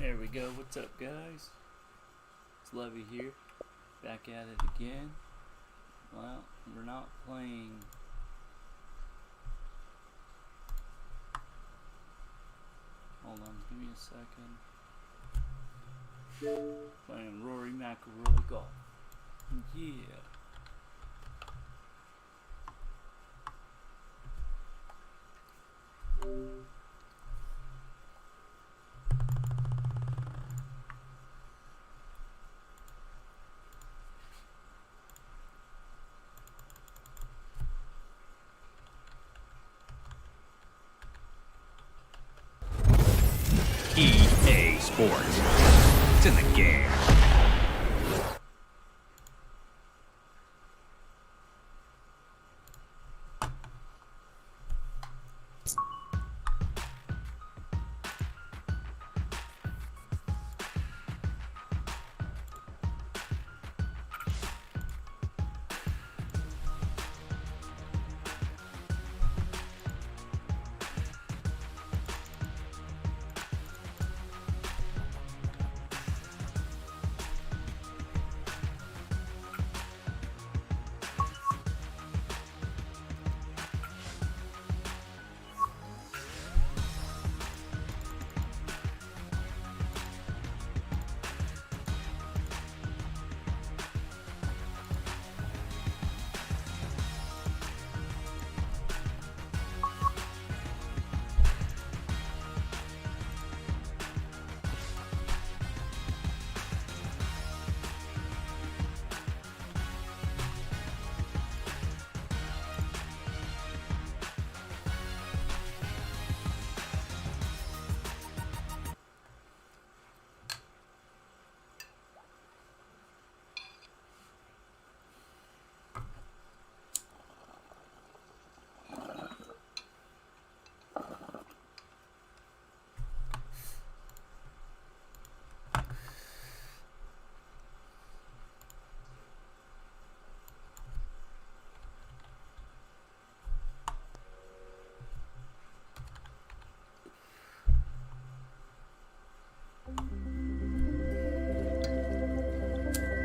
There we go. What's up, guys? It's Levvy here, back at it again. Well, we're not playing hold on, give me a second. Playing Rory McIlroy golf. Yeah. EA Sports. It's in the game.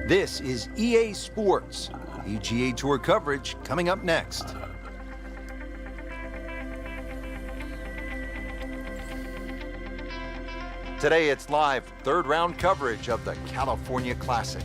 This is EA Sports. PGA Tour coverage coming up next. Today it's live third round coverage of the California Classic.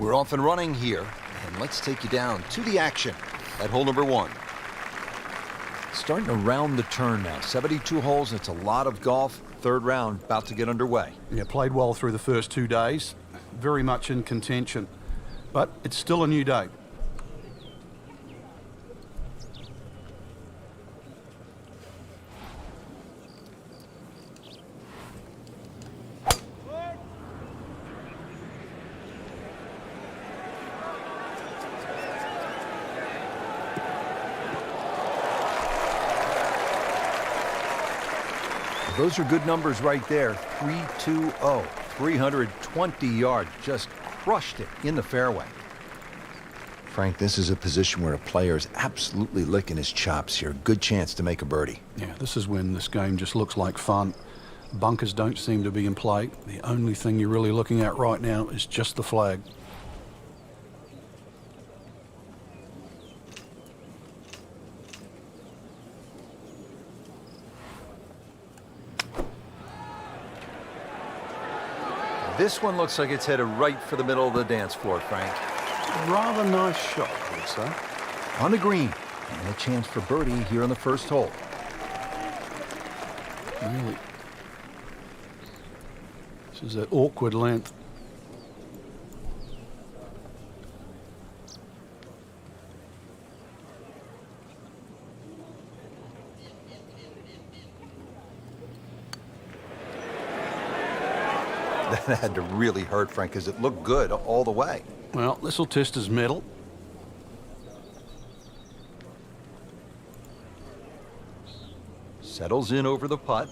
We're off and running here, and let's take you down to the action at hole number 1. Starting to round the turn now. 72 holes, it's a lot of golf. Third round about to get underway. Yeah, played well through the first 2 days. Very much in contention. But it's still a new day. Those are good numbers right there. 320, 320 yards. Just crushed it in the fairway. Frank, this is a position where a player is absolutely licking his chops here. Good chance to make a birdie. Yeah, this is when this game just looks like fun. Bunkers don't seem to be in play. The only thing you're really looking at right now is just the flag. This one looks like it's headed right for the middle of the dance floor, Frank. Rather nice shot, I would say. On the green, and a chance for birdie here on the first hole. Really. This is that awkward length. That had to really hurt, Frank, because it looked good all the way. Well, this will test his mettle. settles in over the putt.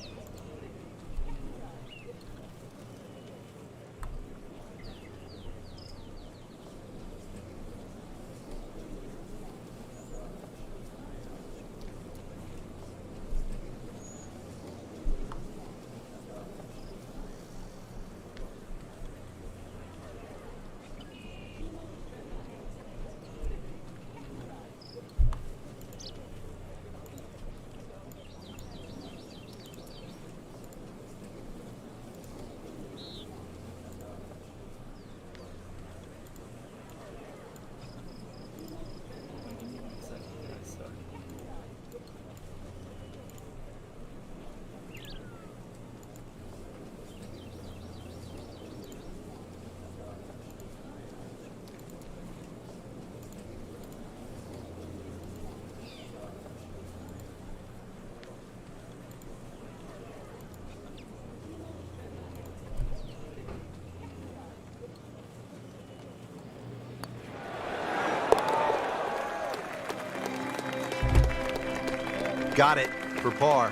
Got it for par.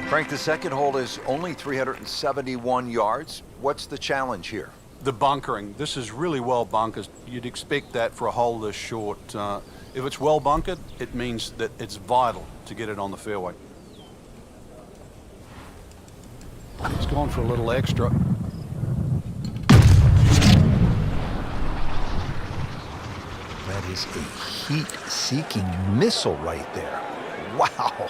Frank, the second hole is only 371 yards. What's the challenge here? The bunkering. This is really well bunkered. You'd expect that for a hole this short. If it's well bunkered, it means that it's vital to get it on the fairway. It's gone for a little extra. That is a heat-seeking missile right there. Wow.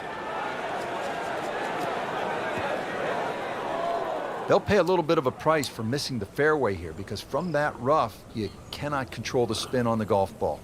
They'll pay a little bit of a price for missing the fairway here because from that rough, you cannot control the spin on the golf ball.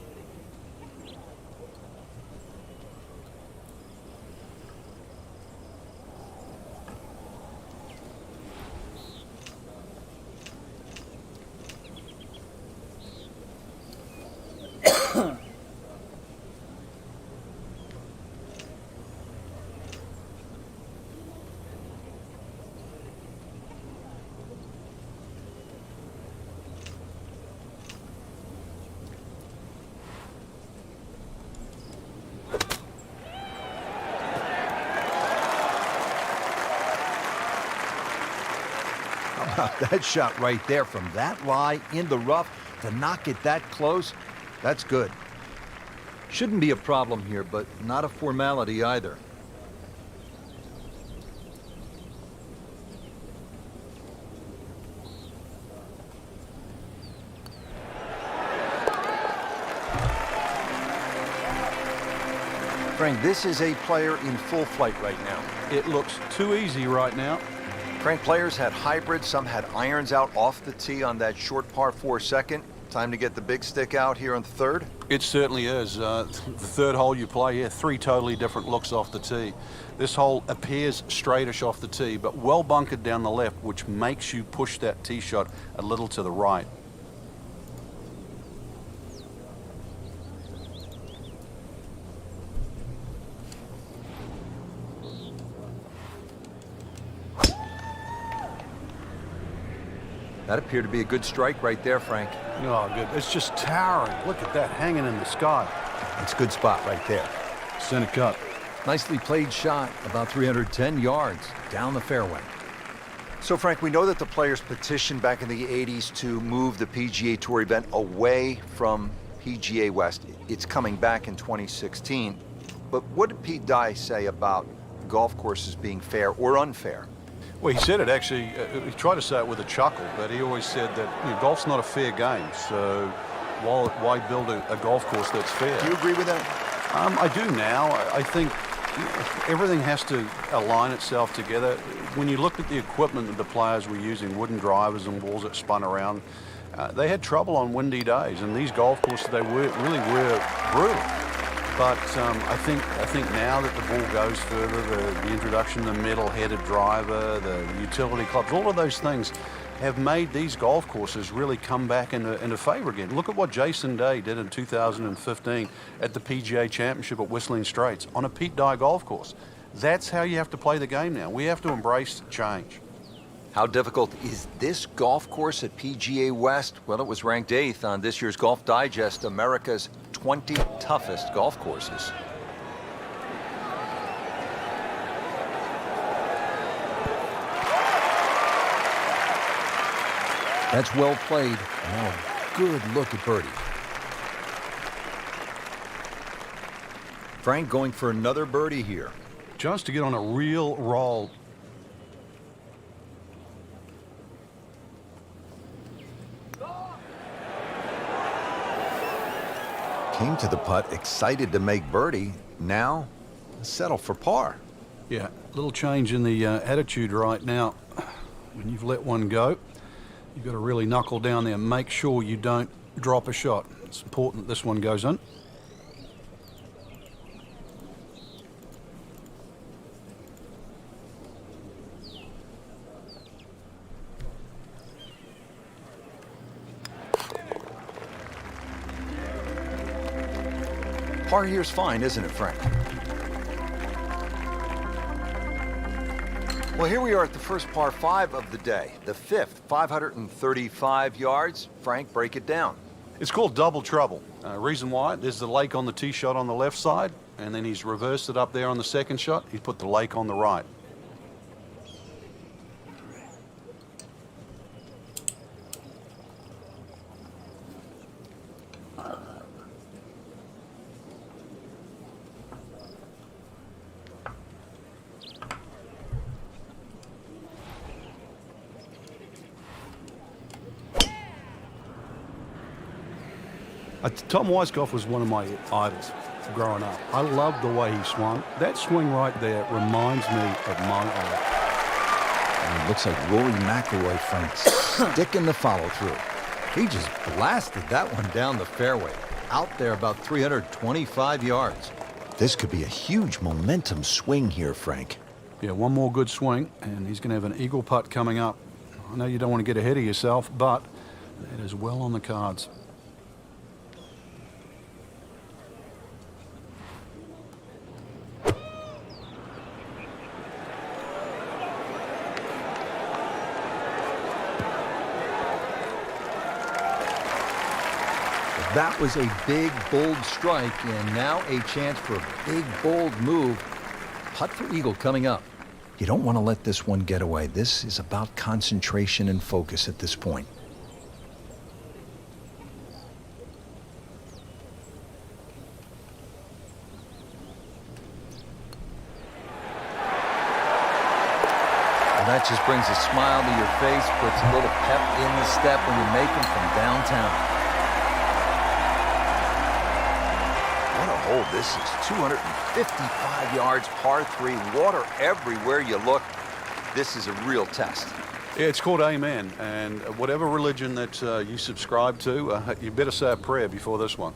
That shot right there from that lie in the rough to knock it that close, that's good. Shouldn't be a problem here, but not a formality either. Frank, this is a player in full flight right now. It looks too easy right now. Frank, players had hybrids, some had irons out off the tee on that short par 4 second. Time to get the big stick out here on the third? It certainly is. The third hole you play, yeah, 3 totally different looks off the tee. This hole appears straightish off the tee, but well bunkered down the left, which makes you push that tee shot a little to the right. That appeared to be a good strike right there, Frank. Oh, good. It's just towering. Look at that hanging in the sky. It's a good spot right there. Center cut. Nicely played shot, about 310 yards down the fairway. So, Frank, we know that the players petitioned back in the 80s to move the PGA Tour event away from PGA West. It's coming back in 2016. But what did Pete Dye say about golf courses being fair or unfair? Well, he said it actually, he tried to say it with a chuckle, but he always said that golf's not a fair game, so why build a golf course that's fair? Do you agree with that? I do now. I think everything has to align itself together. When you looked at the equipment that the players were using, wooden drivers and balls that spun around, they had trouble on windy days, and these golf courses, they really were brutal. But I think now that the ball goes further, the introduction of the metal-headed driver, the utility clubs, all of those things have made these golf courses really come back into favor again. Look at what Jason Day did in 2015 at the PGA Championship at Whistling Straits on a Pete Dye golf course. That's how you have to play the game now. We have to embrace change. How difficult is this golf course at PGA West? Well, it was ranked 8th on this year's Golf Digest, America's 20 toughest golf courses. That's well played. Now a good look at birdie. Frank going for another birdie here. Just to get on a real roll. Came to the putt, excited to make birdie. Now, settle for par. Yeah, a little change in the attitude right now. When you've let one go, you've got to really knuckle down there and make sure you don't drop a shot. It's important that this one goes in. Par here's fine, isn't it, Frank? Well, here we are at the first par 5 of the day, the 5th, 535 yards. Frank, break it down. It's called double trouble. Reason why, there's the lake on the tee shot on the left side, and then he's reversed it up there on the second shot. He put the lake on the right. Tom Weiskopf was one of my idols growing up. I loved the way he swung. That swing right there reminds me of my idol. And it looks like Rory McIlroy, Frank, sticking the follow-through. He just blasted that one down the fairway, out there about 325 yards. This could be a huge momentum swing here, Frank. Yeah, one more good swing, and he's going to have an eagle putt coming up. I know you don't want to get ahead of yourself, but that is well on the cards. That was a big, bold strike, and now a chance for a big, bold move. Putt for eagle coming up. You don't want to let this one get away. This is about concentration and focus at this point. Well, that just brings a smile to your face, puts a little pep in the step when you make them from downtown. Oh, this is 255 yards, par 3, water everywhere you look. This is a real test. Yeah, it's called Amen, and whatever religion that you subscribe to, you better say a prayer before this one.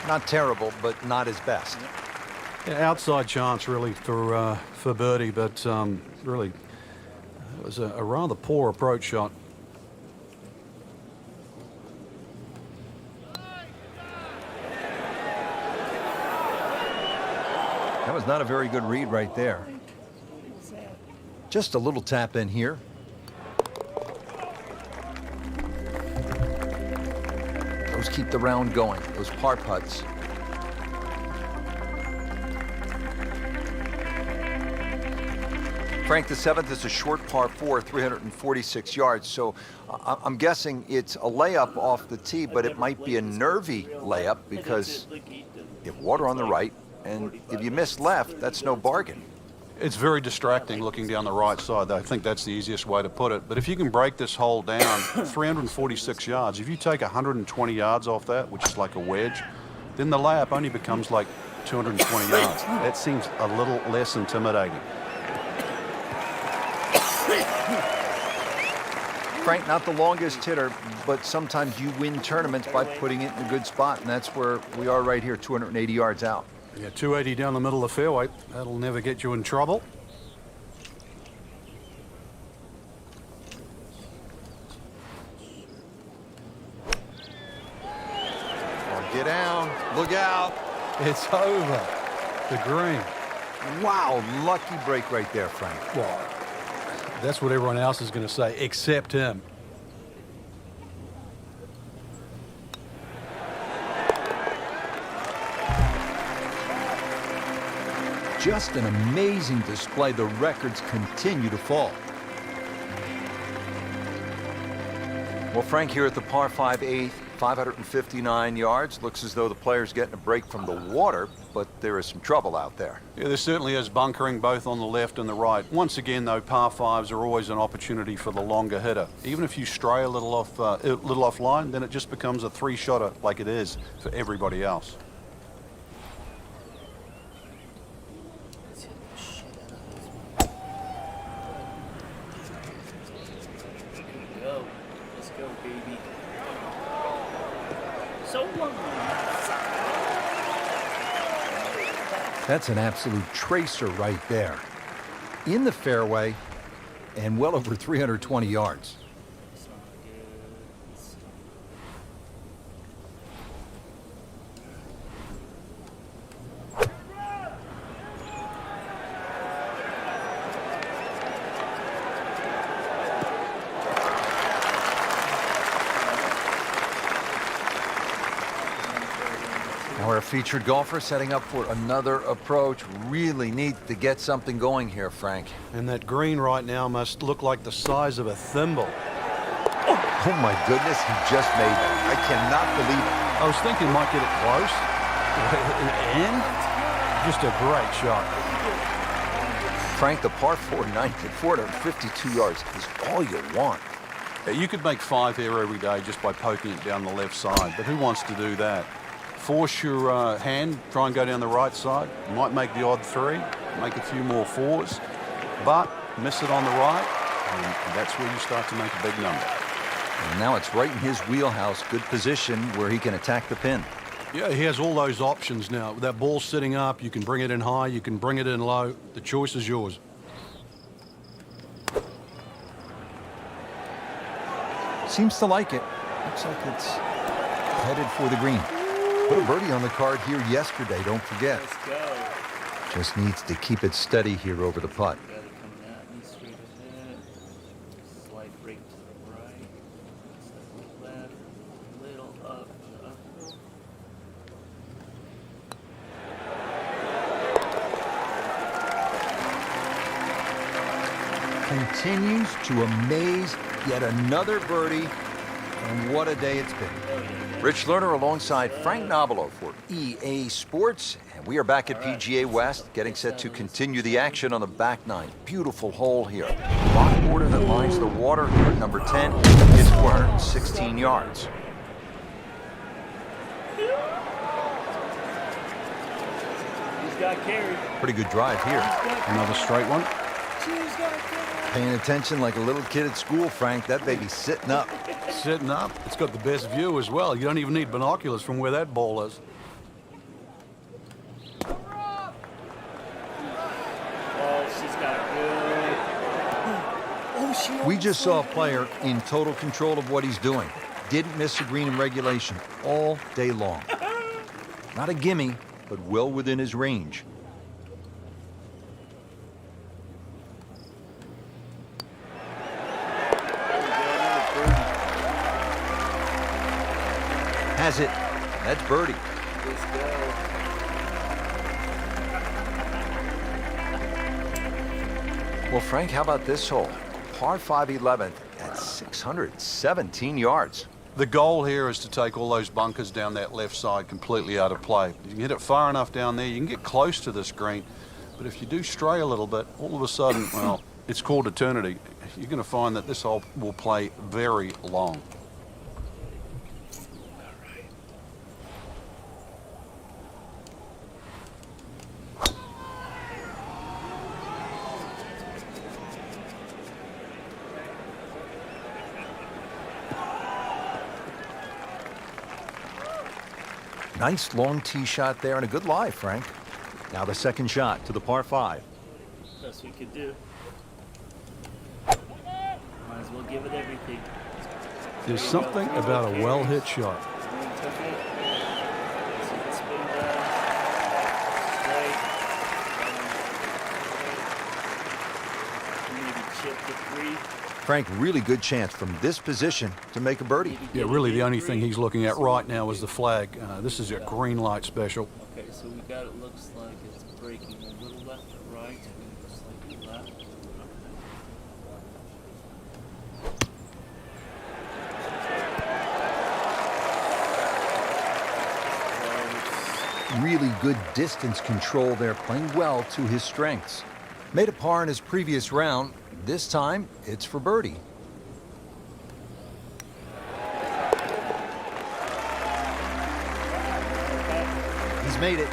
Not terrible, but not his best. Yeah, outside chance, really, for birdie, but really, it was a rather poor approach shot. That was not a very good read right there. Just a little tap in here. Those keep the round going, those par putts. Frank, the 7th is a short par 4, 346 yards. So I'm guessing it's a layup off the tee, but it might be a nervy layup because you have water on the right, and if you miss left, that's no bargain. It's very distracting looking down the right side. I think that's the easiest way to put it. But if you can break this hole down, 346 yards, if you take 120 yards off that, which is like a wedge, then the layup only becomes like 220 yards. That seems a little less intimidating. Frank, not the longest hitter, but sometimes you win tournaments by putting it in a good spot, and that's where we are right here, 280 yards out. Yeah, 280 down the middle of the fairway. That'll never get you in trouble. Get down. Look out. It's over. The green. Wow, lucky break right there, Frank. Well, that's what everyone else is going to say, except him. Just an amazing display. The records continue to fall. Well, Frank, here at the par 5 8th, 559 yards. Looks as though the player's getting a break from the water, but there is some trouble out there. Yeah, there certainly is bunkering both on the left and the right. Once again, though, par 5s are always an opportunity for the longer hitter. Even if you stray a little offline, then it just becomes a three-shotter like it is for everybody else. Let's go, baby. So long. That's an absolute tracer right there. In the fairway and well over 320 yards. It's not good. Now our featured golfer setting up for another approach. Really needs to get something going here, Frank. And that green right now must look like the size of a thimble. Oh my goodness, he just made that. I cannot believe it. I was thinking he might get it close. And just a great shot. Frank, the par 4 ninth at 452 yards is all you want. You could make 5 here every day just by poking it down the left side, but who wants to do that? Force your hand, try and go down the right side. You might make the odd 3, make a few more 4s, but miss it on the right, and that's where you start to make a big number. And now it's right in his wheelhouse, good position where he can attack the pin. Yeah, he has all those options now. With that ball sitting up, you can bring it in high, you can bring it in low. The choice is yours. Seems to like it. Looks like it's headed for the green. Put a birdie on the card here yesterday, don't forget. Let's go. Just needs to keep it steady here over the putt. Got it coming at me straight ahead. Slight break to the right. Slight left. Little up to uphill. Continues to amaze. Yet another birdie. And what a day it's been. Rich Lerner alongside Frank Nobilo for EA Sports. And we are back at PGA West, getting set to continue the action on the back nine. Beautiful hole here. Rock border that lines the water here at number 10. It's 416 yards. He's got carried. Pretty good drive here. Another straight one. She's got carried. Paying attention like a little kid at school, Frank. That baby's sitting up. Sitting up. It's got the best view as well. You don't even need binoculars from where that ball is. Oh, she's got good. Oh, she. We just saw a player in total control of what he's doing. Didn't miss a green in regulation all day long. Not a gimme, but well within his range. Has it. That's birdie. Let's go. Well, Frank, how about this hole? Par 5 11th at 617 yards. The goal here is to take all those bunkers down that left side completely out of play. You can hit it far enough down there, you can get close to this green, but if you do stray a little bit, all of a sudden, well, it's called eternity. You're going to find that this hole will play very long. Nice long tee shot there and a good lie, Frank. Now the second shot to the par 5. Best we could do. Might as well give it everything. There's something about a well-hit shot. Took it. See the spin down. Straight. Maybe chip the 3. Frank, really good chance from this position to make a birdie. Yeah, really the only thing he's looking at right now is the flag. This is a green light special. Okay, so we got it. Looks like it's breaking a little left or right, slightly left. Really good distance control there, playing well to his strengths. Made a par in his previous round. This time, it's for birdie. He's made it.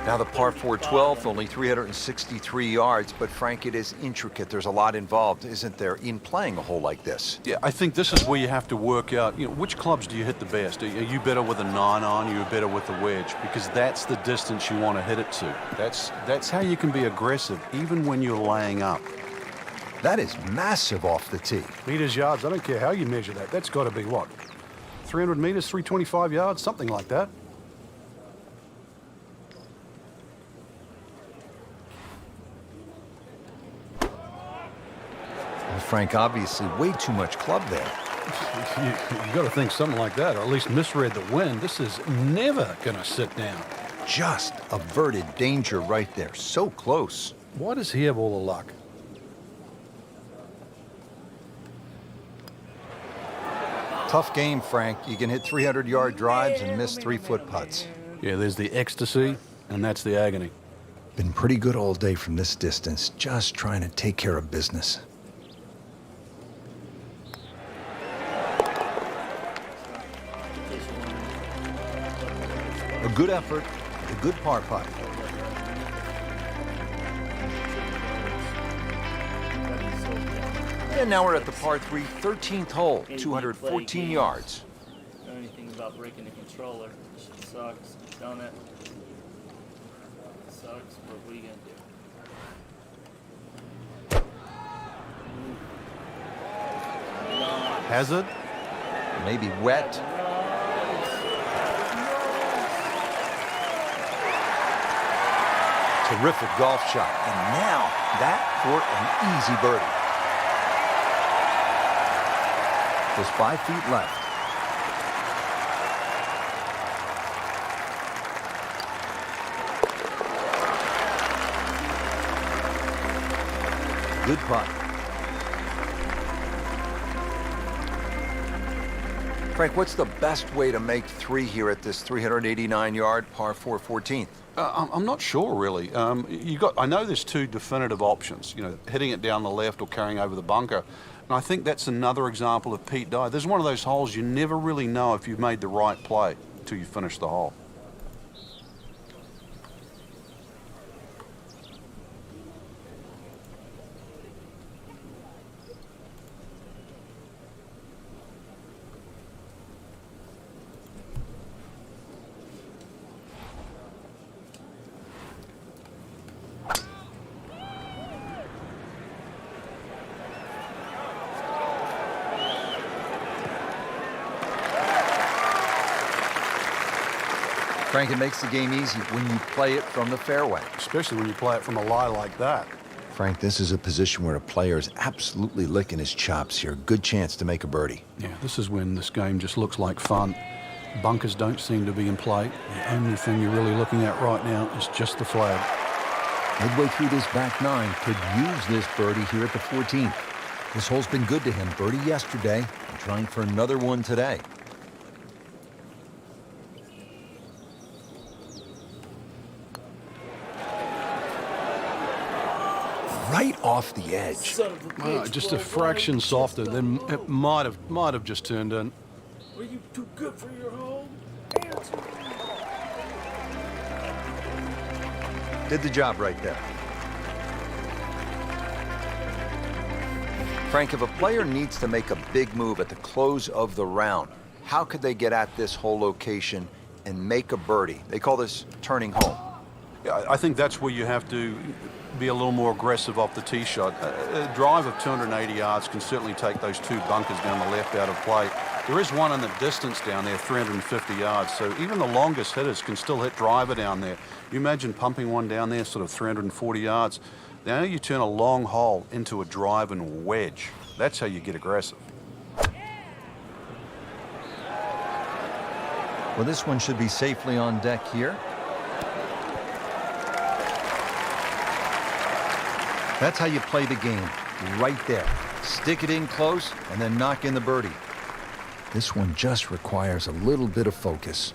Now the par 4 12th, only 363 yards, but Frank, it is intricate. There's a lot involved, isn't there, in playing a hole like this? Yeah, I think this is where you have to work out, which clubs do you hit the best? Are you better with a 9-iron? Are you better with the wedge? Because that's the distance you want to hit it to. That's how you can be aggressive, even when you're laying up. That is massive off the tee. Meters, yards, I don't care how you measure that. That's got to be what? 300 meters, 325 yards, something like that. Frank, obviously way too much club there. You got to think something like that, or at least misread the wind. This is never going to sit down. Just averted danger right there. So close. Why does he have all the luck? Tough game, Frank. You can hit 300-yard drives and miss 3-foot putts. Yeah, there's the ecstasy, and that's the agony. Been pretty good all day from this distance, just trying to take care of business. A good effort, a good par putt. And now we're at the par 3 13th hole, 214 yards. Know anything about breaking the controller? Shit sucks. Done it. Sucks. What we gonna do? Hazard? Maybe wet. Terrific golf shot. And now that for an easy birdie. Just 5 feet left. Good putt. Frank, what's the best way to make 3 here at this 389-yard par 4 14th? I'm not sure, really. I know there's 2 definitive options, hitting it down the left or carrying over the bunker. And I think that's another example of Pete Dye. There's one of those holes you never really know if you've made the right play till you finish the hole. Frank, it makes the game easy when you play it from the fairway. Especially when you play it from a lie like that. Frank, this is a position where a player is absolutely licking his chops here. Good chance to make a birdie. Yeah, this is when this game just looks like fun. Bunkers don't seem to be in play. The only thing you're really looking at right now is just the flag. Midway through this back 9, could use this birdie here at the 14th. This hole's been good to him. Birdie yesterday, and trying for another one today. Right off the edge. Just a fraction softer, then it might have just turned in. Are you too good for your home? Did the job right there. Frank, if a player needs to make a big move at the close of the round, how could they get at this whole location and make a birdie? They call this turning home. Yeah, I think that's where you have to be a little more aggressive off the tee shot. A drive of 280 yards can certainly take those two bunkers down the left out of play. There is one in the distance down there, 350 yards, so even the longest hitters can still hit driver down there. You imagine pumping one down there, sort of 340 yards. Now you turn a long hole into a drive and wedge. That's how you get aggressive. Well, this one should be safely on deck here. That's how you play the game, right there. Stick it in close and then knock in the birdie. This one just requires a little bit of focus.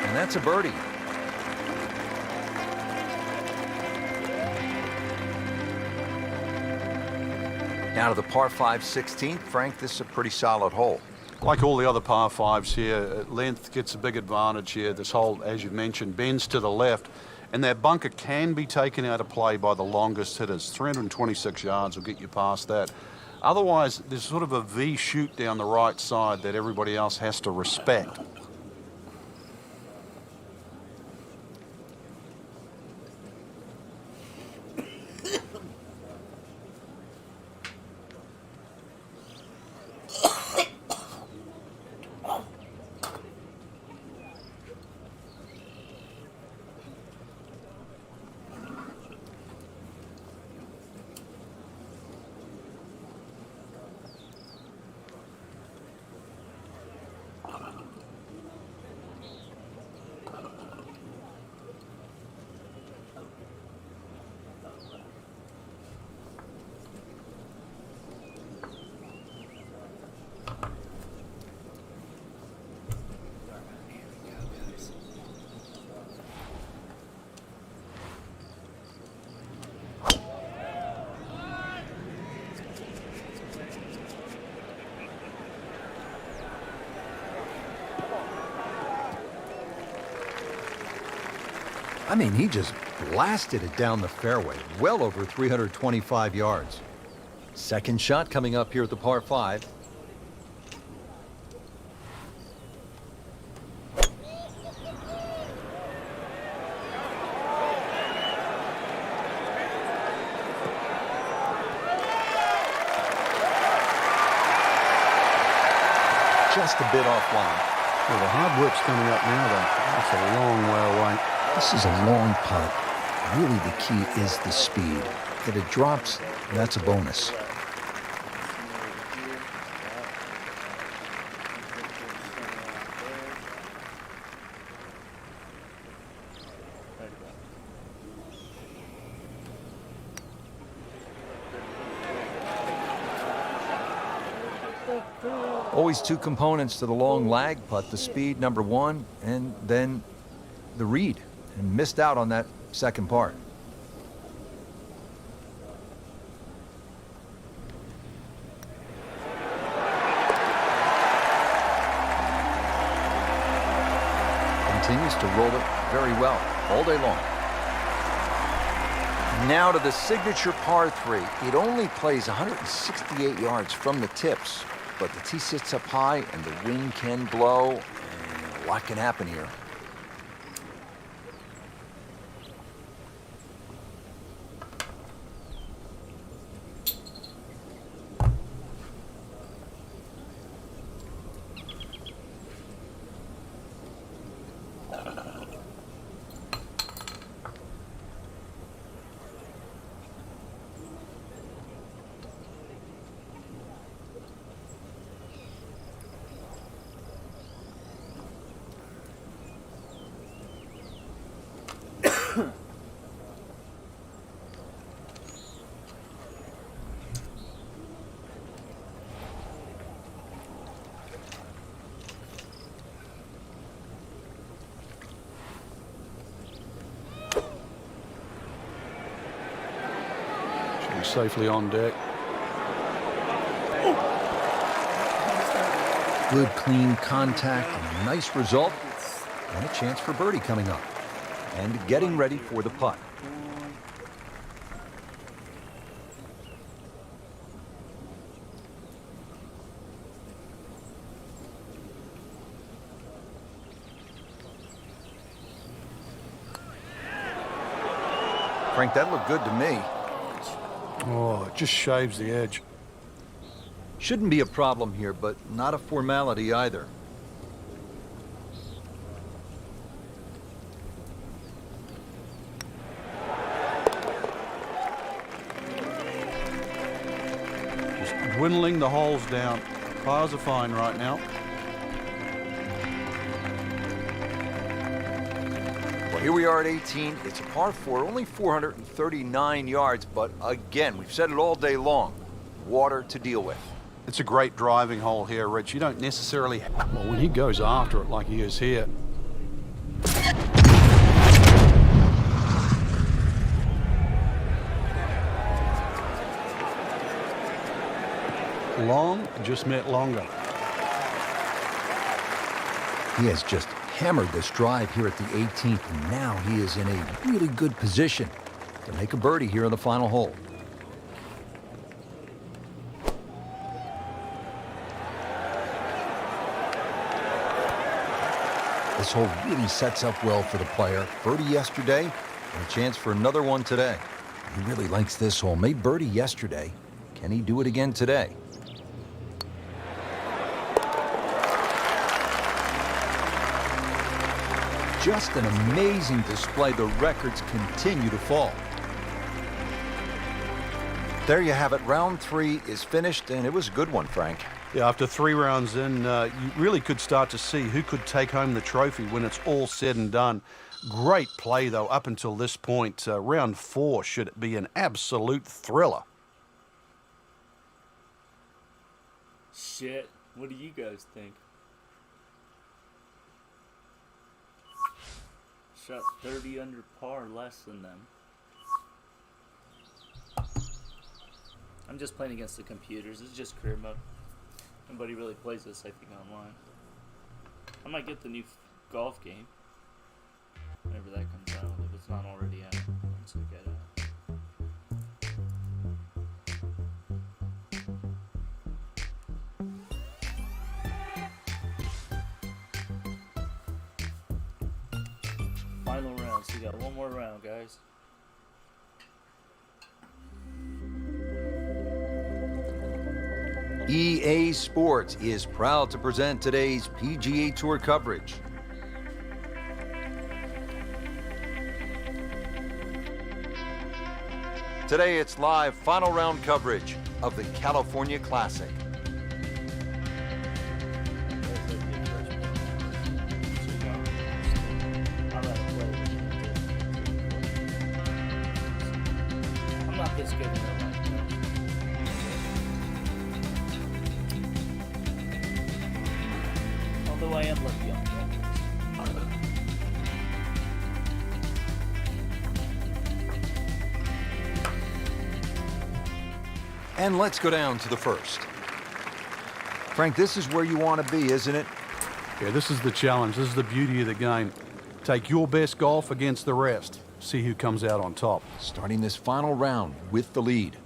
And that's a birdie. Now to the par 5 16th. Frank, this is a pretty solid hole. Like all the other par fives here, length gets a big advantage here. This hole, as you've mentioned, bends to the left, and that bunker can be taken out of play by the longest hitters. 326 yards will get you past that. Otherwise, there's sort of a V shoot down the right side that everybody else has to respect. I mean, he just blasted it down the fairway, well over 325 yards. Second shot coming up here at the par 5. Just a bit offline. Well, the hard work's coming up now, though. That's a long way away. This is a long putt. Really, the key is the speed. If it drops, that's a bonus. Always two components to the long lag putt, the speed, number one, and then the read, and missed out on that second part. Continues to roll it very well all day long. Now to the signature par 3. It only plays 168 yards from the tips, but the tee sits up high and the wind can blow, and a lot can happen here. Safely on deck. Good, clean contact and a nice result. And a chance for birdie coming up. And getting ready for the putt. Frank, that looked good to me. Oh, it just shaves the edge. Shouldn't be a problem here, but not a formality either. Just dwindling the holes down. Pars are fine right now. Well, here we are at 18. It's a par 4, only 439 yards, but again, we've said it all day long. Water to deal with. It's a great driving hole here, Rich. You don't necessarily... Well, when he goes after it like he is here... Long just meant longer. He has just hammered this drive here at the 18th, and now he is in a really good position to make a birdie here on the final hole. This hole really sets up well for the player. Birdie yesterday, and a chance for another one today. He really likes this hole. Made birdie yesterday. Can he do it again today? Just an amazing display. The records continue to fall. There you have it. Round 3 is finished, and it was a good one, Frank. Yeah, after 3 rounds in, you really could start to see who could take home the trophy when it's all said and done. Great play, though, up until this point. Round 4 should be an absolute thriller. Shit. What do you guys think? Shot 30 under par, less than them. I'm just playing against the computers. It's just career mode. Nobody really plays this, I think, online. I might get the new golf game whenever that comes out, if it's not already out. Once I get it. Final round, so we got one more round, guys. EA Sports is proud to present today's PGA Tour coverage. Today it's live final round coverage of the California Classic. I'm not this good in real life. Although I am lucky on golf. And let's go down to the first. Frank, this is where you want to be, isn't it? Yeah, this is the challenge. This is the beauty of the game. Take your best golf against the rest. See who comes out on top. Starting this final round with the lead.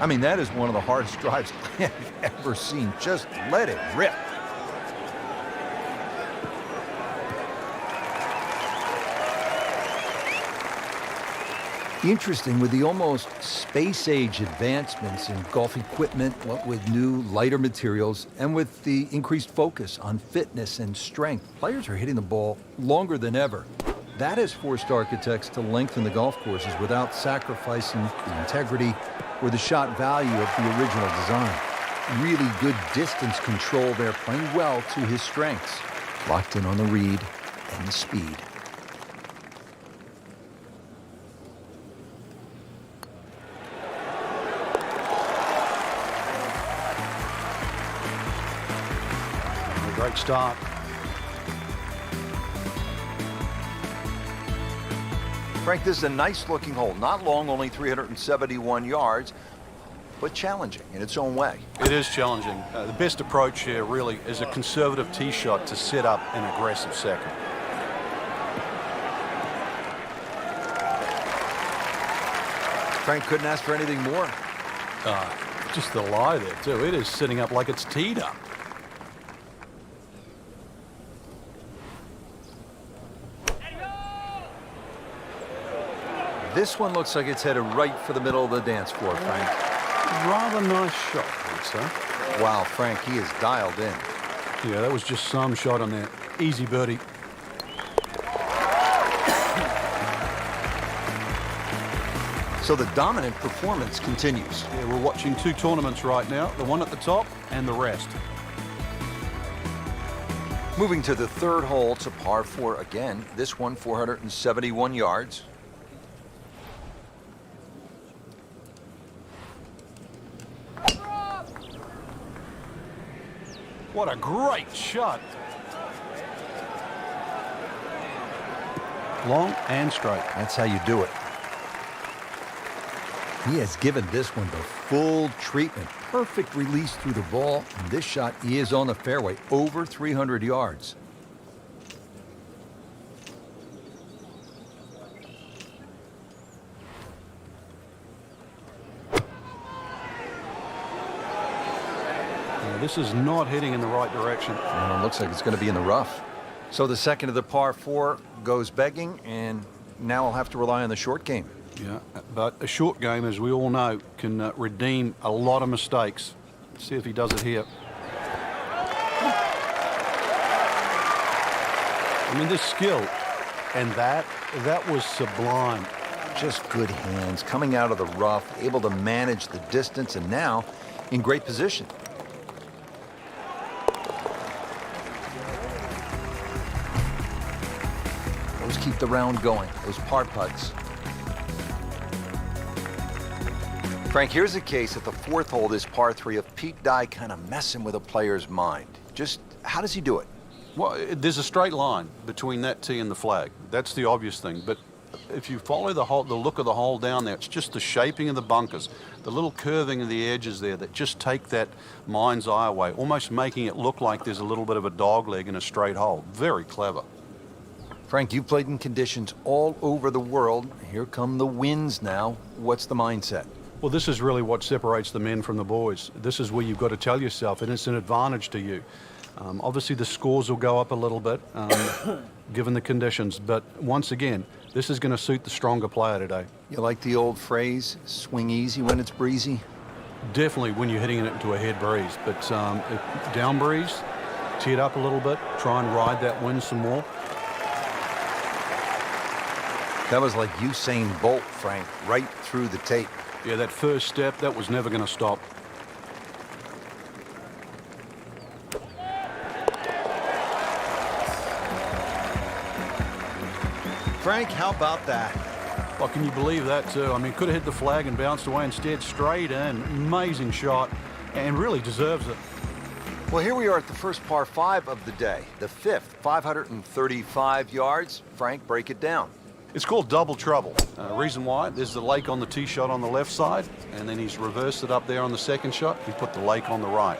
I mean, that is one of the hardest drives I've ever seen. Just let it rip. Interesting, with the almost space-age advancements in golf equipment, what with new, lighter materials, and with the increased focus on fitness and strength, players are hitting the ball longer than ever. That has forced architects to lengthen the golf courses without sacrificing the integrity or the shot value of the original design. Really good distance control there, playing well to his strengths. Locked in on the read and the speed. Great start. Frank, this is a nice-looking hole. Not long, only 371 yards, but challenging in its own way. It is challenging. The best approach here really is a conservative tee shot to set up an aggressive second. Frank couldn't ask for anything more. Just the lie there, too. It is sitting up like it's teed up. This one looks like it's headed right for the middle of the dance floor, Frank. Rather nice shot, I would say. Wow, Frank, he is dialed in. Yeah, that was just some shot on there. Easy birdie. So the dominant performance continues. Yeah, we're watching two tournaments right now, the one at the top and the rest. Moving to the third hole, it's a par 4 again. This one, 471 yards. What a great shot. Long and straight. That's how you do it. He has given this one the full treatment. Perfect release through the ball. And this shot is on the fairway, over 300 yards. This is not heading in the right direction. It looks like it's going to be in the rough. So the second of the par 4 goes begging, and now I'll have to rely on the short game. Yeah, but a short game, as we all know, can redeem a lot of mistakes. Let's see if he does it here. I mean, this skill, and that was sublime. Just good hands, coming out of the rough, able to manage the distance, and now in great position. Those keep the round going, those par putts. Frank, here's a case at the fourth hole, this par 3 of Pete Dye kind of messing with a player's mind. Just how does he do it? Well, there's a straight line between that tee and the flag. That's the obvious thing. But if you follow the look of the hole down there, it's just the shaping of the bunkers, the little curving of the edges there that just take that mind's eye away, almost making it look like there's a little bit of a dog leg in a straight hole. Very clever. Frank, you've played in conditions all over the world. Here come the winds now. What's the mindset? Well, this is really what separates the men from the boys. This is where you've got to tell yourself, and it's an advantage to you. Obviously, the scores will go up a little bit, given the conditions. But once again, this is going to suit the stronger player today. You like the old phrase, swing easy when it's breezy? Definitely when you're hitting it into a head breeze. But down breeze, tee it up a little bit, try and ride that wind some more. That was like Usain Bolt, Frank, right through the tape. Yeah, that first step, that was never going to stop. Frank, how about that? Well, can you believe that, too? I mean, could have hit the flag and bounced away instead, straight in. Amazing shot, and really deserves it. Well, here we are at the first par 5 of the day, the fifth, 535 yards. Frank, break it down. It's called double trouble. Reason why, there's the lake on the tee shot on the left side, and then he's reversed it up there on the second shot. He put the lake on the right.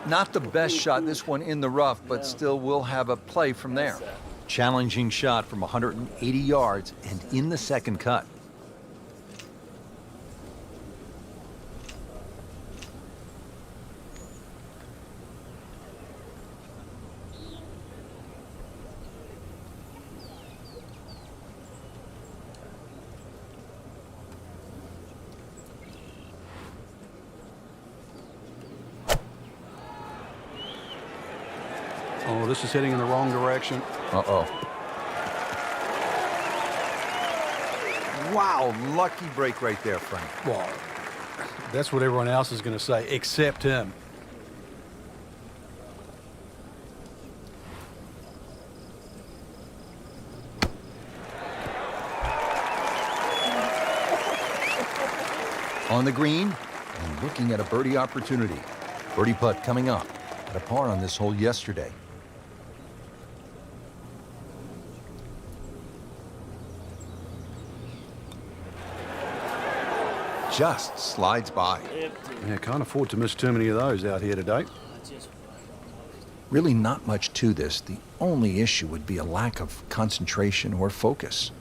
Not the best shot, this one in the rough, but still will have a play from there. Challenging shot from 180 yards and in the second cut. Oh, this is heading in the wrong direction. Uh-oh. Wow, lucky break right there, Frank. Well, that's what everyone else is going to say, except him. On the green and looking at a birdie opportunity. Birdie putt coming up at a par on this hole yesterday. just slides by. Yeah, can't afford to miss too many of those out here today. Really not much to this. The only issue would be a lack of concentration or focus.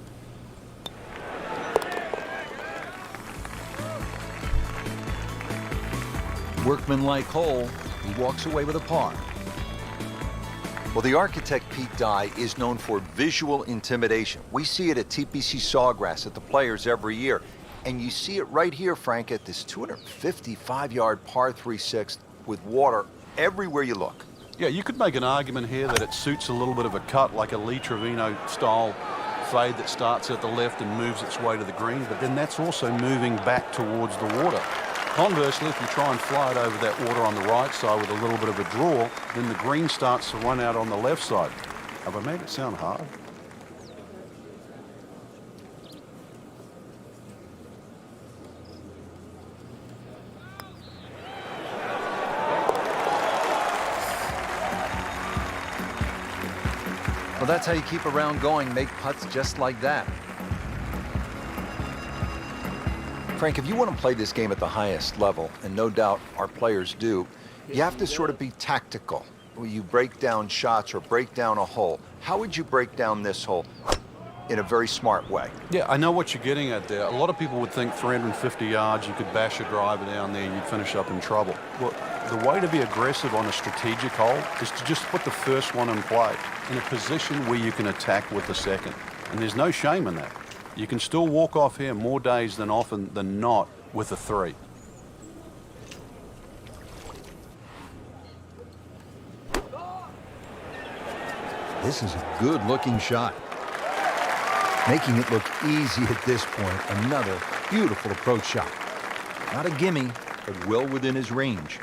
Workman-like hole, he walks away with a par. Well, the architect Pete Dye is known for visual intimidation. We see it at TPC Sawgrass at the Players every year. And you see it right here, Frank, at this 255-yard par 3/6 with water everywhere you look. Yeah, you could make an argument here that it suits a little bit of a cut, like a Lee Trevino style fade that starts at the left and moves its way to the green, but then that's also moving back towards the water. Conversely, if you try and fly it over that water on the right side with a little bit of a draw, then the green starts to run out on the left side. Have I made it sound hard? Well, that's how you keep a round going, make putts just like that. Frank, if you want to play this game at the highest level, and no doubt our players do, you have to sort of be tactical. When you break down shots or break down a hole, how would you break down this hole in a very smart way? Yeah, I know what you're getting at there. A lot of people would think 350 yards, you could bash a driver down there, you'd finish up in trouble. Well, the way to be aggressive on a strategic hole is to just put the first one in play in a position where you can attack with the second. And there's no shame in that. You can still walk off here more days than often than not with a 3. This is a good-looking shot. Making it look easy at this point. Another beautiful approach shot. Not a gimme, but well within his range.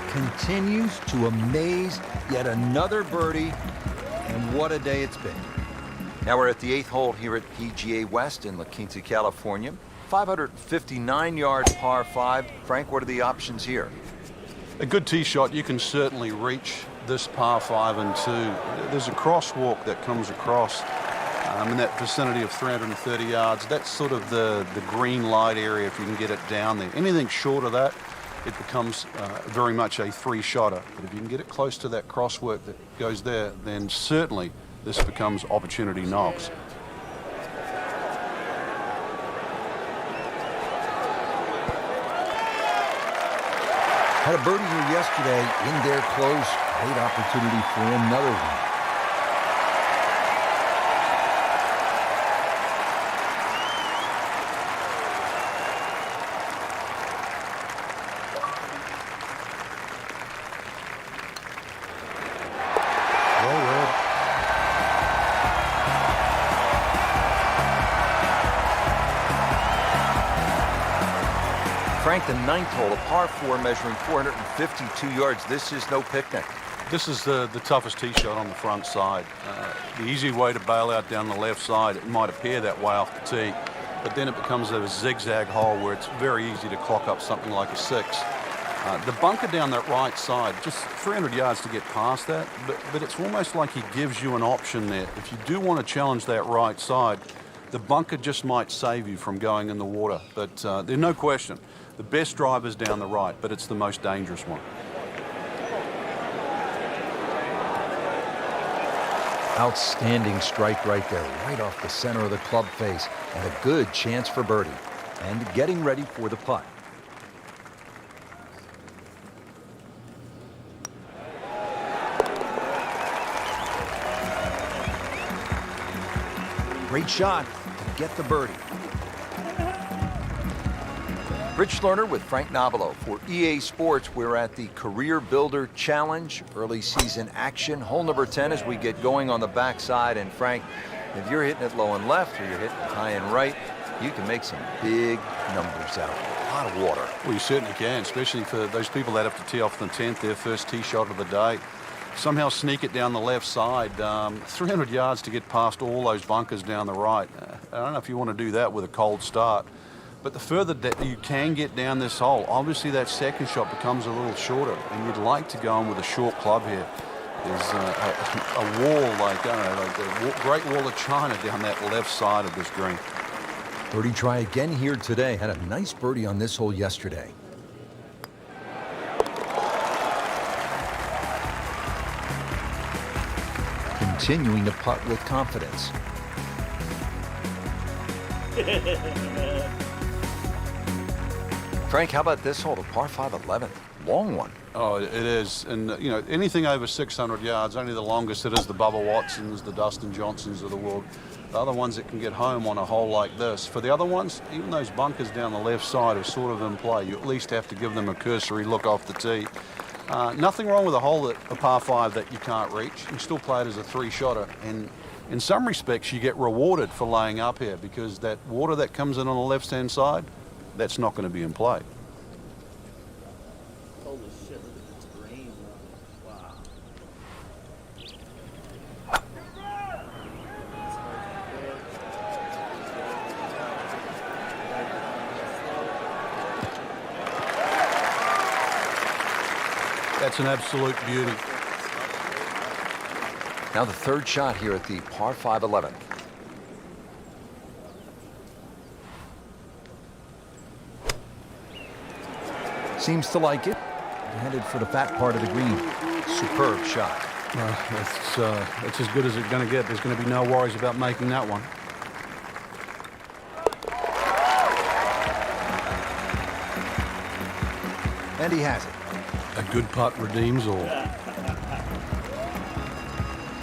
Continues to amaze. Yet another birdie, and what a day it's been. Now we're at the 8th hole here at PGA West in La Quinta, California. 559-yard par 5. Frank, what are the options here? A good tee shot, you can certainly reach this par 5 and 2. There's a crosswalk that comes across in that vicinity of 330 yards. That's sort of the green light area if you can get it down there. Anything short of that, it becomes very much a 3-shotter. But if you can get it close to that crosswork that goes there, then certainly this becomes opportunity knocks. Had a birdie here yesterday, in there close. Great opportunity for another one. Frank, the 9th hole, a par 4 measuring 452 yards. This is no picnic. This is the toughest tee shot on the front side. The easy way to bail out down the left side, it might appear that way off the tee, but then it becomes a zigzag hole where it's very easy to clock up something like a 6. The bunker down that right side, just 300 yards to get past that, but it's almost like he gives you an option there. If you do want to challenge that right side, the bunker just might save you from going in the water. But there's no question, the best drive is down the right, but it's the most dangerous one. Outstanding strike right there, right off the center of the club face, and a good chance for birdie. And getting ready for the putt. Great shot to get the birdie. Rich Lerner with Frank Nobilo for EA Sports. We're at the Career Builder Challenge, early season action. Hole number 10 as we get going on the backside. And Frank, if you're hitting it low and left or you're hitting it high and right, you can make some big numbers out of it. A lot of water. Well, you certainly can, especially for those people that have to tee off the 10th, their first tee shot of the day. Somehow sneak it down the left side. 300 yards to get past all those bunkers down the right. I don't know if you want to do that with a cold start. But the further that you can get down this hole, obviously that second shot becomes a little shorter, and you'd like to go in with a short club here. There's a wall, like, I don't know, like the Great Wall of China down that left side of this green. Birdie try again here today. Had a nice birdie on this hole yesterday. Continuing to putt with confidence. Frank, how about this hole, the par 5 11th? Long one. Oh, it is. And, you know, anything over 600 yards, only the longest it is the Bubba Watsons, the Dustin Johnsons of the world. The other ones that can get home on a hole like this. For the other ones, even those bunkers down the left side are sort of in play. You at least have to give them a cursory look off the tee. Nothing wrong with a hole, a par 5 that you can't reach. You still play it as a 3-shotter. And in some respects, you get rewarded for laying up here because that water that comes in on the left-hand side, that's not going to be in play. Holy shit, look at this green. Wow. That's an absolute beauty. Now the third shot here at the par 5 11th. Seems to like it. Headed for the fat part of the green. Superb shot. It's as good as it's going to get. There's going to be no worries about making that one. And he has it. A good putt redeems all.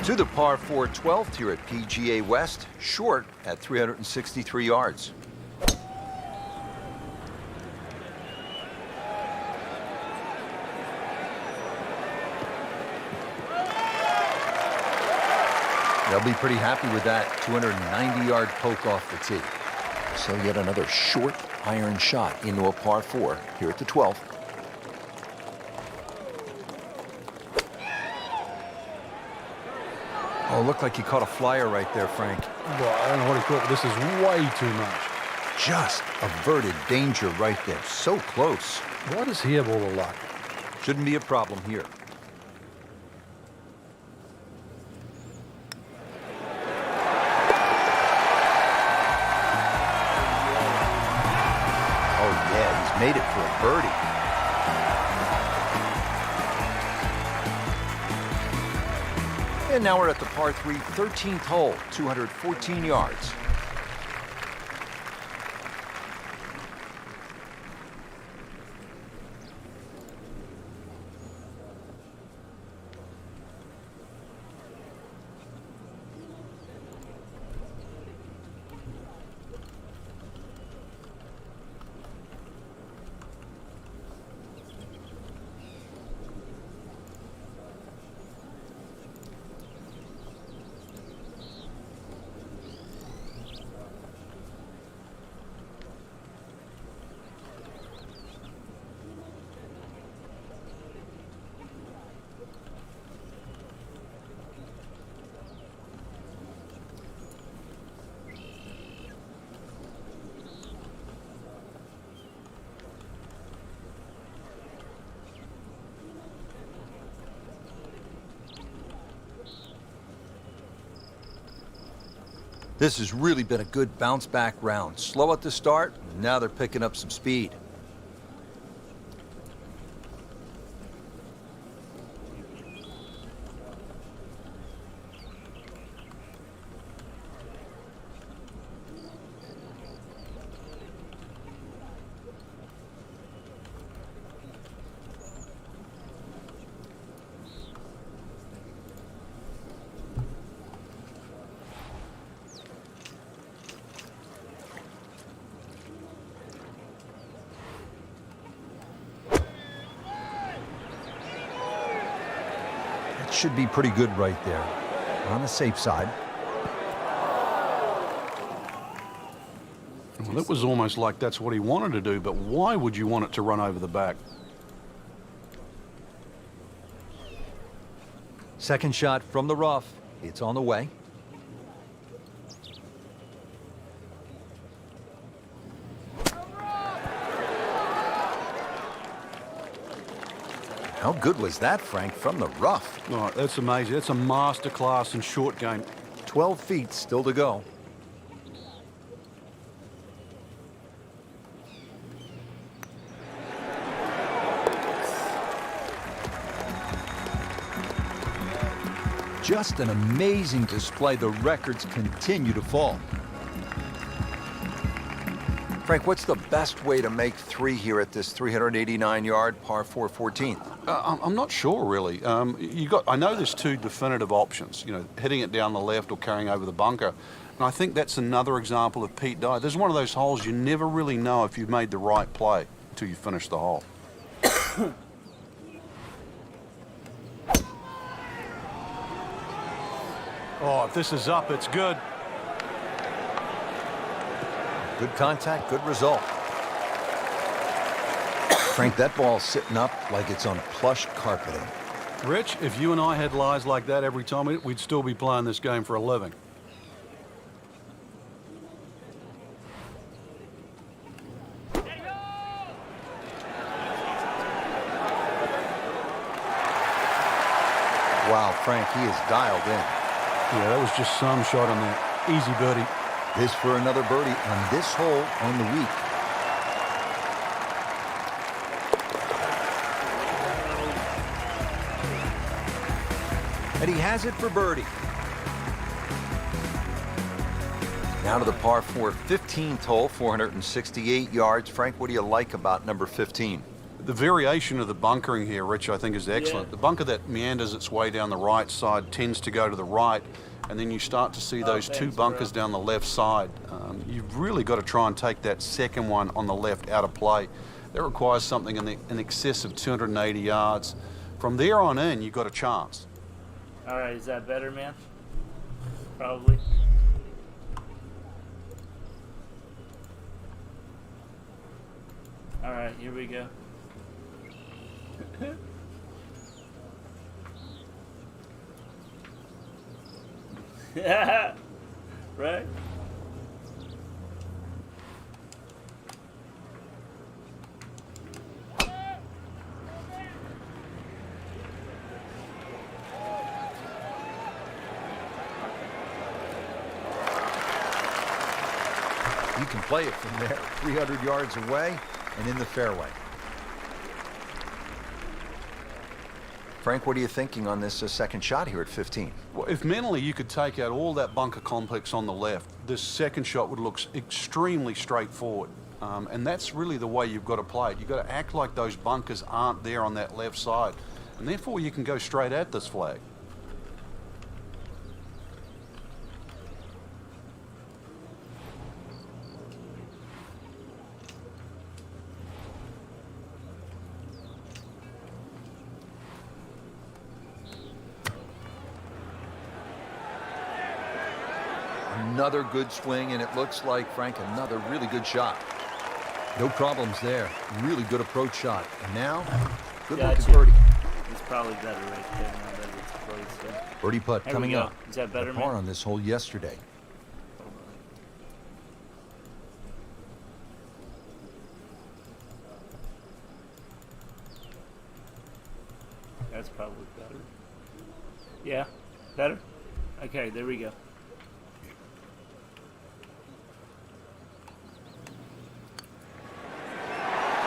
To the par 4 12th here at PGA West. Short at 363 yards. They'll be pretty happy with that 290-yard poke off the tee. So yet another short iron shot into a par 4 here at the 12th. Oh, looked like he caught a flyer right there, Frank. Well, I don't know what he caught, but this is way too much. Just averted danger right there. So close. Why does he have all the luck? Shouldn't be a problem here. Made it for a birdie. And now we're at the par 3 13th hole, 214 yards. This has really been a good bounce back round. Slow at the start, now they're picking up some speed. Should be pretty good right there. On the safe side. Well, it was almost like that's what he wanted to do, but why would you want it to run over the back? Second shot from the rough. It's on the way. How good was that, Frank, from the rough? Oh, that's amazing. That's a masterclass in short game. 12 feet still to go. Just an amazing display. The records continue to fall. Frank, what's the best way to make 3 here at this 389-yard par 4 14th? I'm not sure, really. I know there's 2 definitive options, hitting it down the left or carrying over the bunker. And I think that's another example of Pete Dye. There's one of those holes you never really know if you've made the right play until you finish the hole. Oh, if this is up, it's good. Good contact, good result. Frank, that ball's sitting up like it's on plush carpeting. Rich, if you and I had lies like that every time, we'd still be playing this game for a living. Wow, Frank, he is dialed in. Yeah, that was just some shot on there. Easy birdie. This for another birdie on this hole on the week. And he has it for birdie. Now to the par 4 15th hole, 468 yards. Frank, what do you like about number 15? The variation of the bunkering here, Rich, I think is excellent. Yeah. The bunker that meanders its way down the right side tends to go to the right, and then you start to see those 2 bunkers down the left side. You've really got to try and take that second one on the left out of play. That requires something in excess of 280 yards. From there on in, you've got a chance. All right, is that better, man? Probably. All right, here we go. Right? You can play it from there, 300 yards away and in the fairway. Frank, what are you thinking on this second shot here at 15? Well, if mentally you could take out all that bunker complex on the left, this second shot would look extremely straightforward. And that's really the way you've got to play it. You've got to act like those bunkers aren't there on that left side. And therefore you can go straight at this flag. Another good swing, and it looks like, Frank, another really good shot. No problems there. Really good approach shot. And now, good look at birdie. It's probably better right there now that it's close. So. Birdie putt There coming we go. up. Is that better, The par man? on this hole yesterday. That's probably better. Yeah, better? Okay, there we go.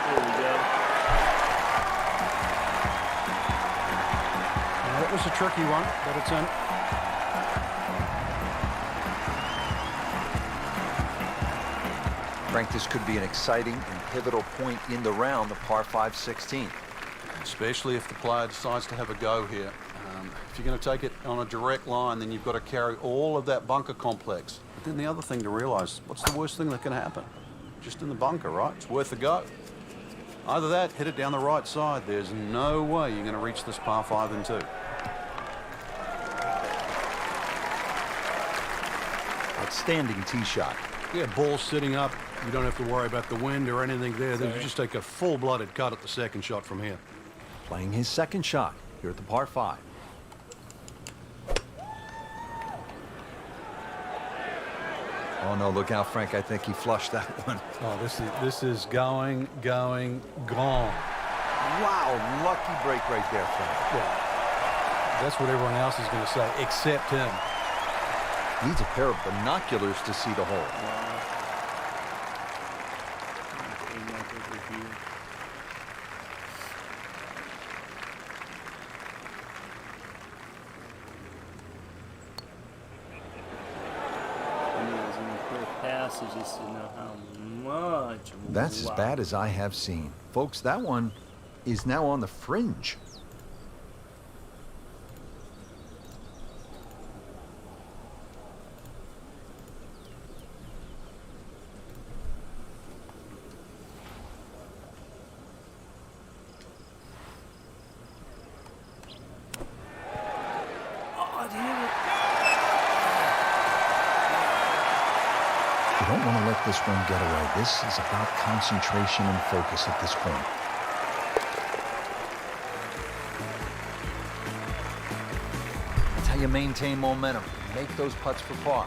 There we go. That was a tricky one, but it's in. Frank, this could be an exciting and pivotal point in the round, the par 5 16. Especially if the player decides to have a go here. If you're going to take it on a direct line, then you've got to carry all of that bunker complex. But then the other thing to realize, what's the worst thing that can happen? Just in the bunker, right? It's worth a go. Either that, hit it down the right side. There's no way you're going to reach this par 5 and 2. Outstanding tee shot. Yeah, ball sitting up. You don't have to worry about the wind or anything there. Then you just take a full-blooded cut at the second shot from here. Playing his second shot here at the par 5. Oh no, look out, Frank. I think he flushed that one. Oh, this is going, gone. Wow, lucky break right there, Frank. Yeah. That's what everyone else is going to say, except him. Needs a pair of binoculars to see the hole. Just to know how much. That's as bad as I have seen. Folks, that one is now on the fringe. Oh, damn it. You don't want to let this one get away. This is about concentration and focus at this point. That's how you maintain momentum. Make those putts for par.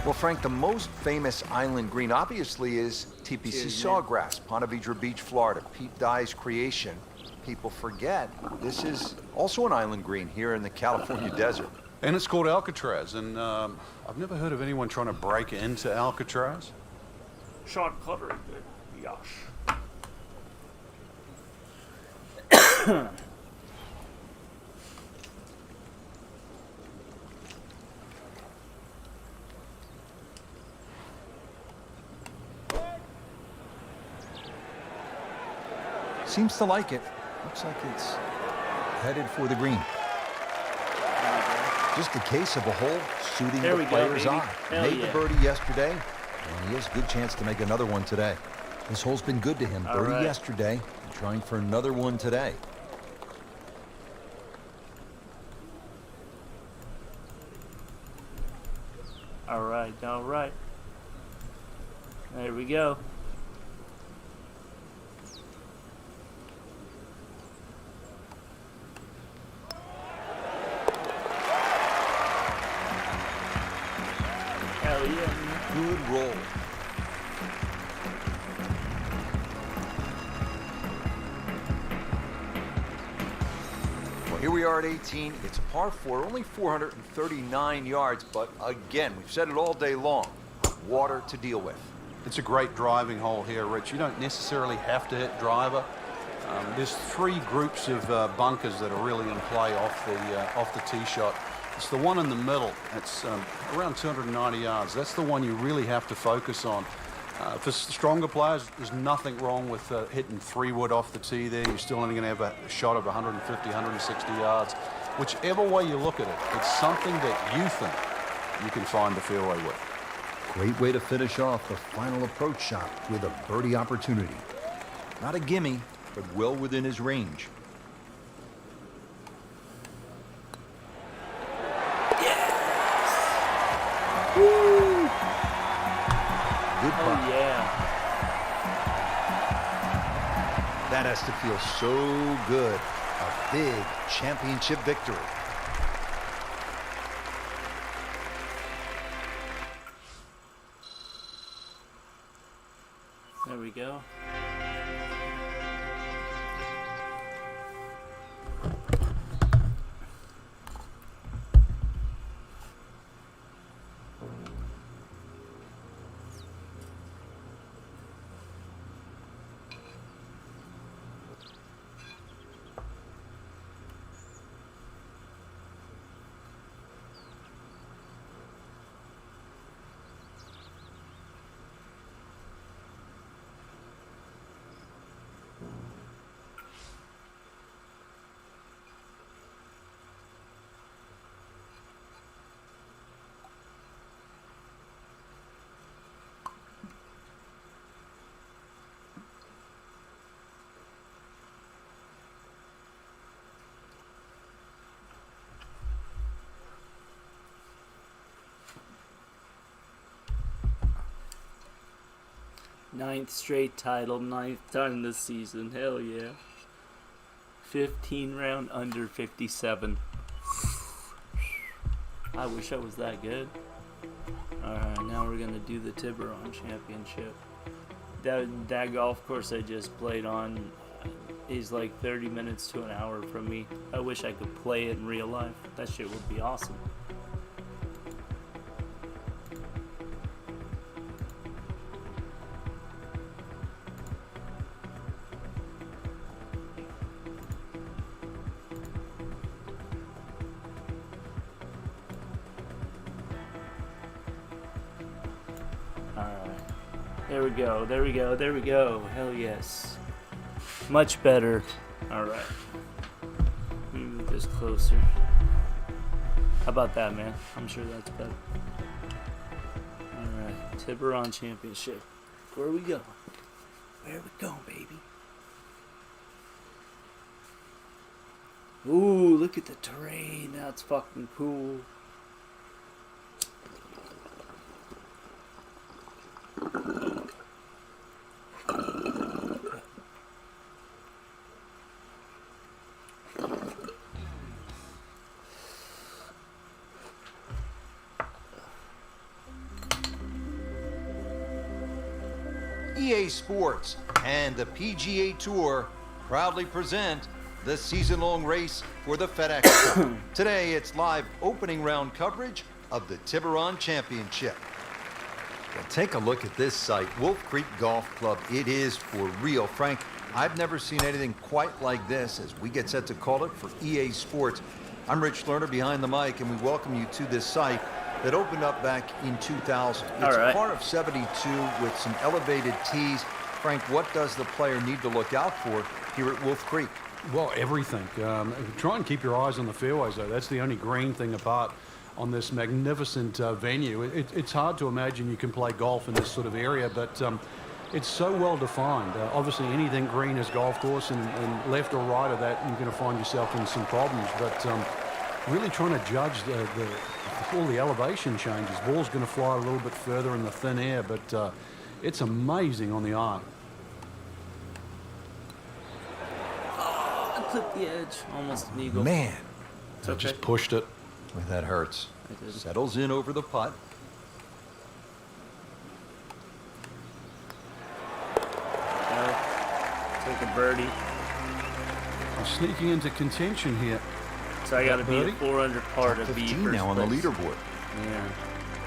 Well, Frank, the most famous island green obviously is TPC Sawgrass, Ponte Vedra Beach, Florida. Pete Dye's creation. People forget this is also an island green here in the California desert. And it's called Alcatraz, and I've never heard of anyone trying to break into Alcatraz. Sean Clutter. Yosh. Seems to like it. Looks like it's headed for the green. Just a case of a hole suiting the player's eye. Made the birdie yesterday, and he has a good chance to make another one today. This hole's been good to him. Birdie yesterday, and trying for another one today. All right, all right. There we go. Hell yeah. Good roll. Well, here we are at 18. It's a par 4, only 439 yards, but again, we've said it all day long. Water to deal with. It's a great driving hole here, Rich. You don't necessarily have to hit driver. There's three groups of bunkers that are really in play off the tee shot. It's the one in the middle. It's around 290 yards. That's the one you really have to focus on. For stronger players, there's nothing wrong with hitting 3-wood off the tee there. You're still only going to have a shot of 150, 160 yards. Whichever way you look at it, it's something that you think you can find the fairway with. Great way to finish off the final approach shot with a birdie opportunity. Not a gimme, but well within his range. Woo! Good putt. Oh, yeah. That has to feel so good. A big championship victory. There we go. Ninth straight title, 9th time this season. Hell yeah. 15 round under 57. I wish I was that good. Alright, now we're going to do the Tiburon Championship. That golf course I just played on is like 30 minutes to an hour from me. I wish I could play it in real life. That shit would be awesome. There we go, there we go, there we go. Hell yes. Much better. Alright. Let me move this closer. How about that, man? I'm sure that's better. Alright. Tiburon Championship. Where we go? Where we go, baby? Ooh, look at the terrain. That's fucking cool. EA Sports and the PGA Tour proudly present the season-long race for the FedEx Cup. Today, it's live opening round coverage of the Tiburon Championship. Well, take a look at this site, Wolf Creek Golf Club. It is for real. Frank, I've never seen anything quite like this as we get set to call it for EA Sports. I'm Rich Lerner behind the mic, and we welcome you to this site that opened up back in 2000. It's a par of 72 with some elevated tees. Frank, what does the player need to look out for here at Wolf Creek? Well, everything. Try and keep your eyes on the fairways, though. That's the only green thing apart on this magnificent venue. It's hard to imagine you can play golf in this sort of area, but it's so well defined. Obviously, anything green is golf course, and left or right of that, you're going to find yourself in some problems. But really trying to judge all the elevation changes. Ball's going to fly a little bit further in the thin air, but it's amazing on the eye. Oh, I clipped the edge. Almost an eagle. Man, It's okay. Just pushed it. boy, that hurts. I did. Settles in over the putt. Take a birdie. Sneaking into contention here. So I got to be birdie? a 400 par to be 15 first now on the place. leaderboard. Yeah.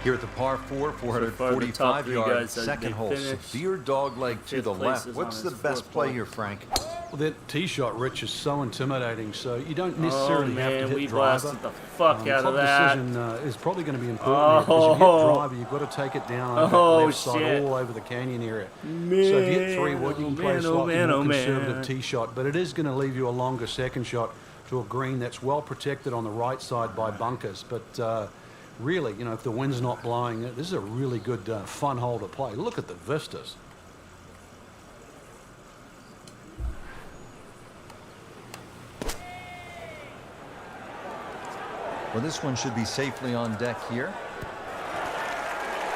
Here at the par 4, So far, the top 445 three yard guys have second been hole. finished. Severe dog leg to Fifth the place left. is What's on the his best fourth play hole. here, Frank? Well, that tee shot, Rich, is so intimidating, so you don't Oh necessarily have to man, hit we driver. blasted the fuck out Club of that. decision is probably going to be important here, because if you hit driver, you've got to take it down on Oh, that left side shit. all over the canyon area. Man, So if you hit 3-wood, you can play a man, oh, slightly man, more oh, conservative man. tee shot, but it is going to leave you a longer second shot to a green that's well protected on the right side by bunkers. But really, you know, if the wind's not blowing, this is a really good, fun hole to play. Look at the vistas. Well, this one should be safely on deck here.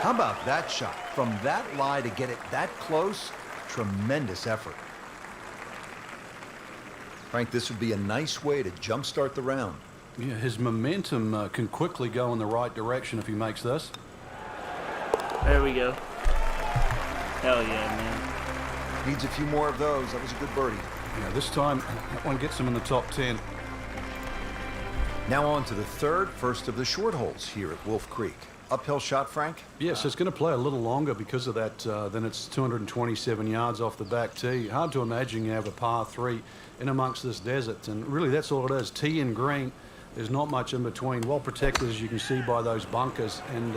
How about that shot? From that lie to get it that close, tremendous effort. Frank, this would be a nice way to jumpstart the round. Yeah, his momentum can quickly go in the right direction if he makes this. There we go. Hell yeah, man. Needs a few more of those. That was a good birdie. Yeah, this time, that one gets him in the top 10. Now on to the third, first of the short holes here at Wolf Creek. Uphill shot, Frank? Yes, it's going to play a little longer because of that. Then it's 227 yards off the back tee. Hard to imagine you have a par 3 in amongst this desert. And really, that's all it is. Tee and green. There's not much in between. Well protected, as you can see by those bunkers. And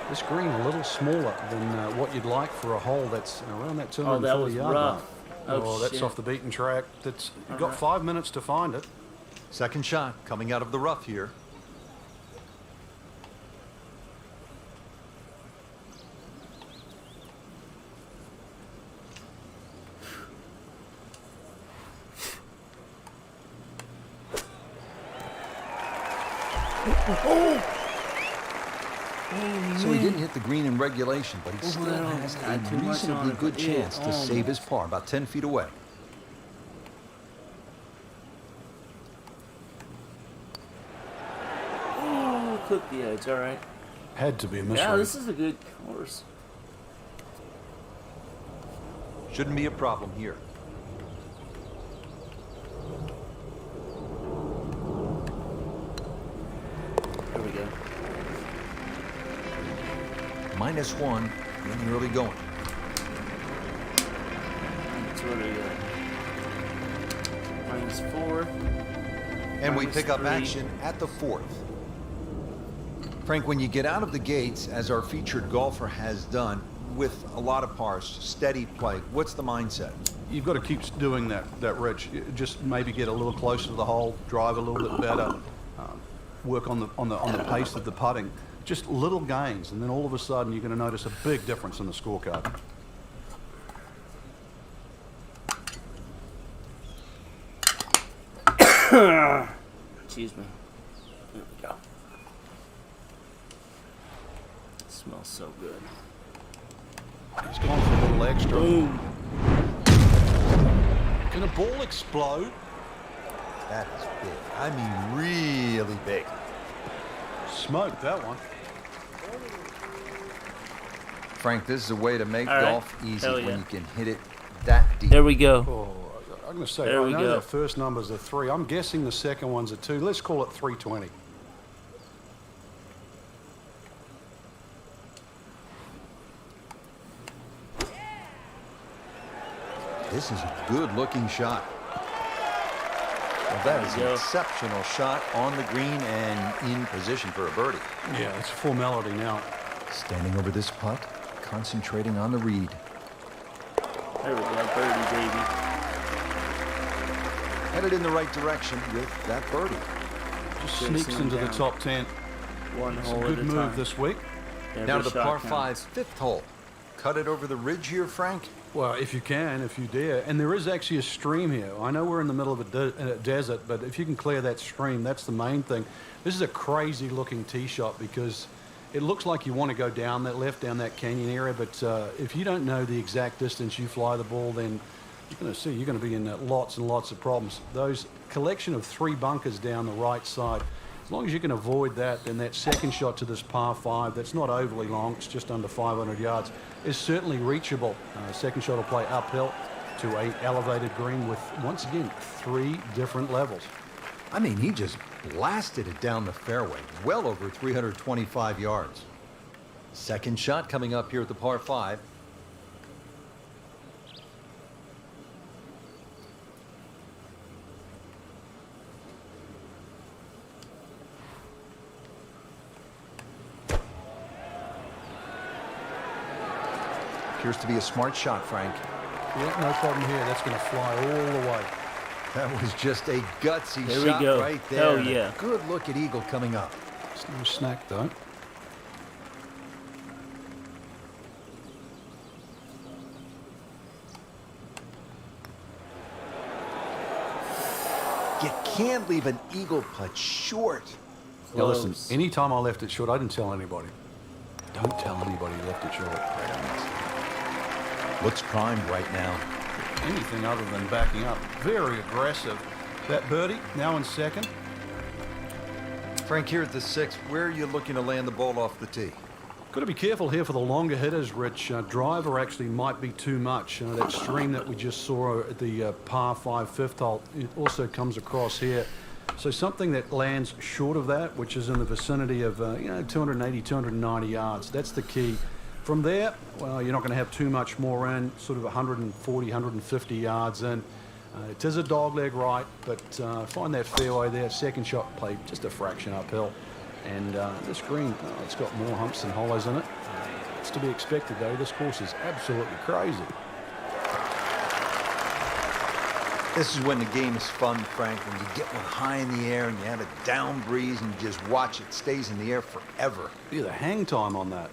this green a little smaller than what you'd like for a hole that's around that 240 yard mark. rough. Oh, that's shit. off the beaten track. That's you've got right. 5 minutes to find it. Second shot coming out of the rough here. So he didn't hit the green in regulation, but he still well, has got a too much on reasonably it, good but it chance to save his par, about 10 feet away. Ooh, clip the edge. All right. Had to be a Yeah, misread. this is a good course. Shouldn't be a problem here. There we go. -1 in the early going. It's already -4. And we pick up -3. action at the 4th. Frank, when you get out of the gates, as our featured golfer has done, with a lot of pars, steady play, what's the mindset? You've got to keep doing that, Rich. Just maybe get a little closer to the hole, drive a little bit better, work on the pace of the putting. Just little gains, and then all of a sudden you're going to notice a big difference in the scorecard. Excuse me. There we go. It smells so good. He's gone for a little extra. Boom. Can a ball explode? That is big. I mean, really big. Smoked that one. Frank, this is a way to make All right. golf easy Hell when yeah. you can hit it that deep. There we go. Oh, I'm going to say, There I we know go. the first number's a 3. I'm guessing the second one's a 2. Let's call it 320. This is a good-looking shot. Well, that is an There we go. exceptional shot on the green and in position for a birdie. Yeah, it's a formality now. Standing over this putt, concentrating on the read. There we go. Birdie, baby. Headed in the right direction with that birdie. Just Chasing sneaks him into the down. top 10. One It's a hole good at a move time. this week. Every Now to the shot par counts. 5 fifth hole. Cut it over the ridge here, Frank. Well, if you can, if you dare. And there is actually a stream here. I know we're in the middle of a desert, but if you can clear that stream, that's the main thing. This is a crazy looking tee shot because it looks like you want to go down that down that canyon area, but if you don't know the exact distance you fly the ball, then you're going to be in lots and lots of problems. Those collection of 3 bunkers down the right side, as long as you can avoid that, then that second shot to this par 5, that's not overly long, it's just under 500 yards, is certainly reachable. Second shot will play uphill to a elevated green with, once again, 3 different levels. I mean, he just blasted it down the fairway, well over 325 yards. Second shot coming up here at the par 5. Appears to be a smart shot, Frank. Yeah, no problem here. That's going to fly all the way. That was just a gutsy There we shot go. right there. Hell And a yeah. good look at Eagle coming up. It's no snack, though. You can't leave an Eagle putt short. Now listen, Close. anytime I left it short, I didn't tell anybody. Don't tell anybody you left it short. Looks primed right now. Anything other than backing up. Very aggressive. That birdie, now in second. Frank, here at the 6th, where are you looking to land the ball off the tee? Got to be careful here for the longer hitters, Rich. Driver actually might be too much. That stream that we just saw at the par 5 fifth hole, it also comes across here. So something that lands short of that, which is in the vicinity of 280, 290 yards. That's the key. From there, well, you're not going to have too much more in, sort of 140, 150 yards in. It is a dogleg right, but find that fairway there. Second shot played just a fraction uphill. And this green, it's got more humps than hollows in it. It's to be expected, though. This course is absolutely crazy. This is when the game is fun, Frank, when you get one high in the air and you have a down breeze and you just watch it stays in the air forever. Yeah, the hang time on that.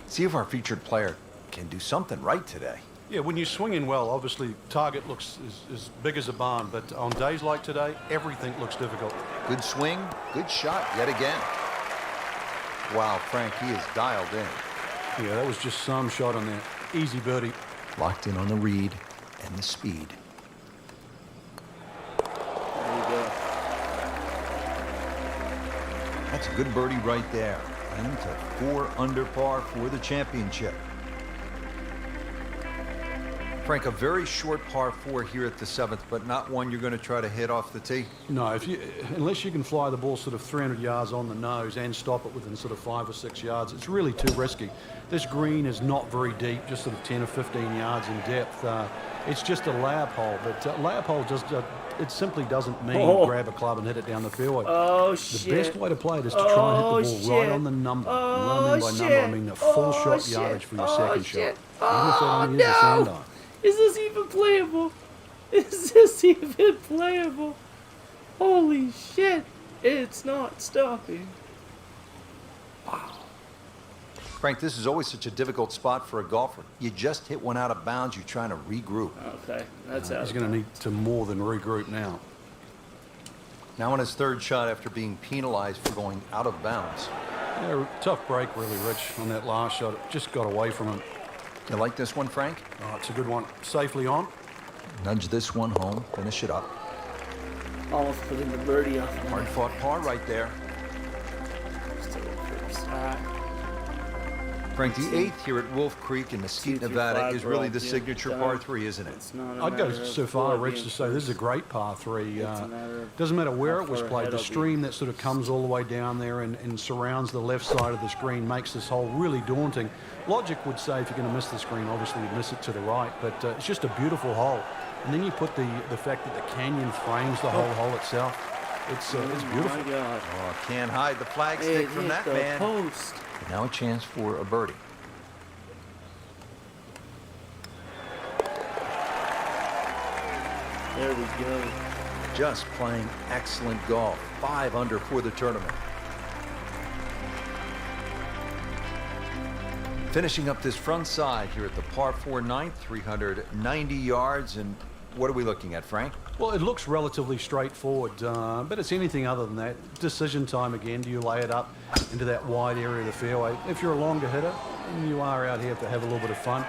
See if our featured player can do something right today. Yeah, when you swing in well, obviously target looks as big as a barn, but on days like today, everything looks difficult. Good swing, good shot yet again. Wow, Frank, he is dialed in. Yeah, that was just some shot on there. Easy birdie. Locked in on the read and the speed. There you go. That's a good birdie right there. Into 4 under par for the championship. Frank, a very short par 4 here at the 7th, but not one you're going to try to hit off the tee. No, unless you can fly the ball sort of 300 yards on the nose and stop it within sort of 5 or 6 yards, it's really too risky. This green is not very deep, just sort of 10 or 15 yards in depth. It's just a layup hole, but layup hole just it simply doesn't mean grab a club and hit it down the fairway. Oh, the shit. best way to play it is to try and hit the ball right on the number. And what I mean by number, I mean the full shot yardage for your second shot. Even if they don't use a sand iron. Is this even playable? Is this even playable? Holy shit. It's not stopping. Wow. Frank, this is always such a difficult spot for a golfer. You just hit one out of bounds, you're trying to regroup. Okay, that's out. He's going to need to more than regroup now. Now on his 3rd shot after being penalized for going out of bounds. Yeah, tough break really, Rich, on that last shot. It just got away from him. You like this one, Frank? Oh, it's a good one. Safely on. Nudge this one home, finish it up. Almost putting the birdie off. Hard fought par right there. Still first. All right. Frank, the 8th here at Wolf Creek in Mesquite, Nevada is really the signature par 3, isn't it? It's not a I'd go matter so of far, four Rich, to say this is a great par 3. It's a matter of Doesn't matter where how it was far played. ahead The I'll be. stream that sort of comes all the way down there and surrounds the left side of the screen makes this hole really daunting. Logic would say if you're going to miss the screen, obviously you'd miss it to the right, but it's just a beautiful hole. And then you put the fact that the canyon frames the whole hole itself. It's beautiful. Oh my God. Oh, can't hide the flag stick It from hit that the man. post. Now a chance for a birdie. There we go. Just playing excellent golf. 5 under for the tournament. Finishing up this front side here at the par 4 9th, 390 yards. And what are we looking at, Frank? Well, it looks relatively straightforward, but it's anything other than that. Decision time again. Do you lay it up into that wide area of the fairway? If you're a longer hitter and you are out here to have a little bit of fun,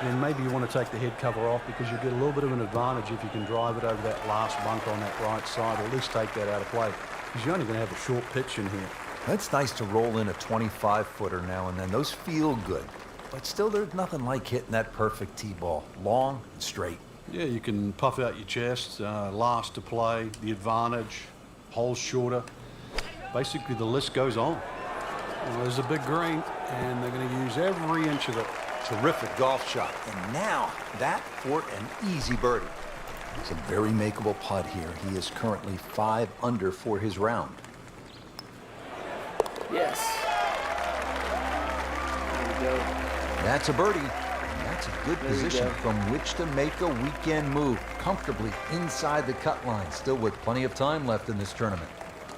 then maybe you want to take the head cover off because you get a little bit of an advantage if you can drive it over that last bunk on that right side, or at least take that out of play, because you're only going to have a short pitch in here. It's nice to roll in a 25-footer now and then. Those feel good. But still, there's nothing like hitting that perfect tee ball. Long and straight. Yeah, you can puff out your chest, last to play, the advantage, holes shorter. Basically, the list goes on. Well, there's a big green, and they're going to use every inch of it. Terrific golf shot. And now, that for an easy birdie. It's a very makeable putt here. He is currently 5 under for his round. Yes. There we go. That's a birdie. And that's a good There you position go. from which to make a weekend move. Comfortably inside the cut line, still with plenty of time left in this tournament.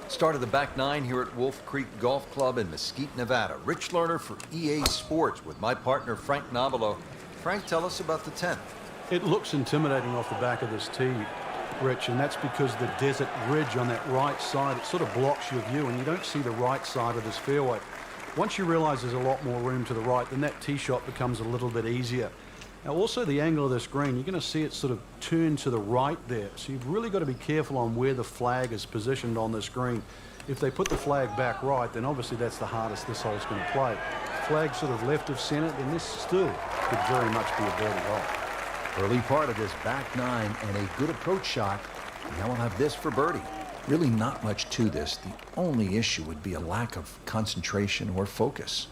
Start of the back 9 here at Wolf Creek Golf Club in Mesquite, Nevada. Rich Lerner for EA Sports with my partner Frank Navalo. Frank, tell us about the 10th. It looks intimidating off the back of this tee, Rich, and that's because the desert ridge on that right side, it sort of blocks your view, and you don't see the right side of this fairway. Once you realize there's a lot more room to the right, then that tee shot becomes a little bit easier. Now, also the angle of this green, you're going to see it sort of turn to the right there. So you've really got to be careful on where the flag is positioned on this green. If they put the flag back right, then obviously that's the hardest this hole's going to play. Flag sort of left of center, then this still could very much be a birdie hole. Early part of this back 9 and a good approach shot. Now we'll have this for birdie. Really not much to this. The only issue would be a lack of concentration or focus.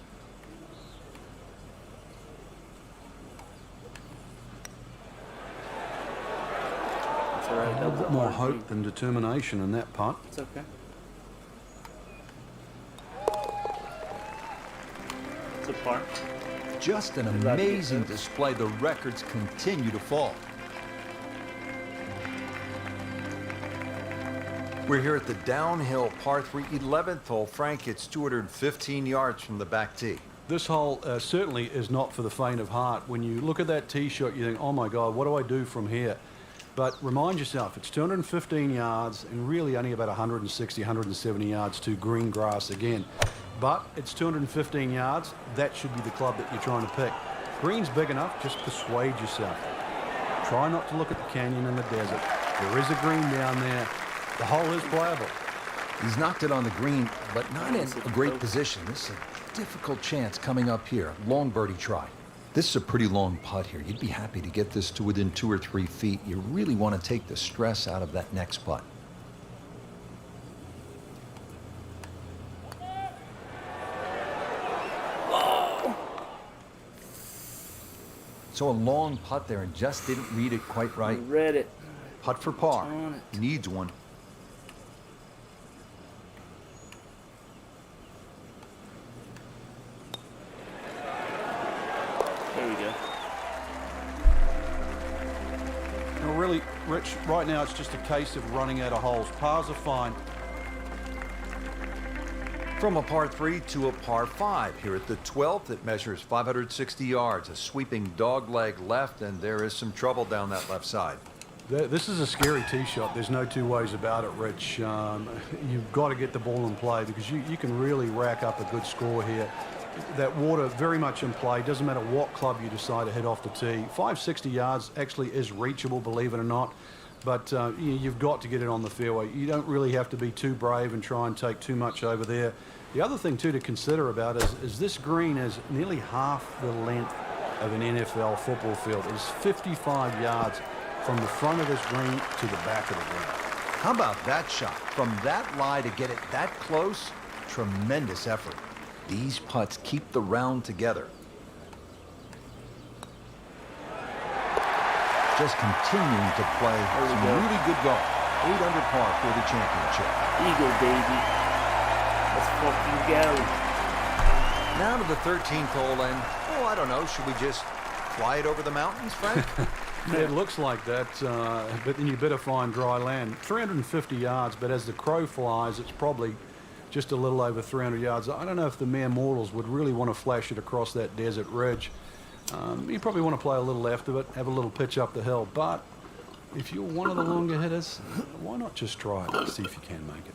It's all right. A little bit more hope than determination in that putt. It's okay. It's a par. Just an Glad to get amazing this. display. The records continue to fall. We're here at the downhill par 3 11th hole. Frank, it's 215 yards from the back tee. This hole certainly is not for the faint of heart. When you look at that tee shot, you think, oh my God, what do I do from here? But remind yourself, it's 215 yards and really only about 160, 170 yards to green grass again. But it's 215 yards. That should be the club that you're trying to pick. Green's big enough, just persuade yourself. Try not to look at the canyon and the desert. There is a green down there. The hole is playable. He's knocked it on the green, but not in a great position. This is a difficult chance coming up here. Long birdie try. This is a pretty long putt here. You'd be happy to get this to within 2 or 3 feet. You really want to take the stress out of that next putt. So a long putt there and just didn't read it quite right. Read it. Putt for par. On it. Needs one. There we go. Now, really, Rich, right now it's just a case of running out of holes. Pars are fine. From a par 3 to a par 5 here at the 12th. It measures 560 yards, a sweeping dogleg left, and there is some trouble down that left side. This is a scary tee shot. There's no two ways about it, Rich. You've got to get the ball in play because you can really rack up a good score here. That water very much in play. Doesn't matter what club you decide to hit off the tee. 560 yards actually is reachable, believe it or not. But you've got to get it on the fairway. You don't really have to be too brave and try and take too much over there. The other thing, too, to consider about is this green is nearly half the length of an NFL football field. It is 55 yards from the front of this green to the back of the green. How about that shot? From that lie to get it that close, tremendous effort. These putts keep the round together. Just continuing to play some really good golf. 8 under par for the championship. Eagle, baby. Let's fucking go. Now to the 13th hole, and, oh, I don't know, should we just fly it over the mountains, Frank? Yeah, it looks like that, but then you better find dry land. 350 yards, but as the crow flies, it's probably just a little over 300 yards. I don't know if the mere mortals would really want to flash it across that desert ridge. You probably want to play a little left of it, have a little pitch up the hill, but if you're one of the longer hitters, why not just try it and see if you can make it?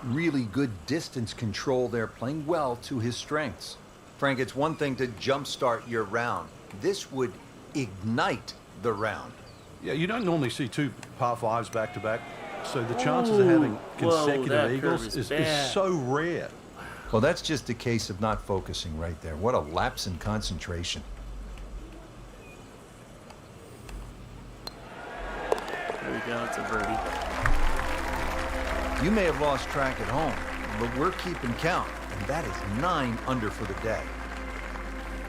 Really good distance control there, playing well to his strengths. Frank, it's one thing to jumpstart your round. This would ignite the round. Yeah, you don't normally see 2 par 5s back to back, so the chances of having consecutive eagles is so rare. Well, that's just a case of not focusing right there. What a lapse in concentration. There we go. It's a birdie. You may have lost track at home, but we're keeping count, and that is 9 under for the day.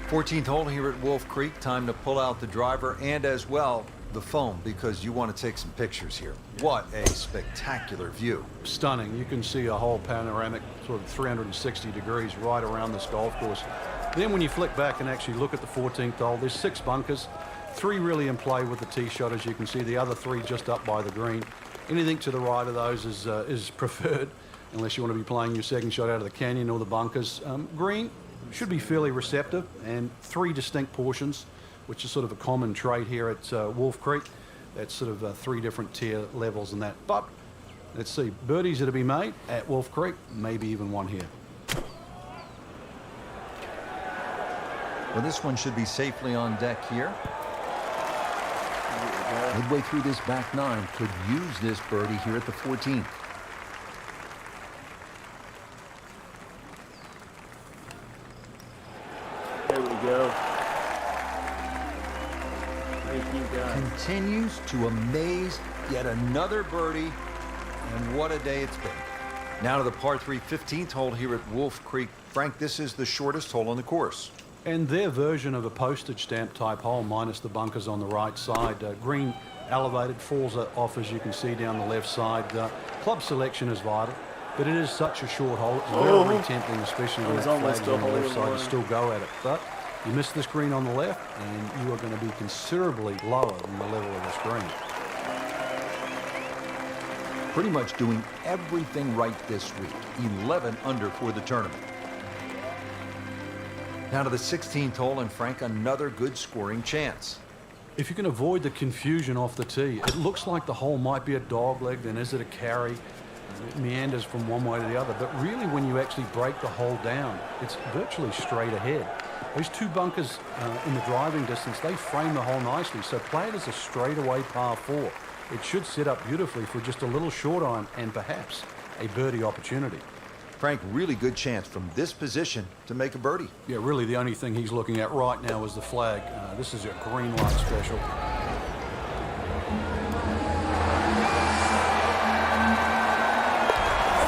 14th hole here at Wolf Creek. Time to pull out the driver and as well the phone because you want to take some pictures here. What a spectacular view. Stunning. You can see a whole panoramic sort of 360 degrees right around this golf course. Then when you flick back and actually look at the 14th hole, there's 6 bunkers, 3 really in play with the tee shot, as you can see, the other 3 just up by the green. Anything to the right of those is preferred, unless you want to be playing your second shot out of the canyon or the bunkers. Green should be fairly receptive, and 3 distinct portions, which is sort of a common trait here at Wolf Creek. That's sort of 3 different tier levels in that. But let's see, birdies are to be made at Wolf Creek, maybe even one here. Well, this one should be safely on deck here. Midway through this back 9, could use this birdie here at the 14th. There we go. Thank you, guys. Continues to amaze, yet another birdie, and what a day it's been. Now to the par 3 15th hole here at Wolf Creek. Frank, this is the shortest hole on the course. And their version of a postage stamp type hole, minus the bunkers on the right side. Green elevated, falls off as you can see down the left side. Club selection is vital, but it is such a short hole. It's very tempting, especially when it's flags on the left side, to still go at it. But you miss this green on the left, and you are going to be considerably lower than the level of this green. Pretty much doing everything right this week. 11 under for the tournament. Now to the 16th hole, and Frank, another good scoring chance. If you can avoid the confusion off the tee, it looks like the hole might be a dog leg, then is it a carry? It meanders from one way to the other, but really when you actually break the hole down, it's virtually straight ahead. Those two bunkers in the driving distance, they frame the hole nicely, so play it as a straightaway par 4. It should set up beautifully for just a little short iron and perhaps a birdie opportunity. Frank, really good chance from this position to make a birdie. Yeah, really the only thing he's looking at right now is the flag. This is a green light special.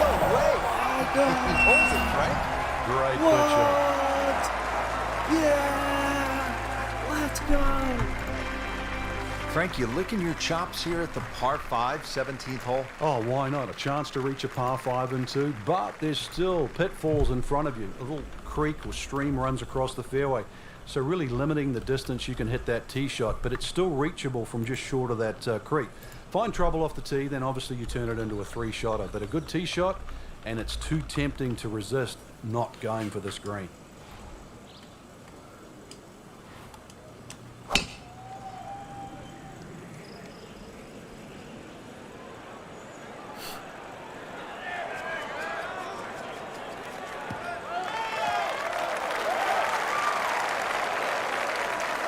No way! He holds it, Frank. Great picture. Yeah! Let's go! Frank, you licking your chops here at the par 5, 17th hole? Oh, why not? A chance to reach a par 5 and 2, but there's still pitfalls in front of you. A little creek or stream runs across the fairway, so really limiting the distance you can hit that tee shot, but it's still reachable from just short of that creek. Find trouble off the tee, then obviously you turn it into a 3-shotter, but a good tee shot, and it's too tempting to resist not going for this green.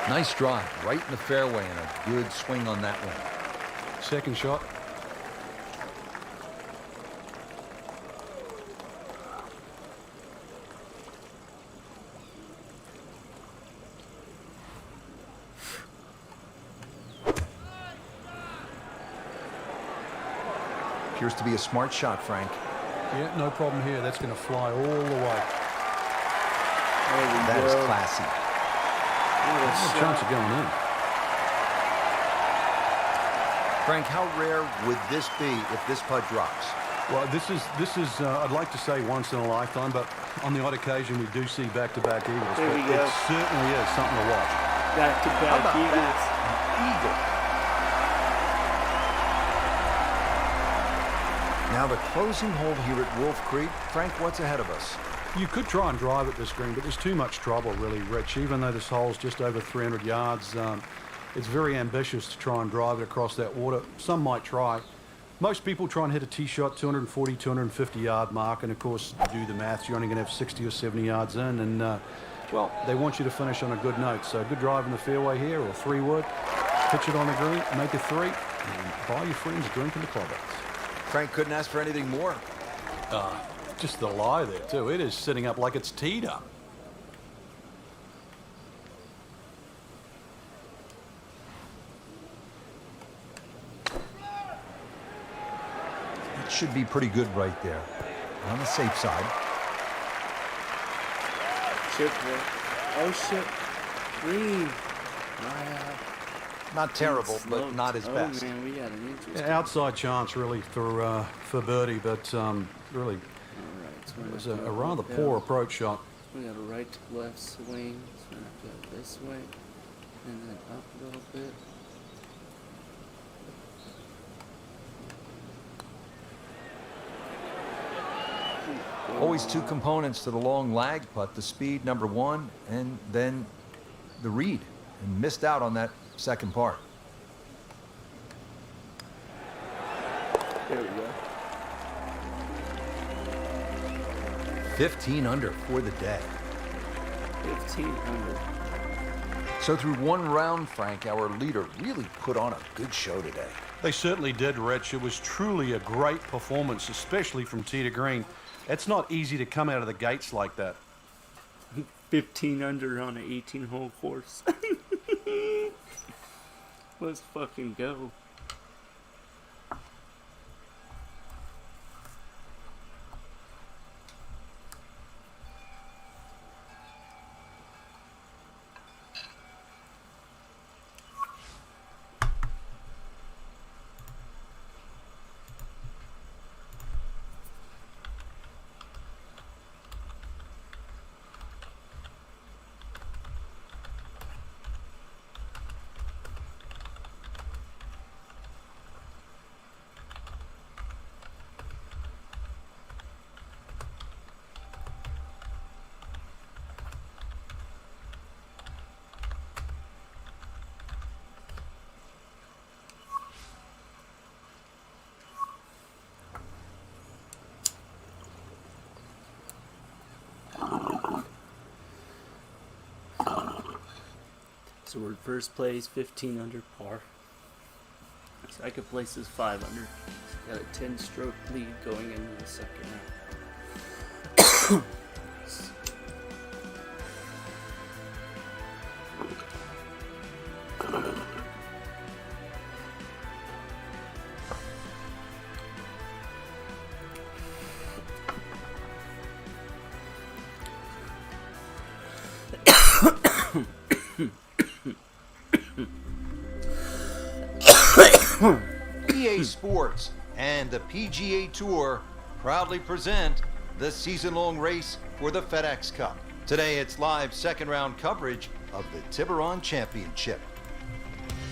Nice drive, right in the fairway, and a good swing on that one. Second shot. Appears to be a smart shot, Frank. Yeah, no problem here. That's going to fly all the way. That is classy. No chance of going in. Frank, how rare would this be if this putt drops? Well, this is I'd like to say once in a lifetime, but on the odd occasion we do see back-to-back eagles. There we go. It certainly is something to watch. Back-to-back How about eagles. Eagle. Now the closing hole here at Wolf Creek. Frank, what's ahead of us? You could try and drive at this green, but there's too much trouble, really, Rich. Even though this hole's just over 300 yards, it's very ambitious to try and drive it across that water. Some might try. Most people try and hit a tee shot 240, 250 yard mark, and of course, do the maths, you're only going to have 60 or 70 yards in, and well, they want you to finish on a good note. So good drive in the fairway here, or 3-wood, pitch it on the green, make a 3, and buy your friends a drink in the clubhouse. Frank couldn't ask for anything more. Just the lie there, too. It is sitting up like it's teed up. It should be pretty good right there. On the safe side. Chip, oh shit. Green. Not terrible, but not his oh, best. Man, we got an interesting. Yeah, outside chance, really, for birdie, but really, Alright, so it was we're a gonna go rather up, poor approach shot. We got a right to left swing. So we're gonna go this way. And then up a little bit. Always two components to the long lag putt, the speed, number 1, and then the read. And missed out on that second part. There we go. 15 under for the day. 15 under. So through one round, Frank, our leader really put on a good show today. They certainly did, Rich. It was truly a great performance, especially from tee to green. It's not easy to come out of the gates like that. 15 under on an 18-hole course. Let's fucking go. So we're first place, 15 under par. Second place is 5 under. Got a 10-stroke lead going into the second round. EA Sports and the PGA Tour proudly present the season-long race for the FedEx Cup. Today it's live second-round coverage of the Tiburon Championship.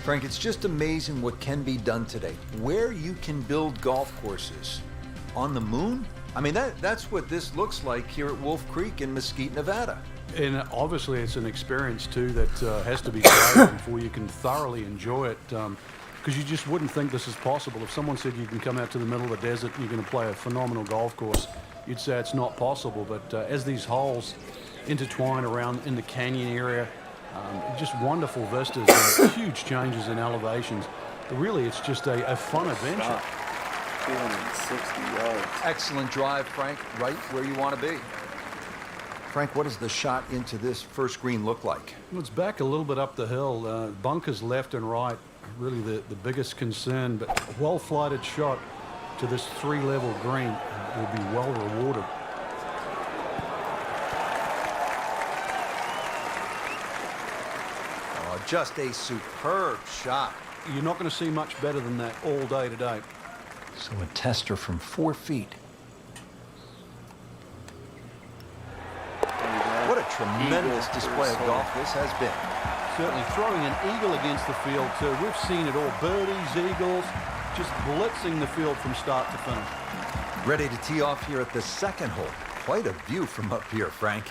Frank, it's just amazing what can be done today. Where you can build golf courses. On the moon? I mean, that's what this looks like here at Wolf Creek in Mesquite, Nevada. And obviously it's an experience too that has to be tried before you can thoroughly enjoy it, because you just wouldn't think this is possible. If someone said you can come out to the middle of the desert and you're going to play a phenomenal golf course, you'd say it's not possible. But as these holes intertwine around in the canyon area, just wonderful vistas, huge changes in elevations. Really, it's just a fun adventure. 260 yards. Excellent drive, Frank, right where you want to be. Frank, what does the shot into this first green look like? Well, it's back a little bit up the hill. Bunkers left and right, really the biggest concern, but a well-flighted shot to this 3-level green will be well rewarded. Oh, just a superb shot. You're not going to see much better than that all day today. So a tester from 4 feet. What a tremendous display of golf this has been. Certainly throwing an eagle against the field too. We've seen it all. Birdies, eagles, just blitzing the field from start to finish. Ready to tee off here at the second hole. Quite a view from up here, Frank.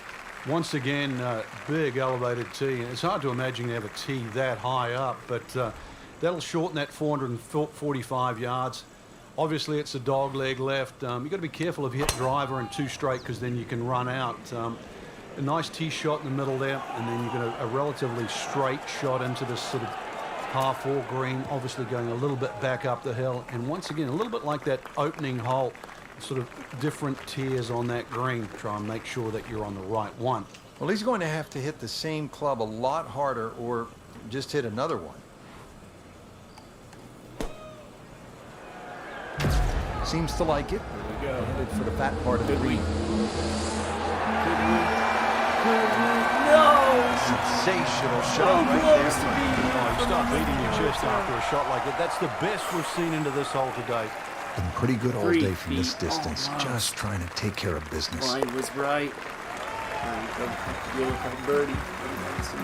Once again, big elevated tee. And it's hard to imagine you have a tee that high up, but that'll shorten that 445 yards. Obviously, it's a dog leg left. You've got to be careful if you hit driver and 2 straight, because then you can run out. A nice tee shot in the middle there, and then you get a relatively straight shot into this sort of par 4 green, obviously going a little bit back up the hill. And once again, a little bit like that opening hole, sort of different tiers on that green. Try and make sure that you're on the right one. Well, he's going to have to hit the same club a lot harder or just hit another one. Seems to like it. There we go. Headed for the fat part of the green. No! Sensational shot right there. You start beating your chest after a shot like that. That's the best we've seen into this hole today. Been pretty good all 3 day from this feet distance. almost. Just trying to take care of business. Line was right. Birdie.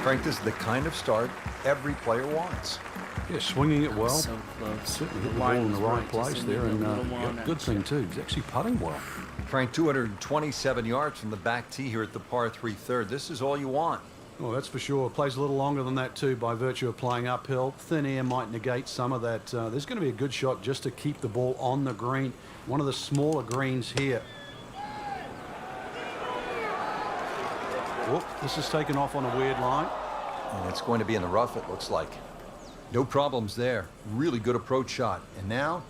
Frank, this is the kind of start every player wants. Yeah, swinging it well. So close. Certainly hit the ball in the right place there, and good thing too. He's actually putting well. Frank, 227 yards from the back tee here at the par 3 third. This is all you want. Well, that's for sure. Plays a little longer than that too by virtue of playing uphill. Thin air might negate some of that. There's going to be a good shot just to keep the ball on the green. One of the smaller greens here. Whoop, this is taken off on a weird line. And it's going to be in the rough, it looks like. No problems there. Really good approach shot. And now,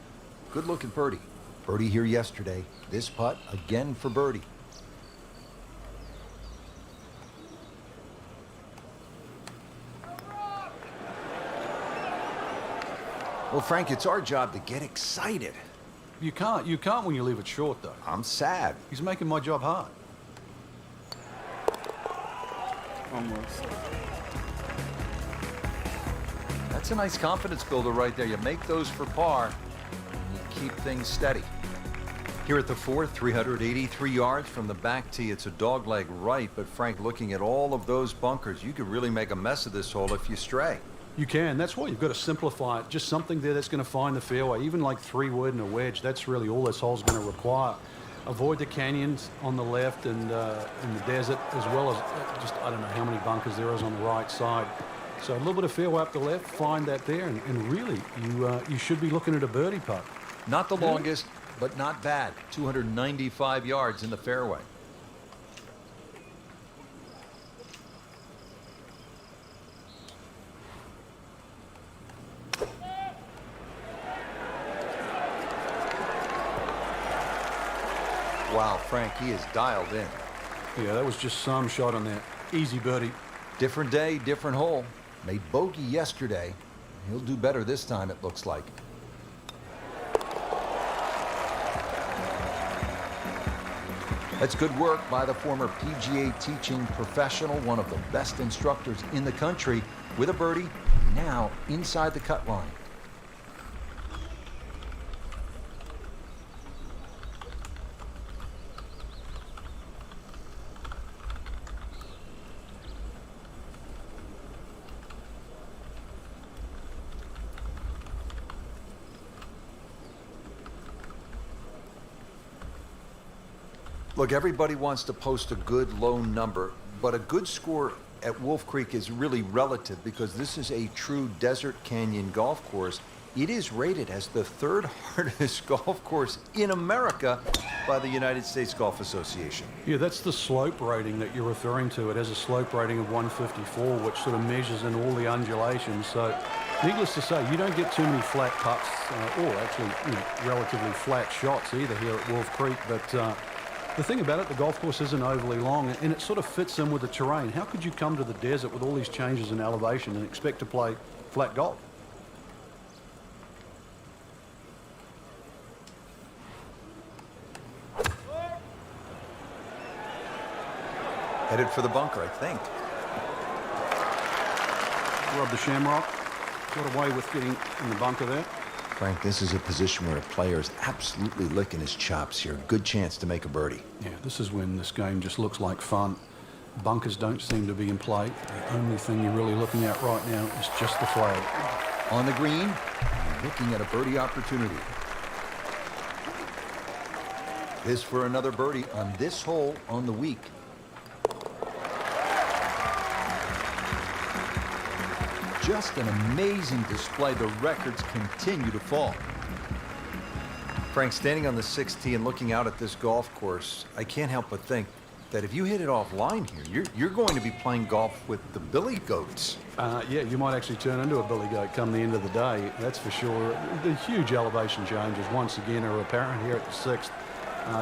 good look at birdie. Birdie here yesterday. This putt again for birdie. Well, Frank, it's our job to get excited. You can't when you leave it short though. I'm sad. He's making my job hard. Almost. That's a nice confidence builder right there. You make those for par, and you keep things steady. Here at the fourth, 383 yards from the back tee. It's a dogleg right, but Frank, looking at all of those bunkers, you could really make a mess of this hole if you stray. You can. That's why you've got to simplify it. Just something there that's going to find the fairway. Even like 3-wood and a wedge, that's really all this hole's going to require. Avoid the canyons on the left and in the desert, as well as just, I don't know how many bunkers there is on the right side. So a little bit of fairway up the left, find that there, and really, you should be looking at a birdie putt. Not the longest, but not bad. 295 yards in the fairway. Wow, Frank, he is dialed in. Yeah, that was just some shot on that. Easy birdie. Different day, different hole. Made bogey yesterday. He'll do better this time, it looks like. That's good work by the former PGA teaching professional, one of the best instructors in the country, with a birdie, now inside the cut line. Look, everybody wants to post a good low number, but a good score at Wolf Creek is really relative because this is a true desert canyon golf course. It is rated as the third hardest golf course in America by the United States Golf Association. Yeah, that's the slope rating that you're referring to. It has a slope rating of 154, which sort of measures in all the undulations. So, needless to say, you don't get too many flat putts, or actually, relatively flat shots either here at Wolf Creek. But the thing about it, the golf course isn't overly long, and it sort of fits in with the terrain. How could you come to the desert with all these changes in elevation and expect to play flat golf? Headed for the bunker, I think. Rub the shamrock. Got away with getting in the bunker there. Frank, this is a position where a player is absolutely licking his chops here. Good chance to make a birdie. Yeah, this is when this game just looks like fun. Bunkers don't seem to be in play. The only thing you're really looking at right now is just the flag. On the green, looking at a birdie opportunity. This for another birdie on this hole on the week. Just an amazing display. The records continue to fall. Frank, standing on the 6th tee and looking out at this golf course, I can't help but think that if you hit it offline here, you're going to be playing golf with the billy goats. Yeah, you might actually turn into a billy goat come the end of the day, that's for sure. The huge elevation changes once again are apparent here at the 6th.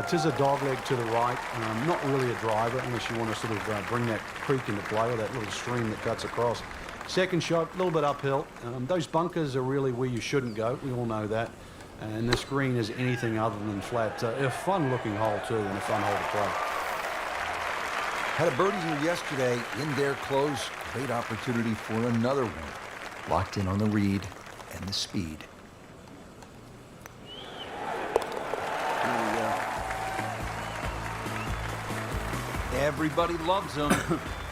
Tis a dogleg to the right, not really a driver unless you want to sort of bring that creek into play or that little stream that cuts across. Second shot, a little bit uphill. Those bunkers are really where you shouldn't go. We all know that. And this green is anything other than flat. A fun-looking hole, too, and a fun hole to play. Had a birdie here yesterday in their close. Great opportunity for another one. Locked in on the read and the speed. Here we go. Everybody loves them.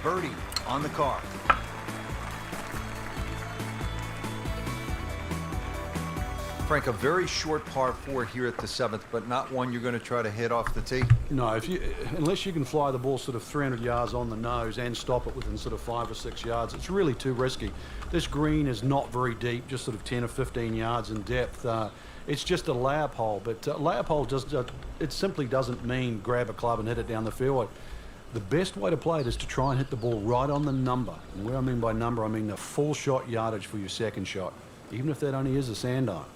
Birdie on the card. Frank, a very short par 4 here at the 7th, but not one you're going to try to hit off the tee? No, unless you can fly the ball sort of 300 yards on the nose and stop it within sort of 5 or 6 yards, it's really too risky. This green is not very deep, just sort of 10 or 15 yards in depth. It's just a layup hole, but layup hole it simply doesn't mean grab a club and hit it down the fairway. The best way to play it is to try and hit the ball right on the number. And what I mean by number, I mean the full shot yardage for your second shot, even if that only is a sand iron.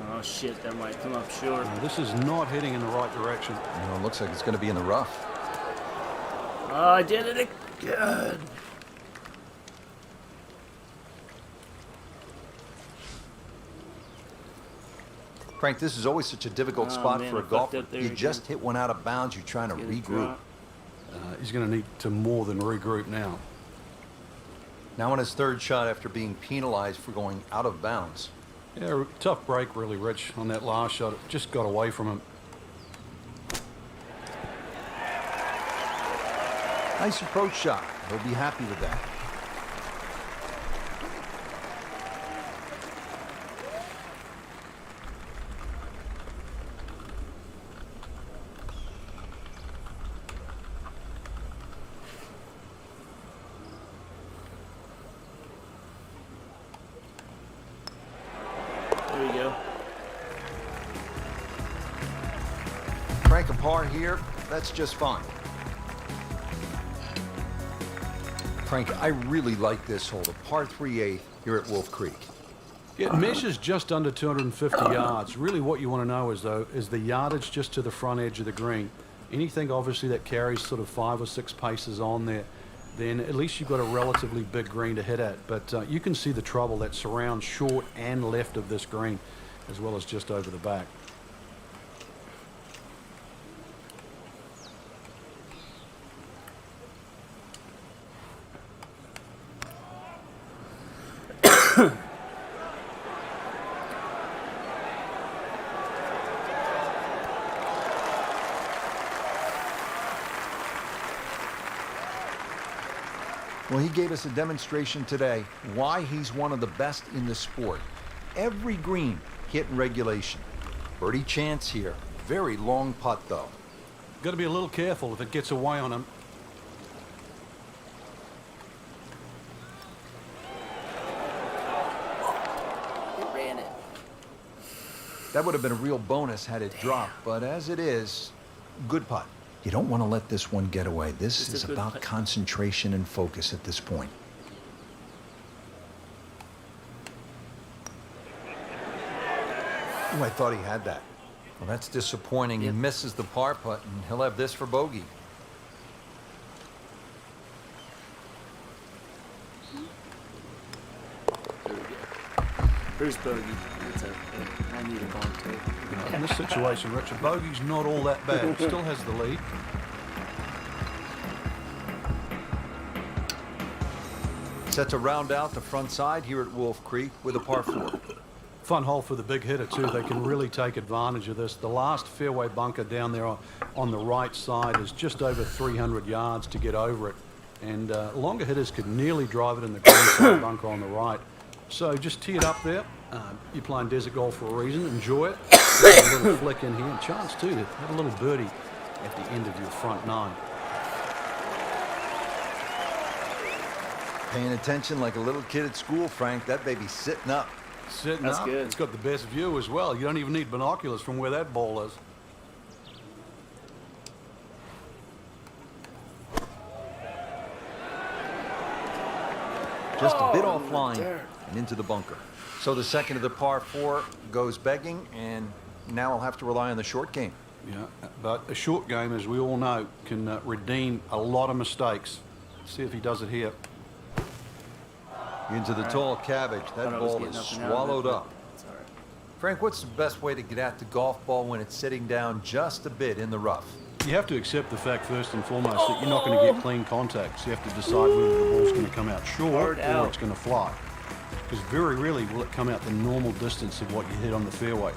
Oh shit, that might come up short. Now, this is not heading in the right direction. It looks like it's going to be in the rough. Oh, I did it again. Frank, this is always such a difficult spot man, for a I fucked golfer. up there You again. just hit one out of bounds. You're trying to Get a regroup. drop. He's going to need to more than regroup now. Now on his third shot after being penalized for going out of bounds. Yeah, tough break really, Rich, on that last shot. It just got away from him. Nice approach shot. He'll be happy with that. There we go. Frank, a par here, that's just fine. Frank, I really like this hole, the par 3/8 here at Wolf Creek. It measures just under 250 yards. Really what you want to know is the yardage just to the front edge of the green. Anything obviously that carries sort of 5 or 6 paces on there, then at least you've got a relatively big green to hit at. But you can see the trouble that surrounds short and left of this green, as well as just over the back. Well, he gave us a demonstration today why he's one of the best in the sport. Every green hit in regulation. Birdie chance here. Very long putt, though. Got to be a little careful if it gets away on him. He ran it. That would have been a real bonus had it dropped, but as it is, good putt. You don't want to let this one get away. This is about concentration and focus at this point. Oh, I thought he had that. Well, that's disappointing. He misses the par putt, and he'll have this for bogey. There we go. Here's bogey. It's okay. I need a ball too. In this situation, Richard, bogey's not all that bad. Still has the lead. Set to round out the front side here at Wolf Creek with a par 4. Fun hole for the big hitter, too. They can really take advantage of this. The last fairway bunker down there on the right side is just over 300 yards to get over it. And longer hitters could nearly drive it in the green side bunker on the right. So just tee it up there. You're playing desert golf for a reason. Enjoy it. Get a little flick in here. And chance, too, to have a little birdie at the end of your front 9. Paying attention like a little kid at school, Frank. That baby's sitting up. Sitting That's up. good. It's got the best view as well. You don't even need binoculars from where that ball is. Just a bit Oh, offline dirt. and into the bunker. So the second of the par 4 goes begging, and now I'll have to rely on the short game. Yeah, but a short game, as we all know, can redeem a lot of mistakes. See if he does it here. Into the tall cabbage. That Thought I was ball getting is nothing out of it, swallowed but up. it's all right. Frank, what's the best way to get at the golf ball when it's sitting down just a bit in the rough? You have to accept the fact, first and foremost, that you're not going to get clean contacts. You have to decide whether the ball's going to come out short Hard or out. it's going to fly. Because very rarely will it come out the normal distance of what you hit on the fairway.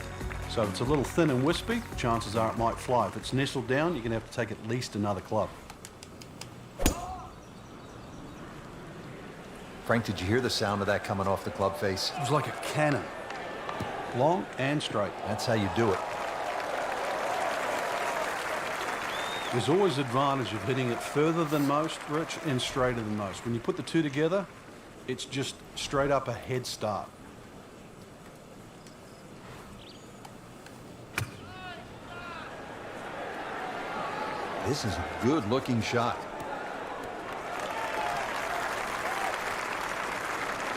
So if it's a little thin and wispy, chances are it might fly. If it's nestled down, you're going to have to take at least another club. Frank, did you hear the sound of that coming off the club face? It was like a cannon. Long and straight. That's how you do it. There's always advantage of hitting it further than most, Rich, and straighter than most. When you put the two together, it's just straight up a head start. This is a good-looking shot.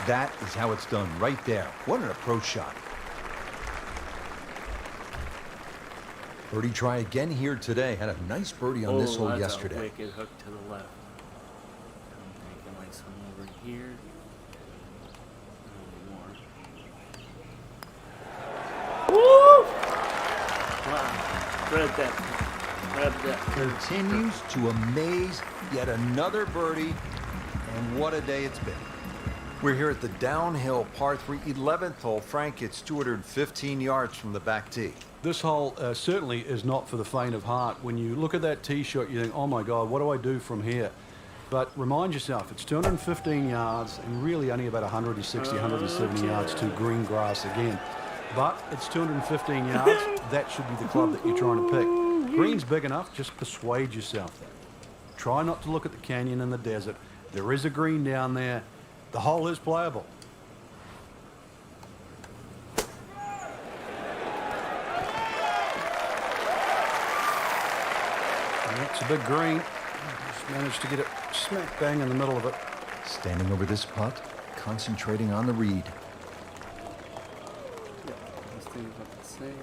That is how it's done, right there. What an approach shot. Birdie try again here today. Had a nice birdie on this hole that's yesterday. A wicked hook to the left. I'm thinking like something over here. Woo! Wow. Grab that. Grab that. Continues to amaze. Yet another birdie. And what a day it's been. We're here at the downhill par 3 11th hole. Frank, it's 215 yards from the back tee. This hole certainly is not for the faint of heart. When you look at that tee shot, you think, oh my God, what do I do from here? But remind yourself, it's 215 yards and really only about 160, 170 yards to green grass again. But it's 215 yards. That should be the club that you're trying to pick. Green's big enough, just persuade yourself that. Try not to look at the canyon and the desert. There is a green down there. The hole is playable. And that's a big green. Just managed to get it smack bang in the middle of it. Standing over this putt, concentrating on the read. Yeah, I was thinking about the same.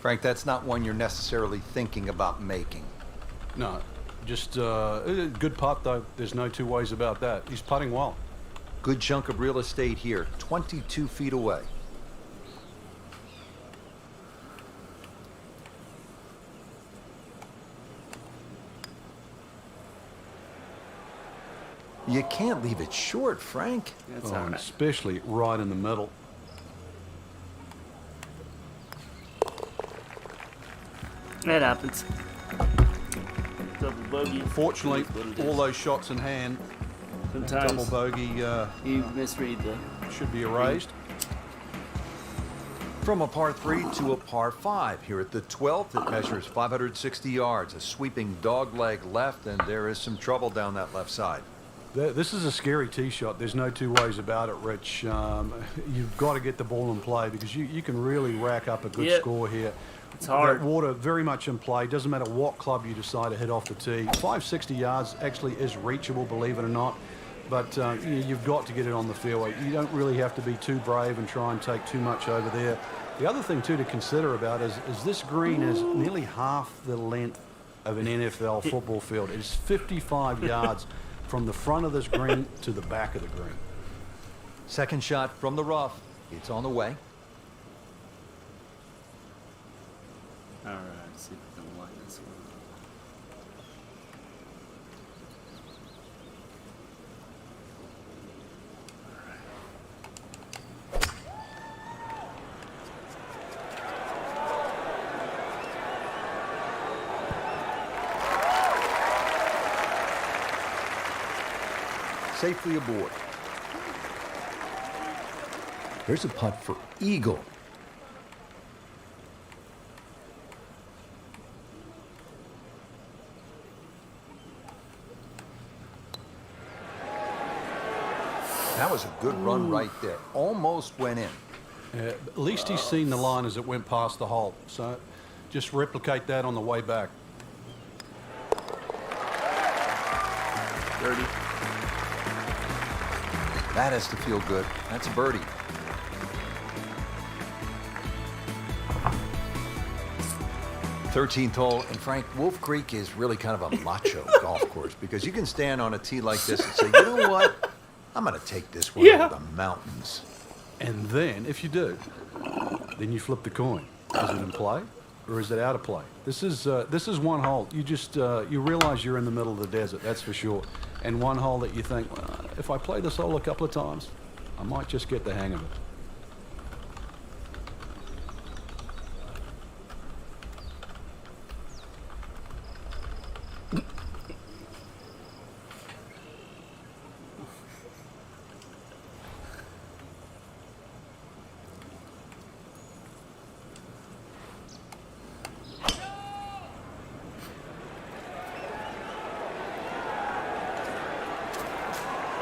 Frank, that's not one you're necessarily thinking about making. No, just a good putt, though. There's no two ways about that. He's putting well. Good chunk of real estate here, 22 feet away. You can't leave it short, Frank. That's Oh, all and right. especially right in the middle. That happens. Double bogey. Fortunately, Is what it all is. those shots in hand, Sometimes double bogey you misread the. should be erased. From a par 3 to a par 5. Here at the 12th, it measures 560 yards. A sweeping dogleg left, and there is some trouble down that left side. This is a scary tee shot. There's no two ways about it, Rich. You've got to get the ball in play because you can really rack up a good Yep. score here. It's hard. That water very much in play. Doesn't matter what club you decide to hit off the tee. 560 yards actually is reachable, believe it or not. But you've got to get it on the fairway. You don't really have to be too brave and try and take too much over there. The other thing, too, to consider about is this green is nearly half the length of an NFL football field. It is 55 yards from the front of this green to the back of the green. Second shot from the rough. It's on the way. All right, let's see if we can line this one. Safely aboard. Here's a putt for eagle. That was a good run right there. Almost went in. At least he's seen the line as it went past the hole. So just replicate that on the way back. Birdie. That has to feel good. That's a birdie. Thirteenth hole, and Frank, Wolf Creek is really kind of a macho golf course because you can stand on a tee like this and say, you know what? I'm going to take this one Yeah. over the mountains. And then, if you do, then you flip the coin. Is it in play or is it out of play? This is one hole. You just you realize you're in the middle of the desert, that's for sure. And one hole that you think, well, if I play this hole a couple of times, I might just get the hang of it.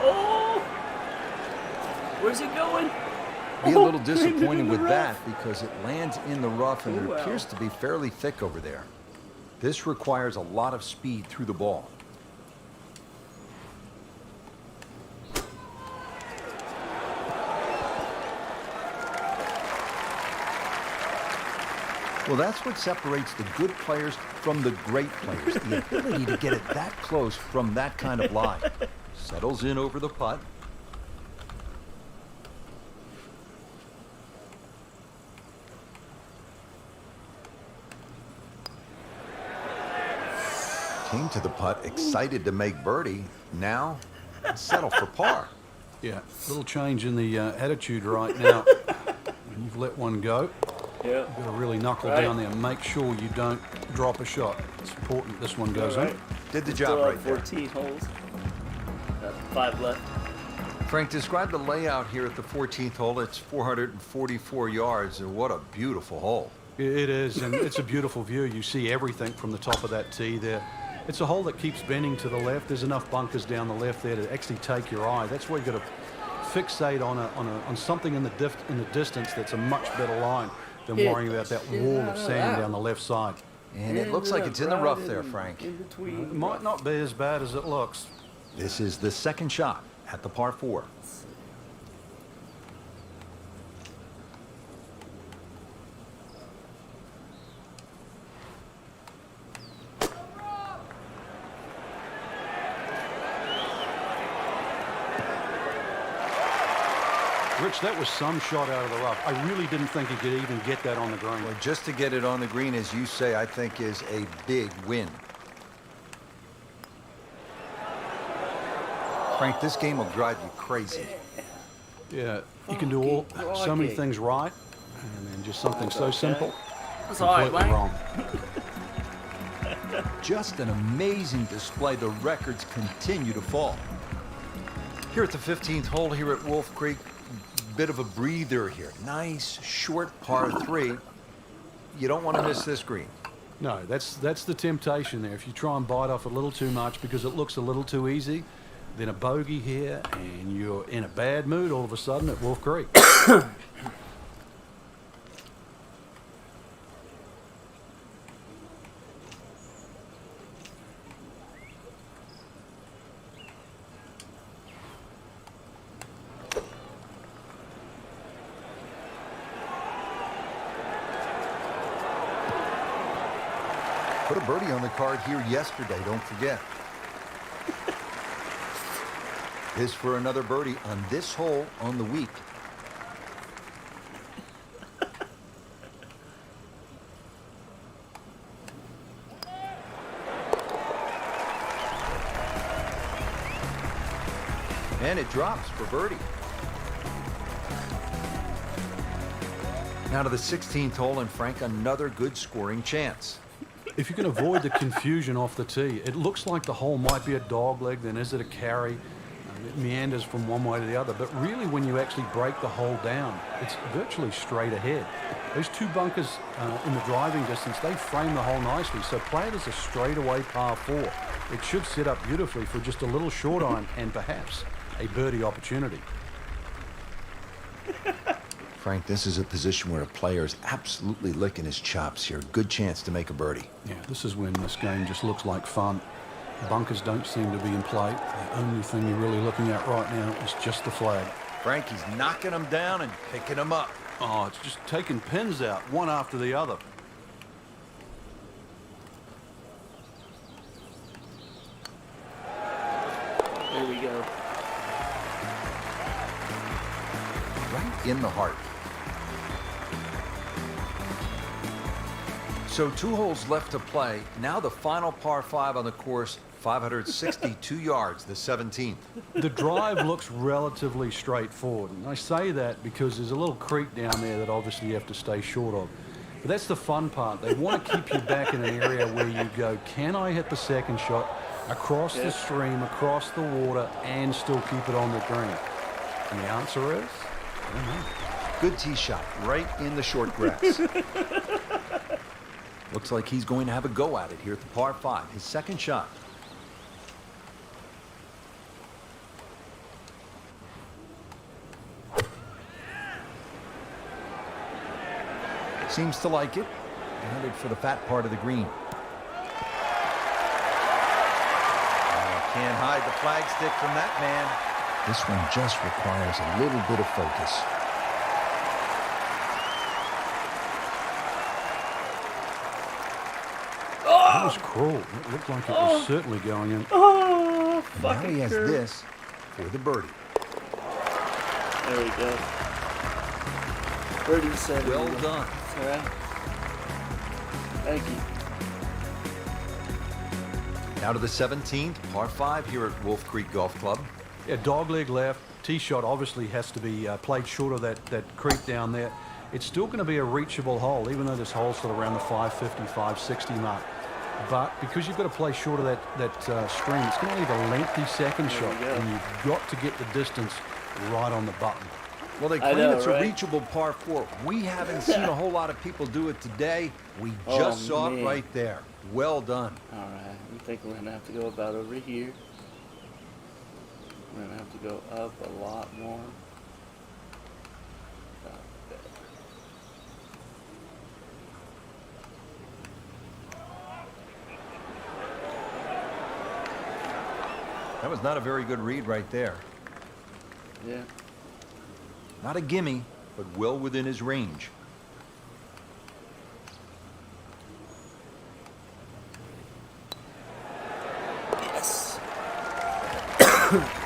Oh! Where's it going? Be a little Oh, disappointed in the with rough. that because it lands in the rough and Oh, it wow. appears to be fairly thick over there. This requires a lot of speed through the ball. Well, that's what separates the good players from the great players, the ability to get it that close from that kind of lie. Settles in over the putt. Came to the putt, excited to make birdie. Now, settle for par. Yeah, a little change in the attitude right now. When you've let one go, Yeah. you've got to really knuckle Right. down there and make sure you don't drop a shot. It's important this one goes All right. in. Did the Still job have right there. 14 holes. 5 left. Frank, describe the layout here at the 14th hole. It's 444 yards, and what a beautiful hole. It is, and it's a beautiful view. You see everything from the top of that tee there. It's a hole that keeps bending to the left. There's enough bunkers down the left there to actually take your eye. That's why you've got to fixate on something in the distance that's a much better line than worrying about that wall of sand down the left side. And it looks like it's in the rough there, Frank. It might not be as bad as it looks. This is the second shot at the par 4. Rich, that was some shot out of the rough. I really didn't think he could even get that on the green. Well, just to get it on the green, as you say, I think is a big win. Frank, this game will drive you crazy. Yeah, you can do so many things right, and then just something so simple, That's all right, completely wrong. Just an amazing display. The records continue to fall. Here at the 15th hole here at Wolf Creek, bit of a breather here. Nice, short par 3. You don't want to miss this green. No, that's the temptation there. If you try and bite off a little too much because it looks a little too easy, then a bogey here, and you're in a bad mood all of a sudden at Wolf Creek. Put a birdie on the card here yesterday, don't forget. This for another birdie on this hole on the week. And it drops for birdie. Now to the 16th hole, and Frank, another good scoring chance. If you can avoid the confusion off the tee, it looks like the hole might be a dog leg, then is it a carry? It meanders from one way to the other, but really when you actually break the hole down, it's virtually straight ahead. Those two bunkers in the driving distance, they frame the hole nicely, so play it as a straightaway par 4. It should set up beautifully for just a little short iron and perhaps a birdie opportunity. Frank, this is a position where a player is absolutely licking his chops here. Good chance to make a birdie. Yeah, this is when this game just looks like fun. Bunkers don't seem to be in play. The only thing you're really looking at right now is just the flag. Frank, he's knocking them down and picking them up. Oh, it's just taking pins out, one after the other. There we go. Right in the heart. So 2 holes left to play. Now the final par 5 on the course, 562 yards, the 17th. The drive looks relatively straightforward. And I say that because there's a little creek down there that obviously you have to stay short of. But that's the fun part. They want to keep you back in an area where you go, can I hit the second shot across the stream, across the water, and still keep it on the green? And the answer is, I don't know. Good tee shot, right in the short grass. Looks like he's going to have a go at it here at the par 5, his second shot. Seems to like it. Headed for the fat part of the green. Can't hide the flagstick from that man. This one just requires a little bit of focus. That was cruel. It looked like it was certainly going in. Oh, And now he has curve. this for the birdie. There we go. Birdie said. Well done. All right. Thank you. Now to the 17th, par 5 here at Wolf Creek Golf Club. Yeah, dogleg left. Tee shot obviously has to be played short of that creek down there. It's still going to be a reachable hole, even though this hole's still around the 550, 560 mark. But because you've got to play short of that stream, it's going to leave a lengthy second shot, and you've got to get the distance right on the button. Well, they claim it's a reachable par 4. We haven't seen a whole lot of people do it today. We just saw it right there. Well done. All right. I think we're going to have to go about over here. We're going to have to go up a lot more. That was not a very good read right there. Yeah. Not a gimme, but well within his range. Yes.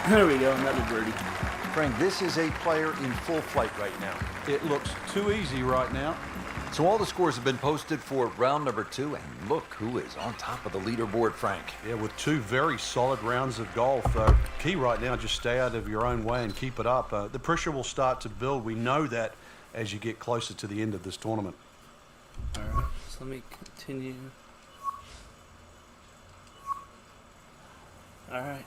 There we go, another birdie. Frank, this is a player in full flight right now. It looks too easy right now. So all the scores have been posted for round number 2, and look who is on top of the leaderboard, Frank. Yeah, with 2 very solid rounds of golf. Key right now, just stay out of your own way and keep it up. The pressure will start to build. We know that as you get closer to the end of this tournament. All right, so let me continue. All right.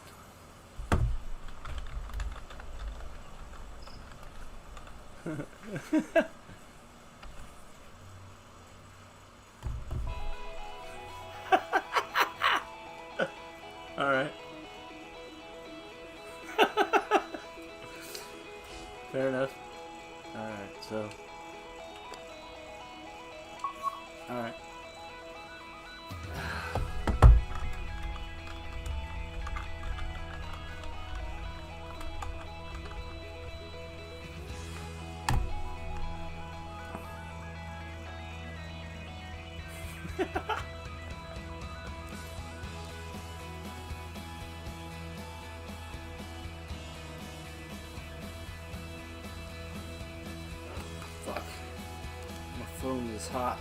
All right. Fair enough. All right, so. All right. Fuck. My phone is hot.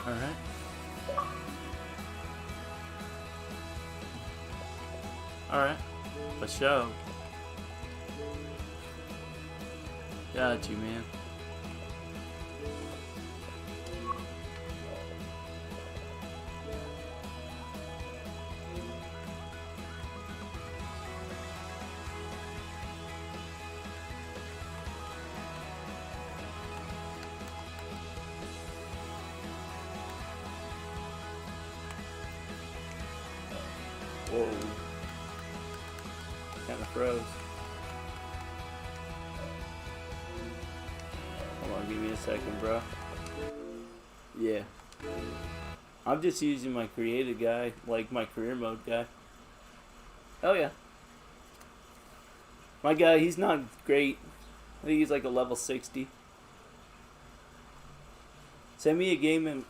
All right. All right. For sure. Got you, man. Whoa. Kind of froze. Hold on, give me a second, bro. Yeah. I'm just using my creative guy, like my career mode guy. Oh, yeah. My guy, he's not great. I think he's like a level 60. Send me a game and...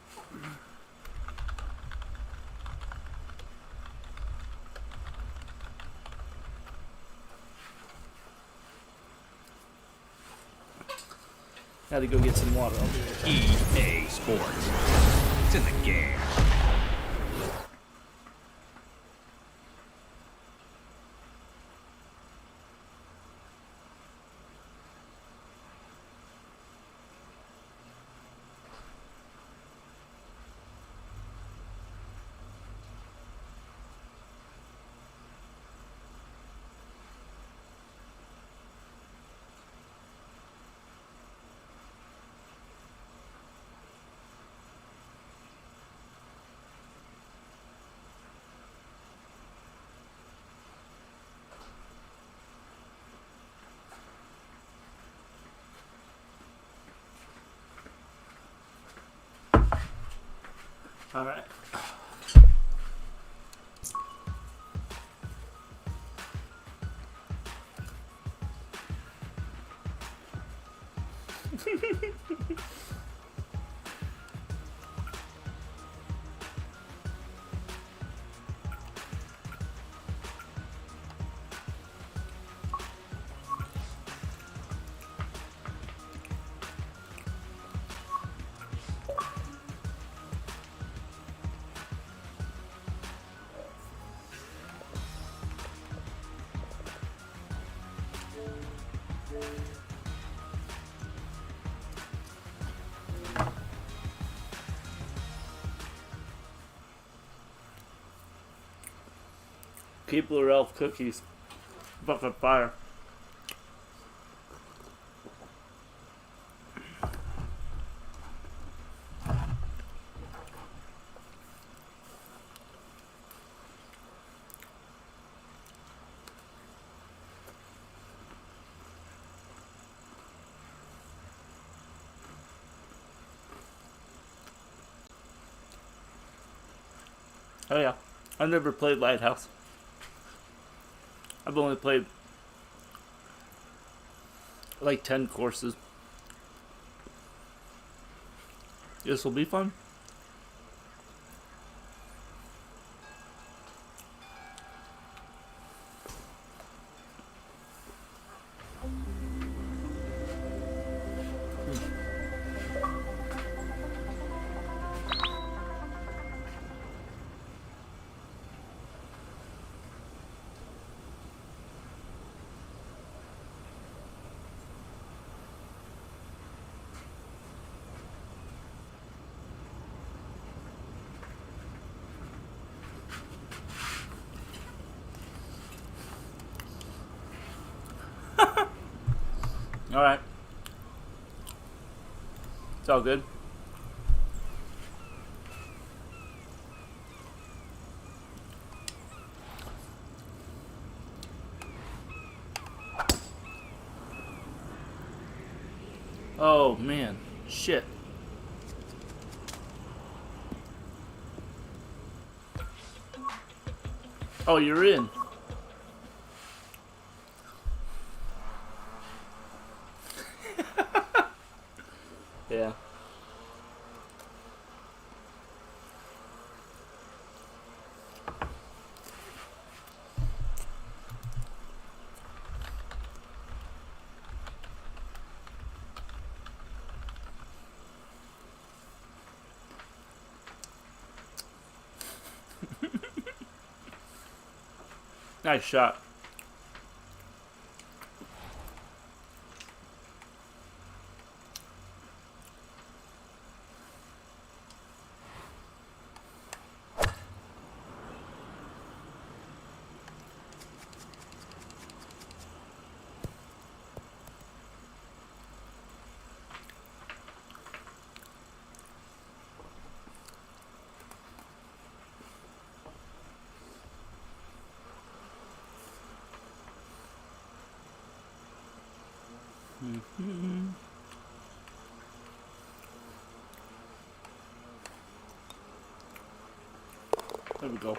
Gotta go get some water. I'll be right back. EA Sports. It's in the game. All right. Keebler Elf cookies. Fucking fire. Oh yeah, I've never played Lighthouse. I've only played like 10 courses. This will be fun. Alright. It's all good. Oh man. Shit. Oh, you're in. Yeah. Nice shot. There we go.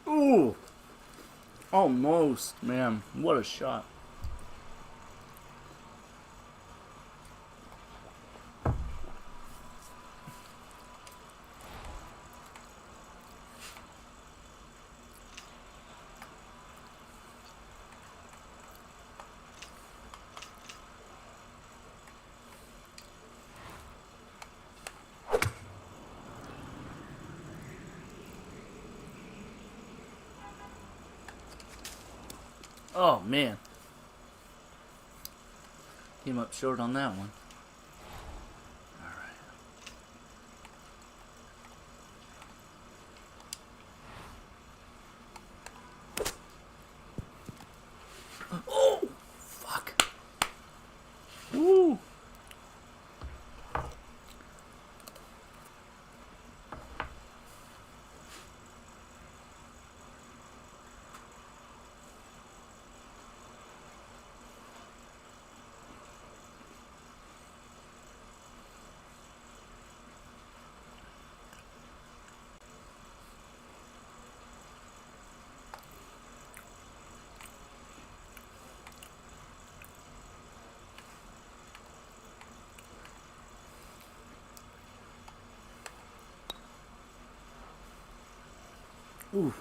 Ooh. Almost, man. What a shot. Oh, man. Came up short on that one. Alright. Oh! Fuck. Woo! Ooh.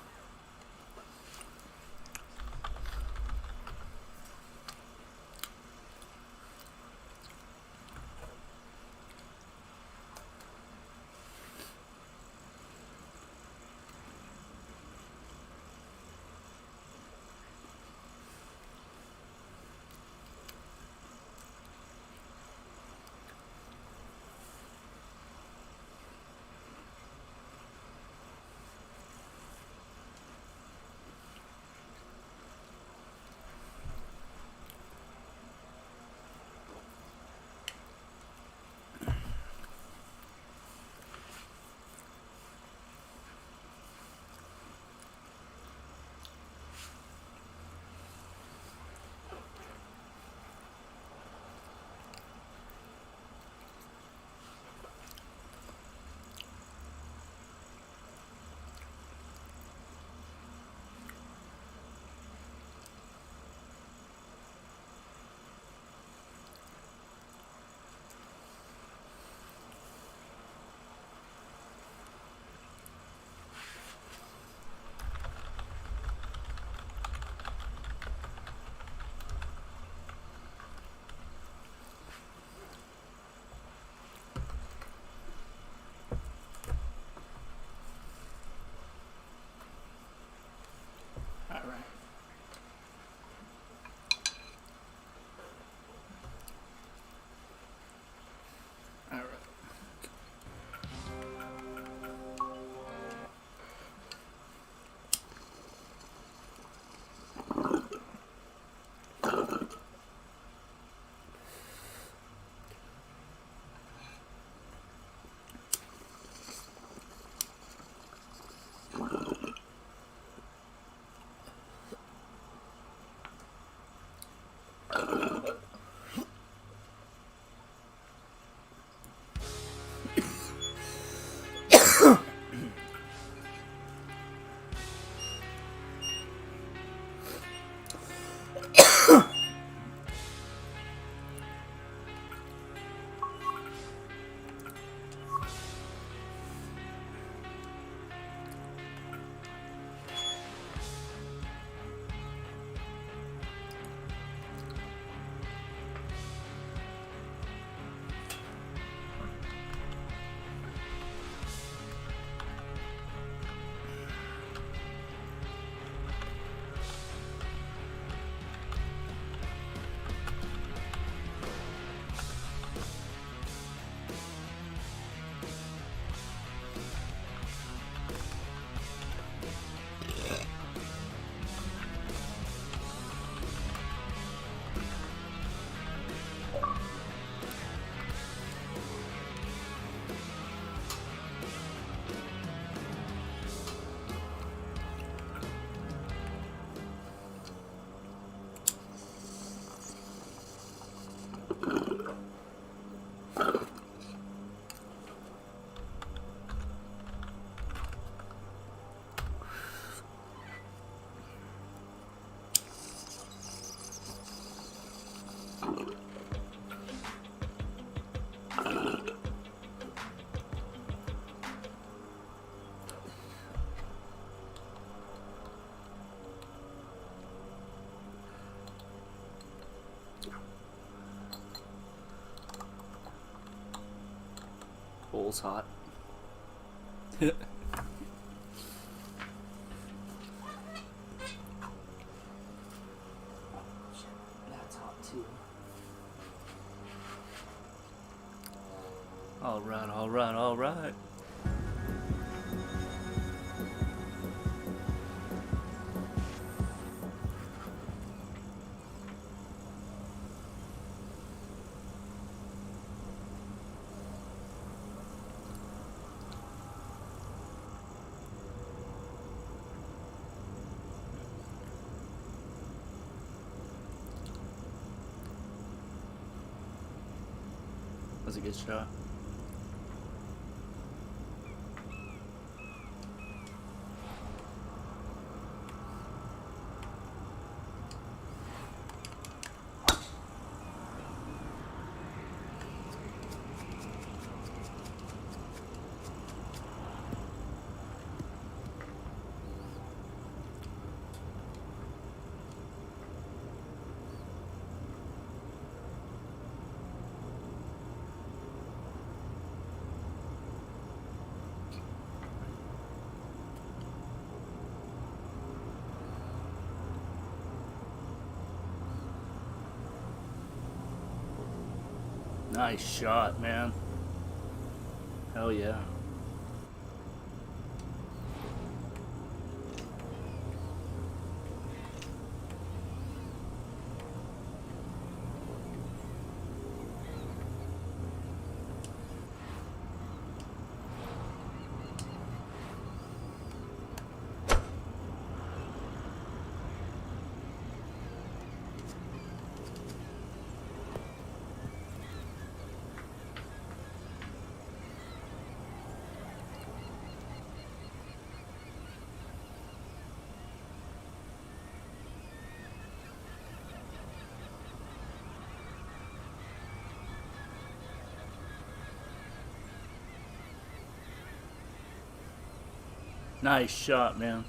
All right. All right. Bowl's hot. That's hot too. All right, all right, all right. That's a good shot. Nice shot, man. Hell yeah. Nice shot, man.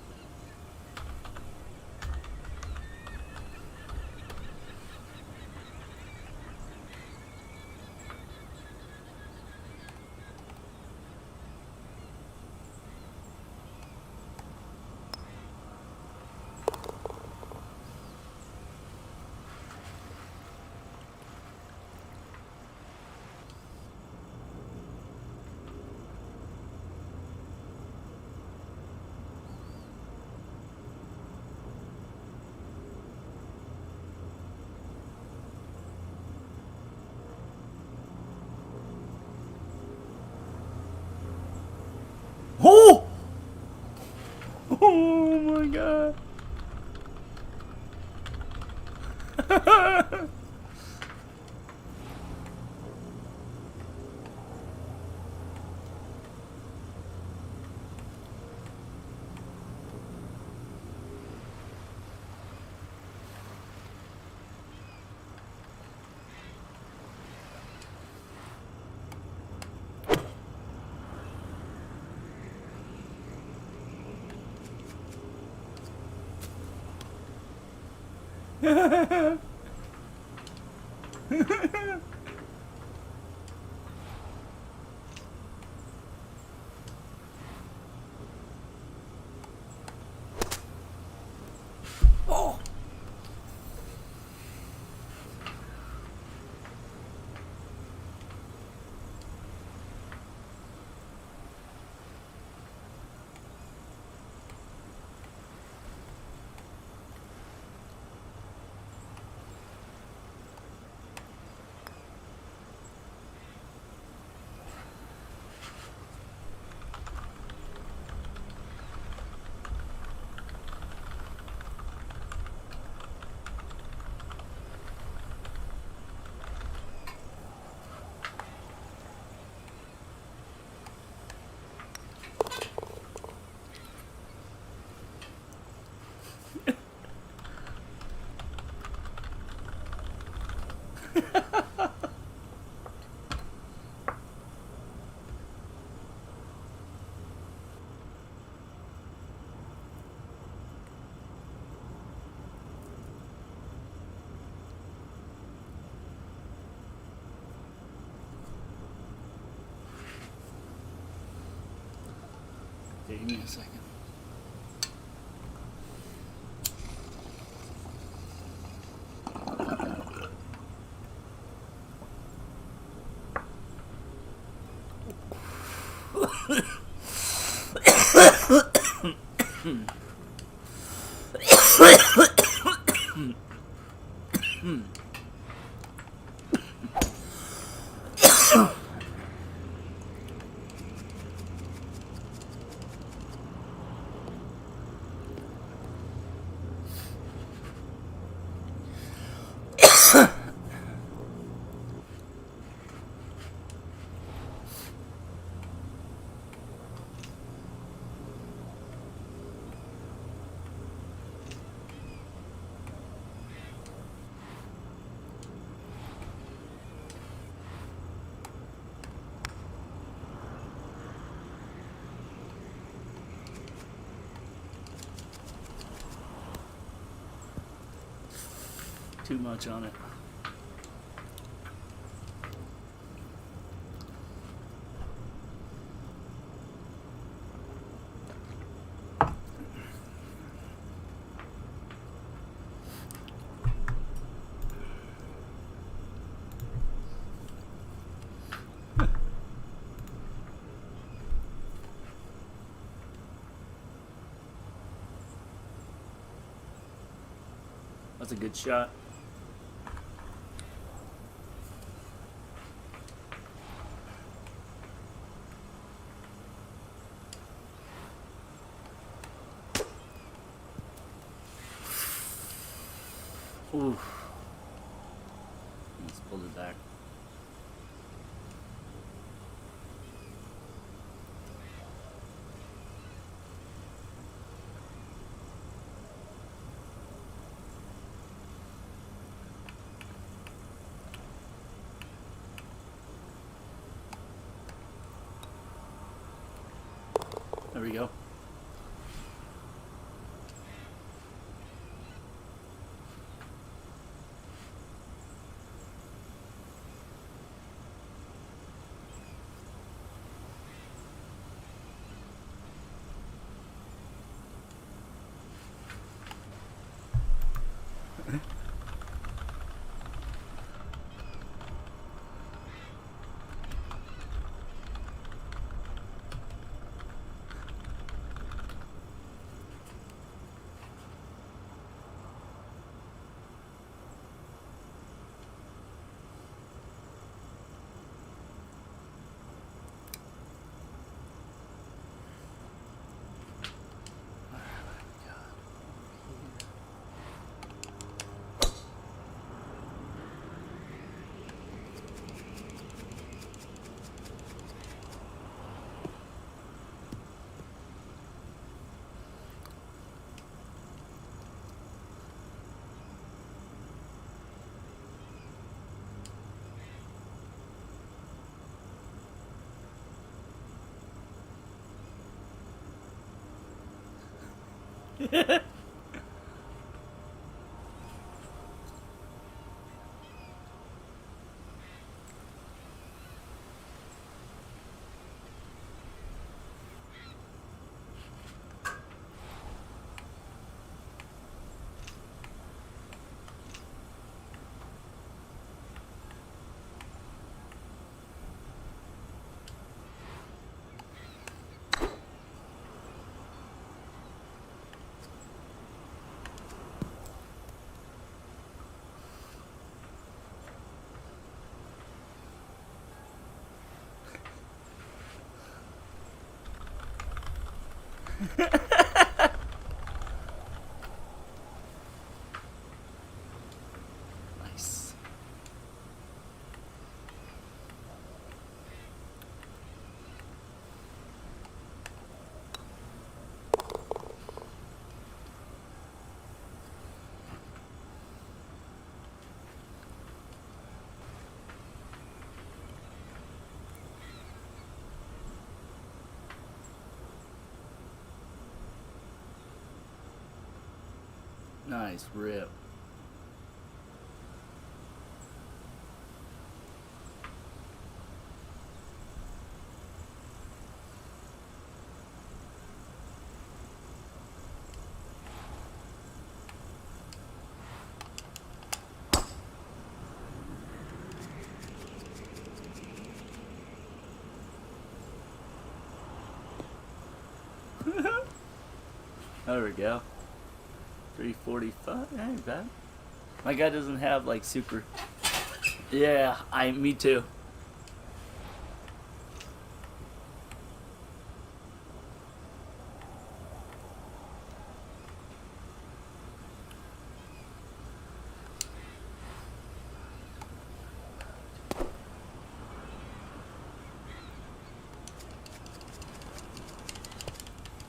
Oh! Oh my god. Oh! Okay, give me a second. Too much on it. That's a good shot. Oof. Let's pull it back. There we go. Nice. Nice rip. There we go. 345. That ain't bad. My guy doesn't have like super. Yeah, me too.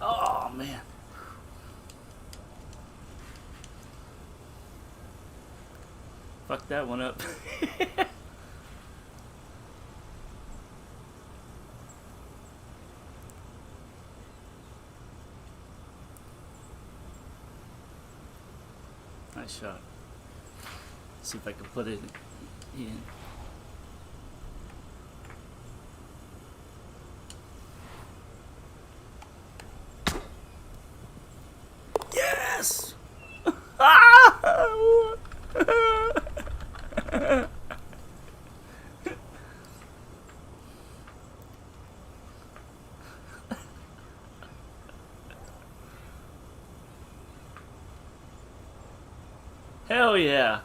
Oh man. Fuck that one up. Nice shot. See if I can put it in. Yes! Hell yeah.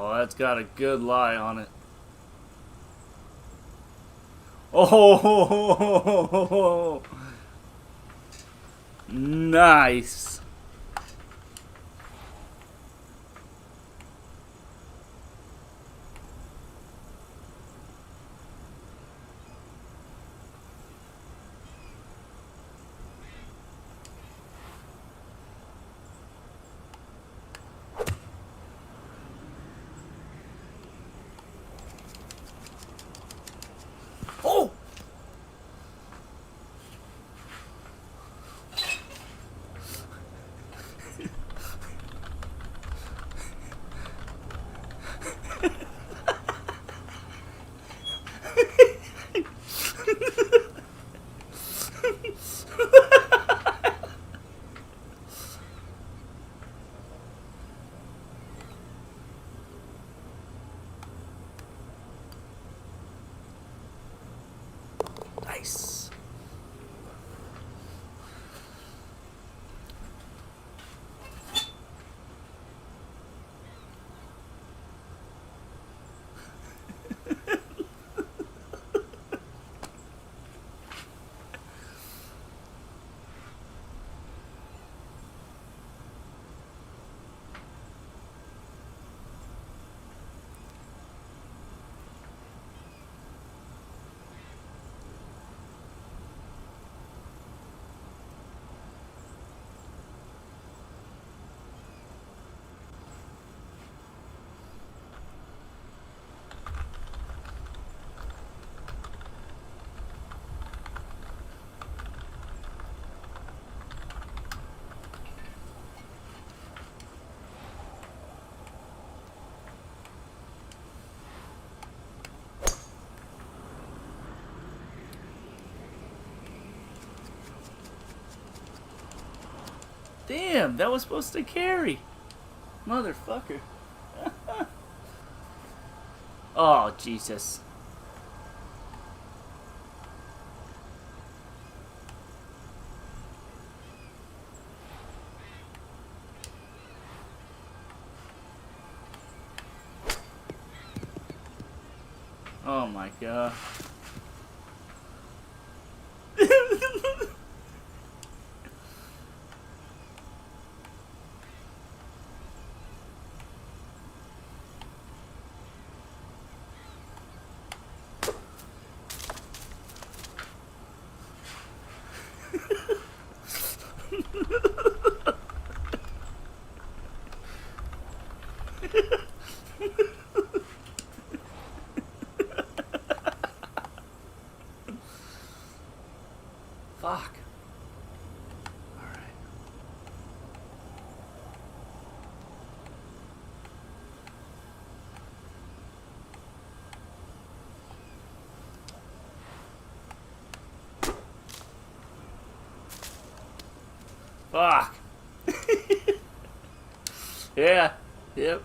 Oh, that's got a good lie on it. Oh, nice. Oh! Nice. Damn, that was supposed to carry. Motherfucker. Oh, Jesus. Oh my god. Fuck. Alright. Fuck. Yeah. Yep.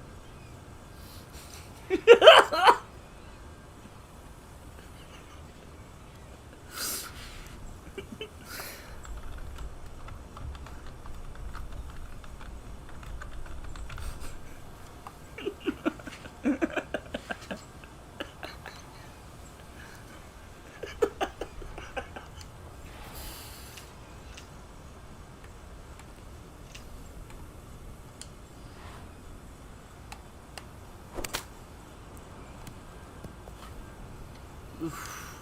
Oof.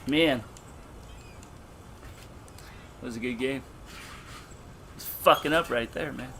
Man. That was a good game. It's fucking up right there, man.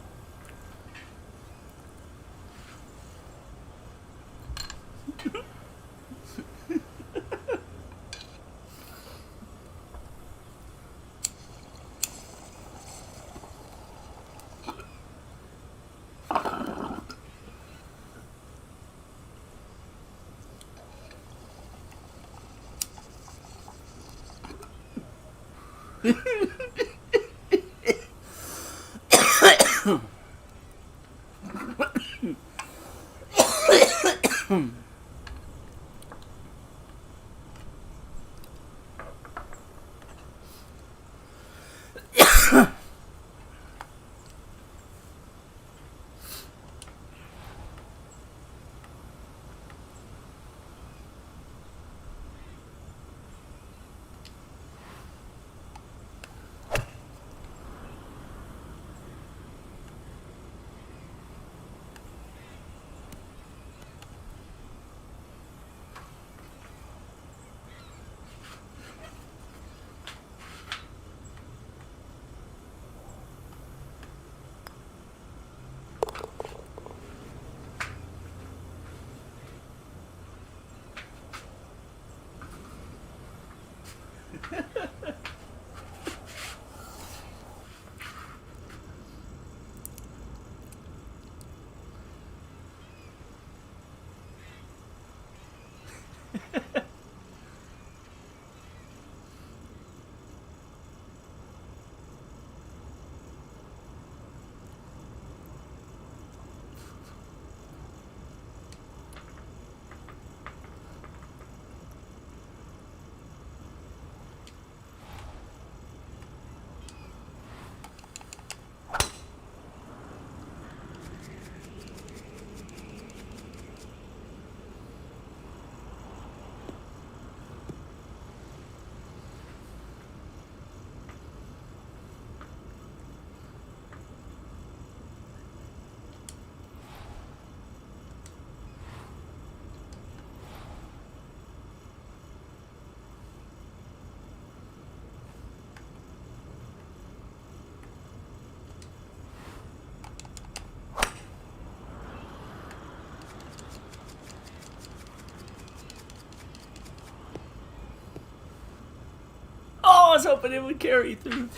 Oh, I was hoping it would carry through.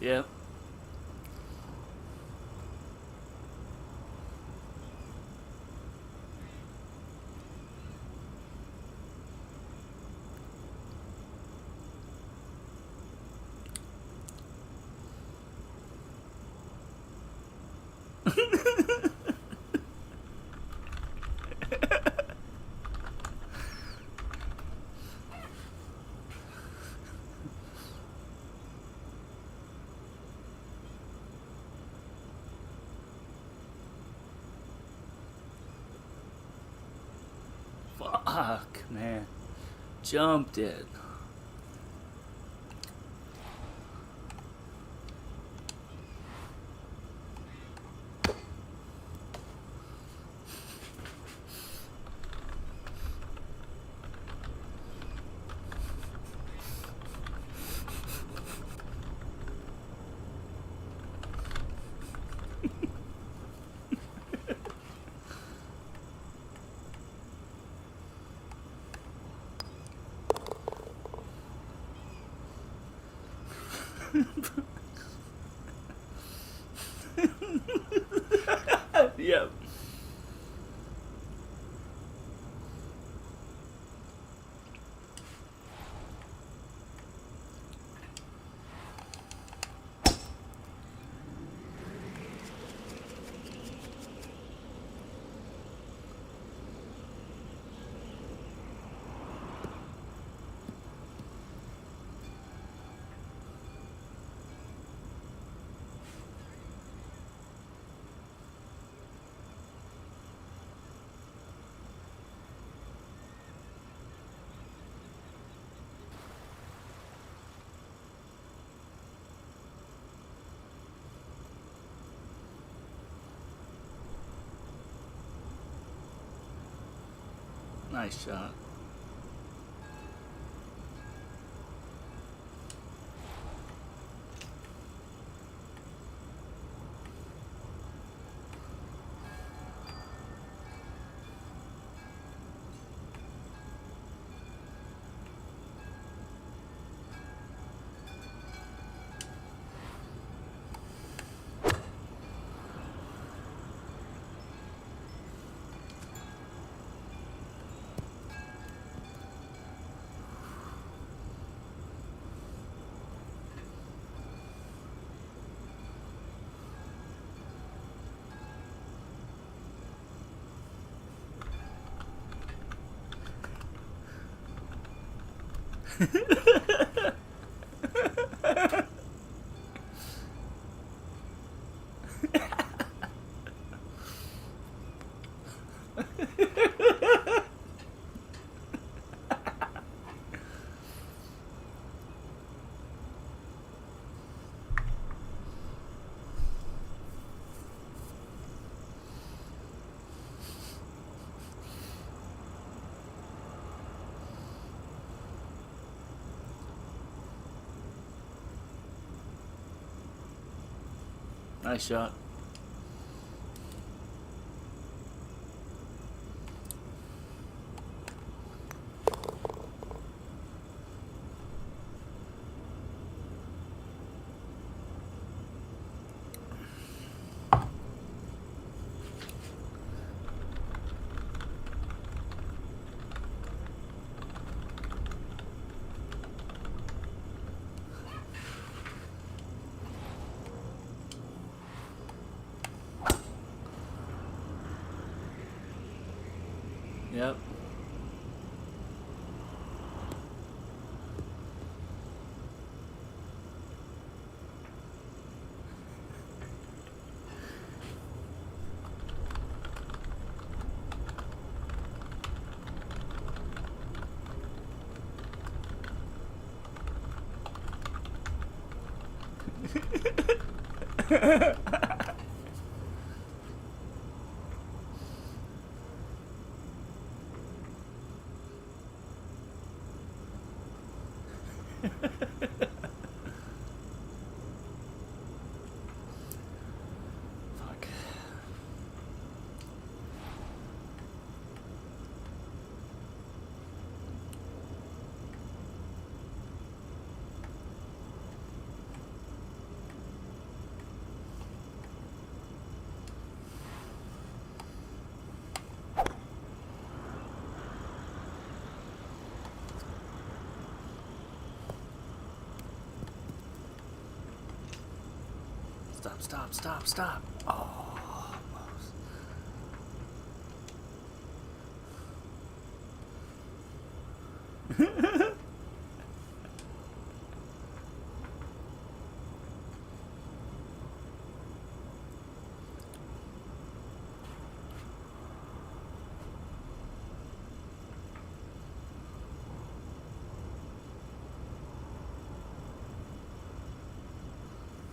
Yep. Fuck, man. Jumped it. Yep. Nice shot. Nice shot. Yep. Fuck. Stop, stop, stop, stop. Oh, almost.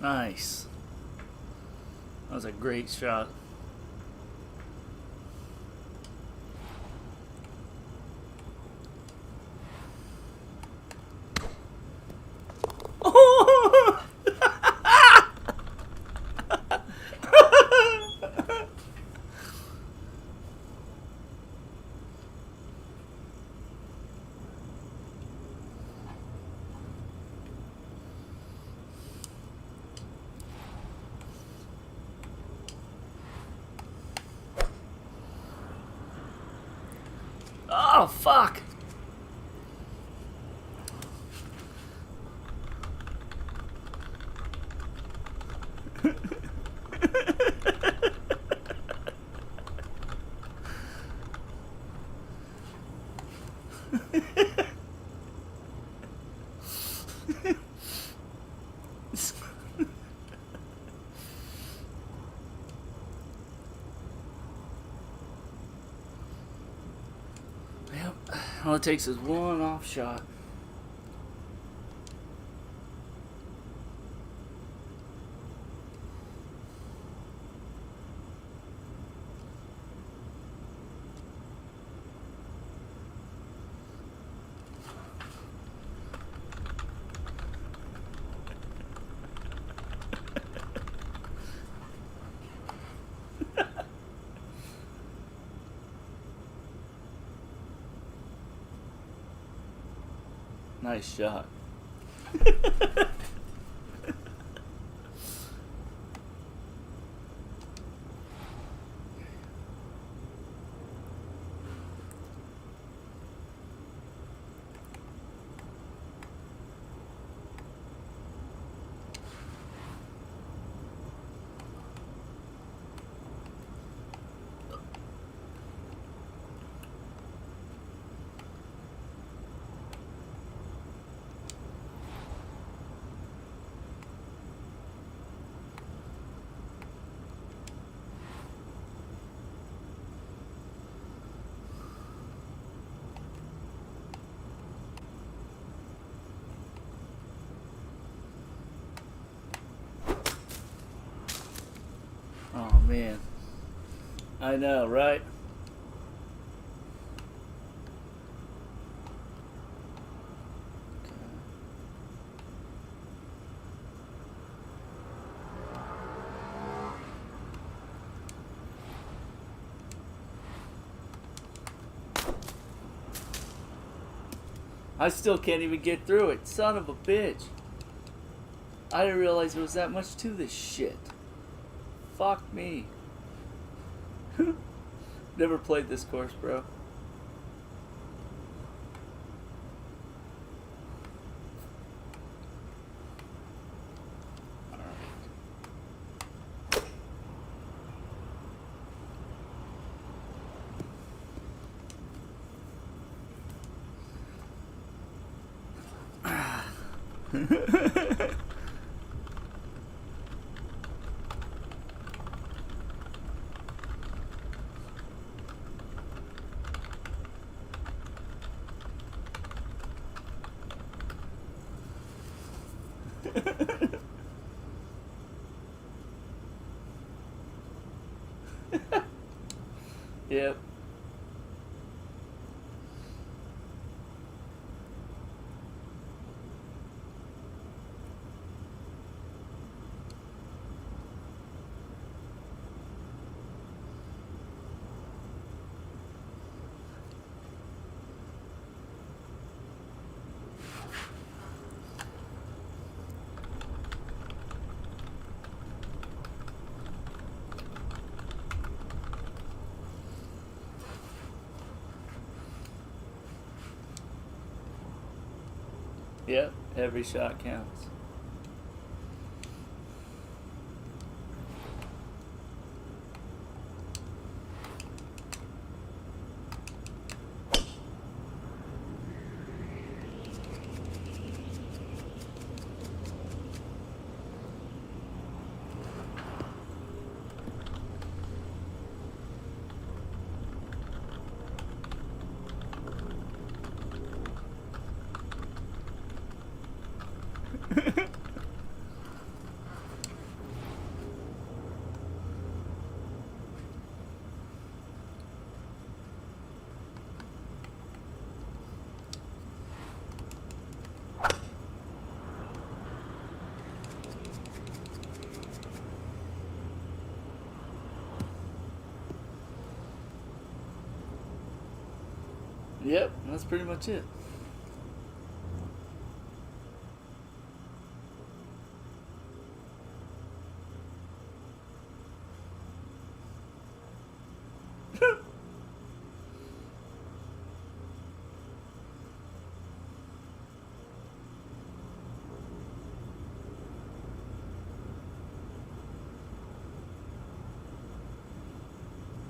Nice. That was a great shot. Oh, fuck. Yep. All it takes is one off shot. Nice shot. man. I know, right? I still can't even get through it. Son of a bitch. I didn't realize there was that much to this shit. Fuck me. Never played this course, bro. Yep. Yep, every shot counts. Yep, that's pretty much it.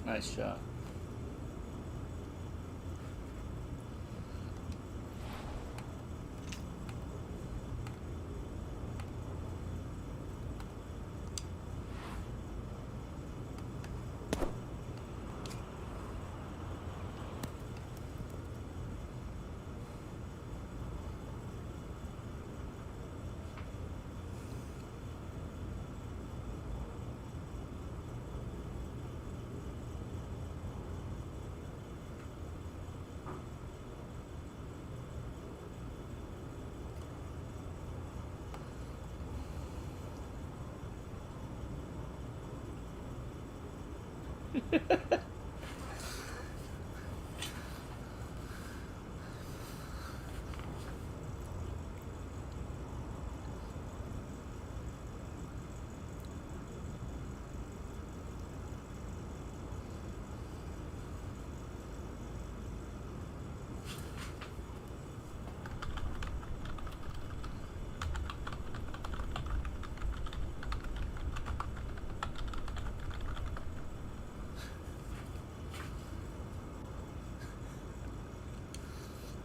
Nice shot.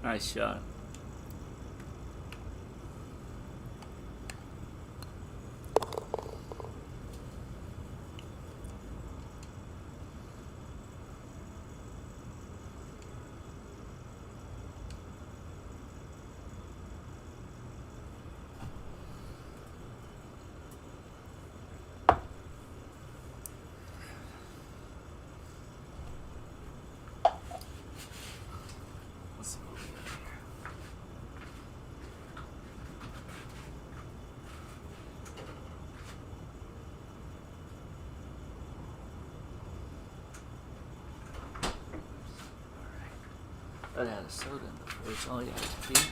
Nice shot. I had a soda in the fridge. Oh yeah, it's beer.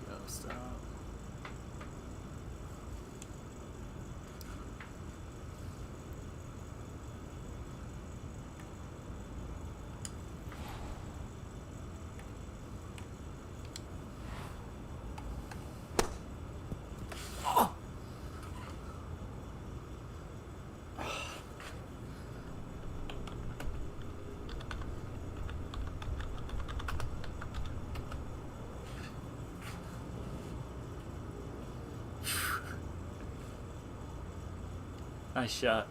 Go stop. Nice shot.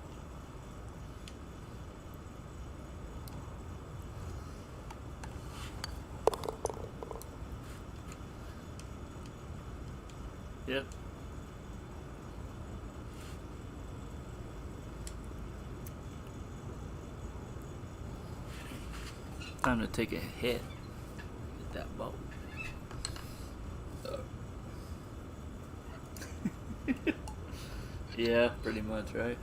Yep. Time to take a hit. Hit that boat. Yeah, pretty much, right?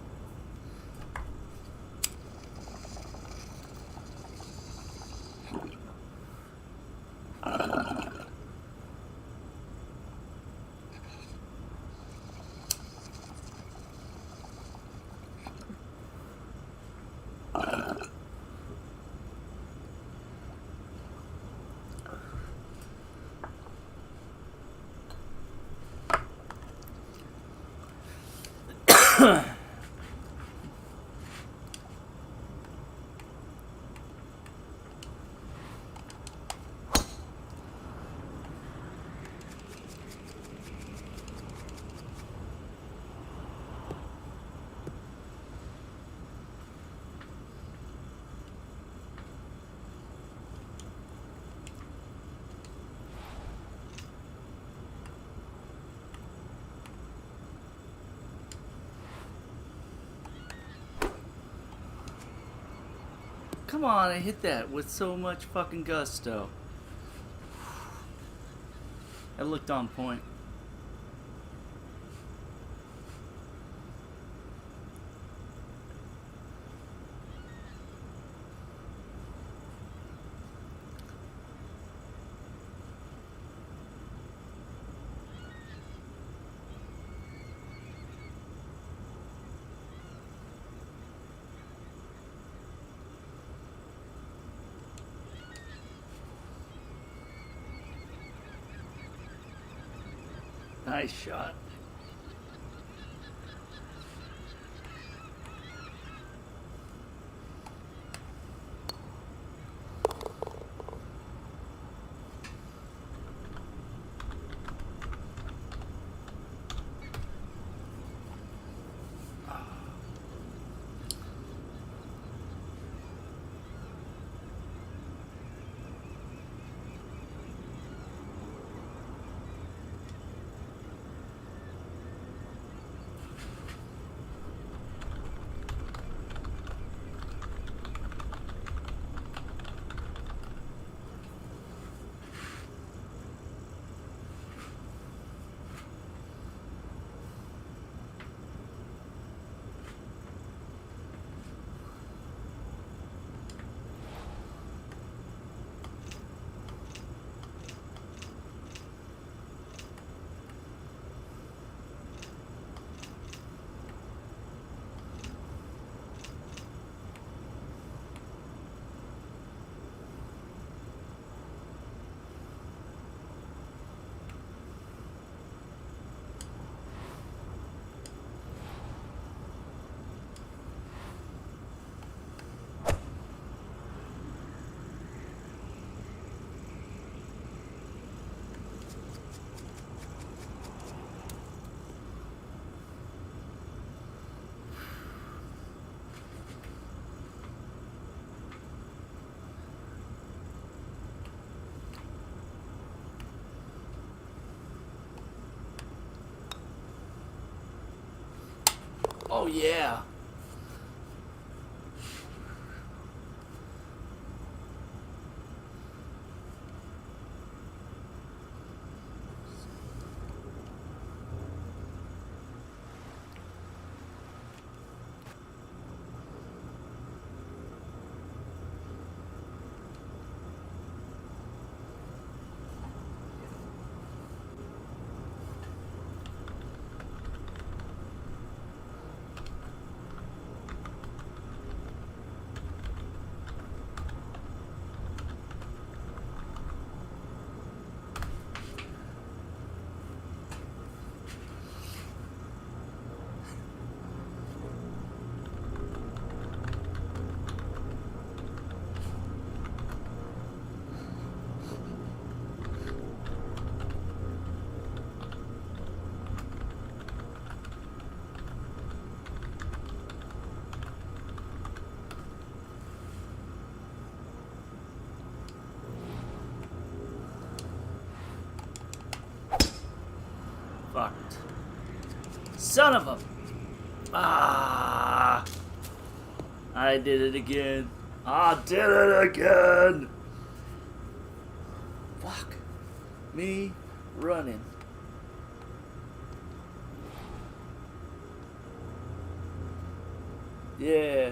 Come on, I hit that with so much fucking gusto. It looked on point. Nice shot. Oh yeah. Son of a... Ah! I did it again. I did it again! Fuck. Me running. Yeah.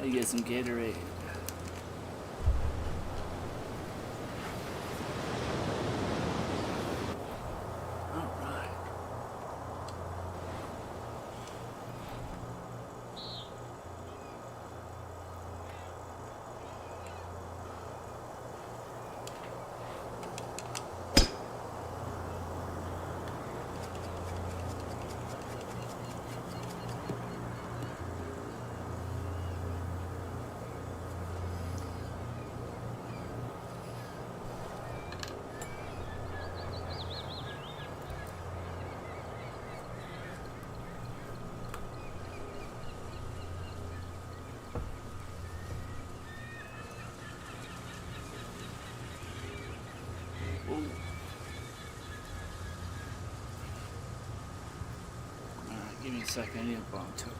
I get some Gatorade. Alright. Alright, give me a second. I need a bomb toke.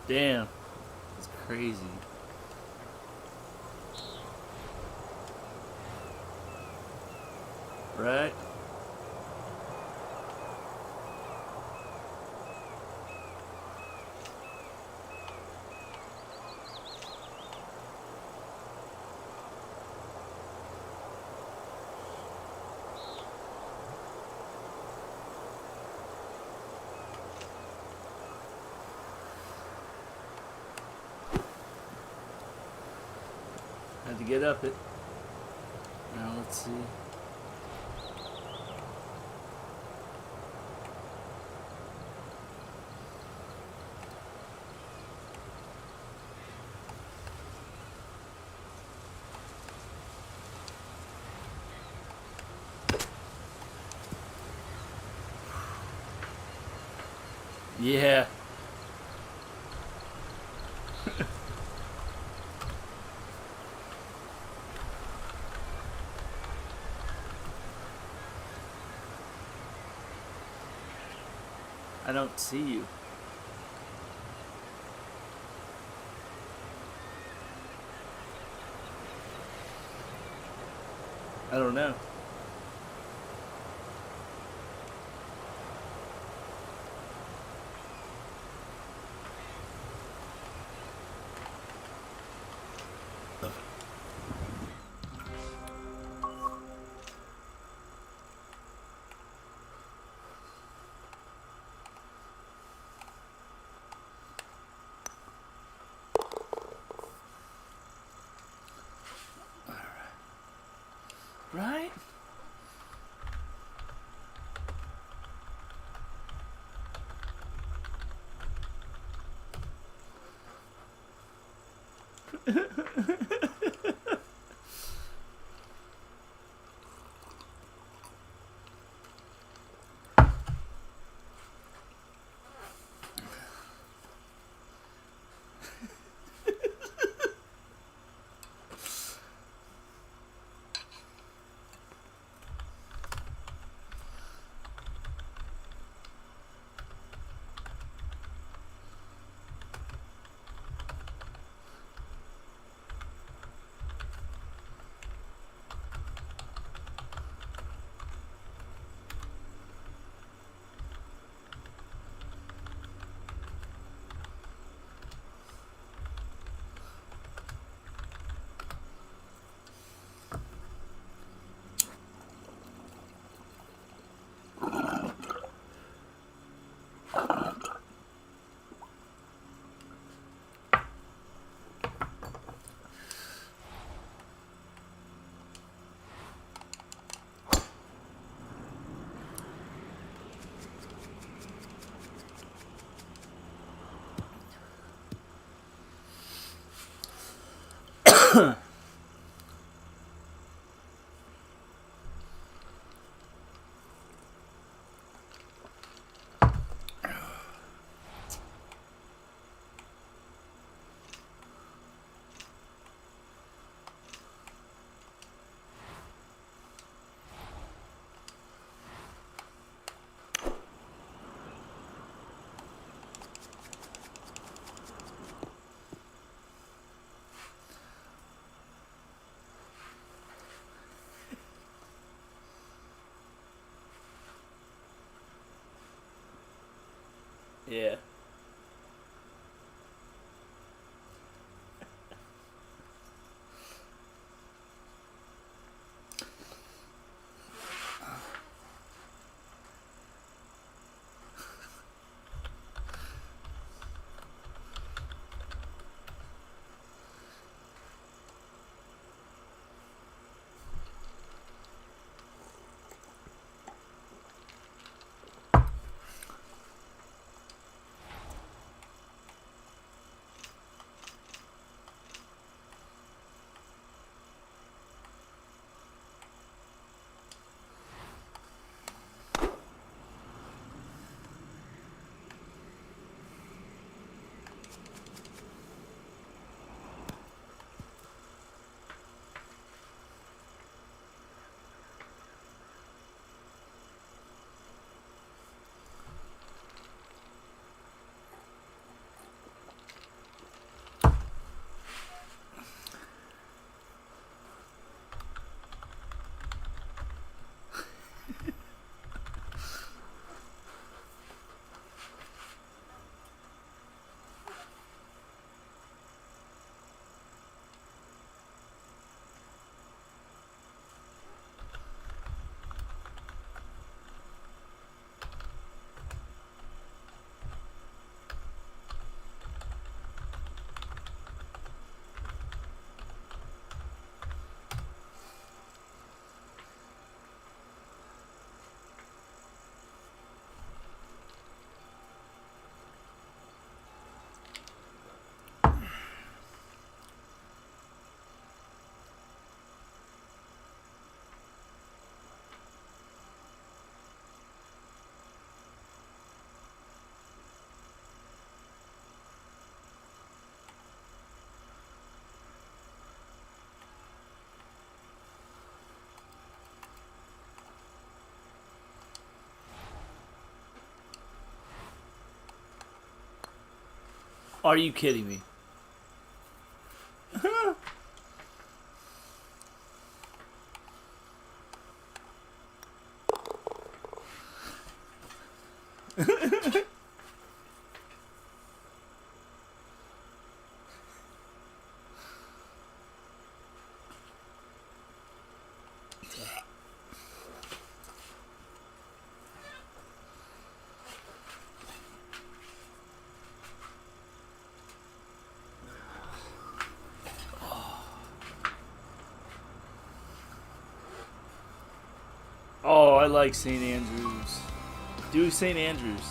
Damn. That's crazy. Right? Had to get up it. Now let's see. Yeah. I don't see you. I don't know. Right? Yeah. Are you kidding me? Oh, I like St. Andrews. Do St. Andrews.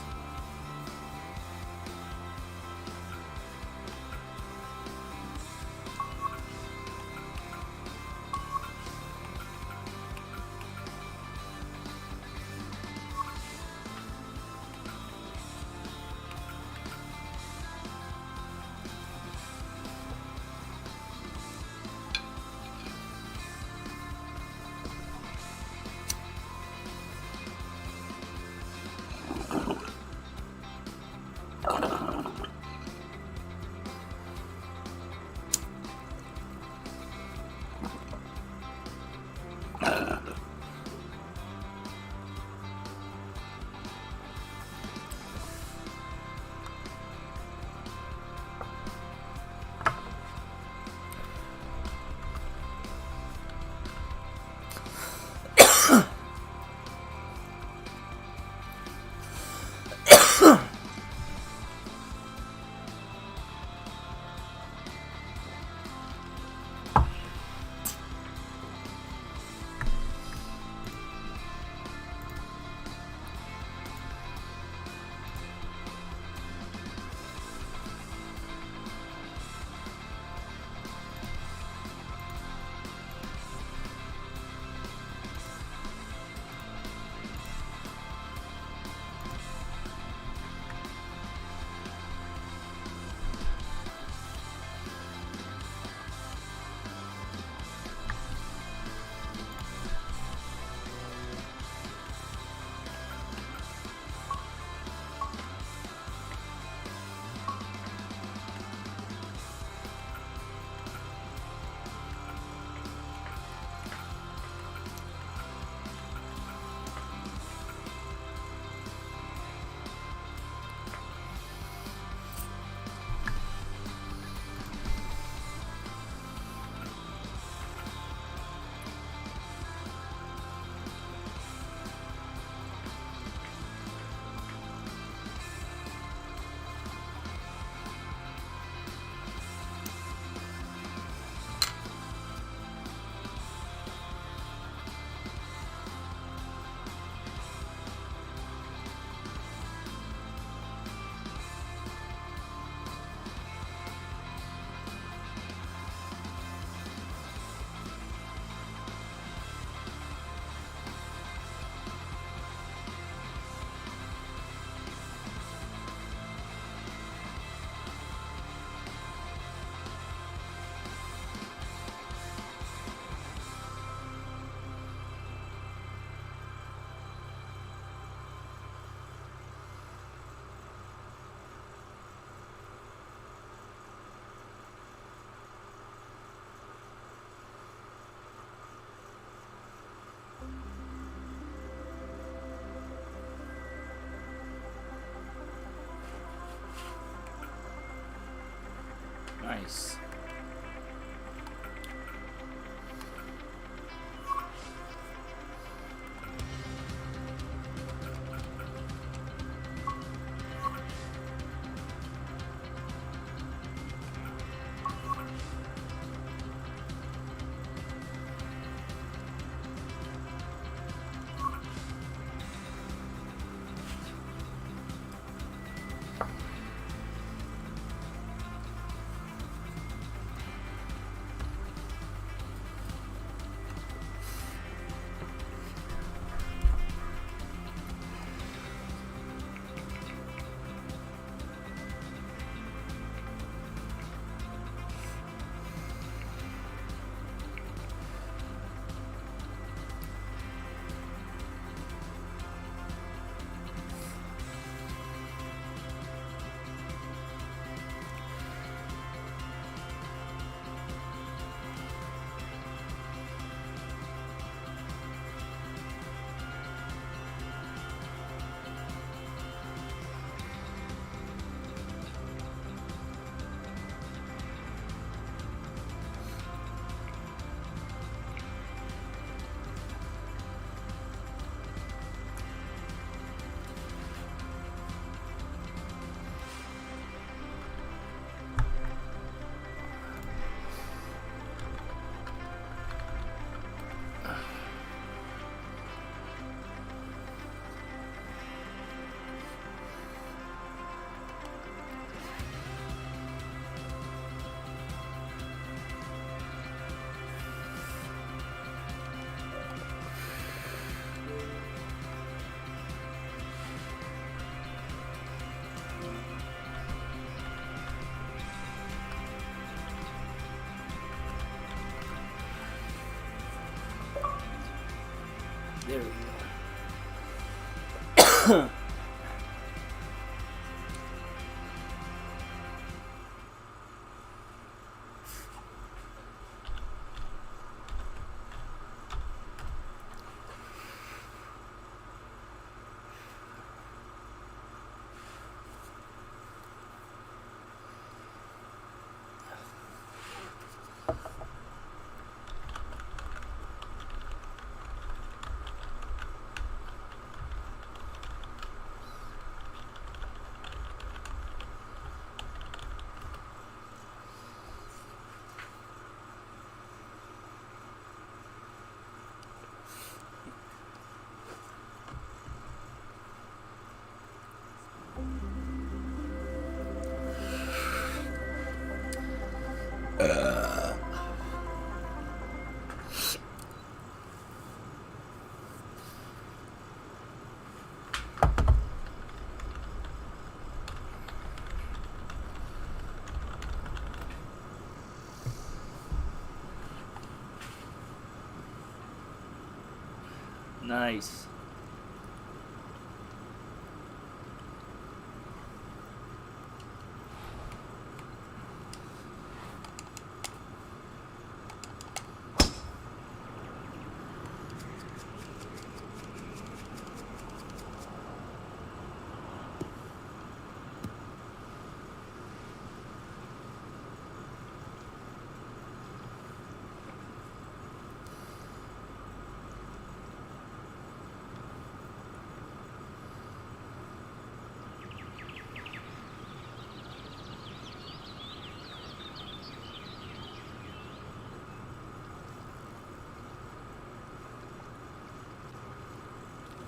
Nice. Nice.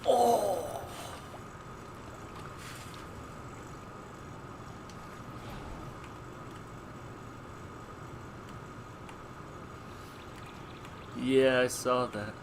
Oh. Yeah, I saw that.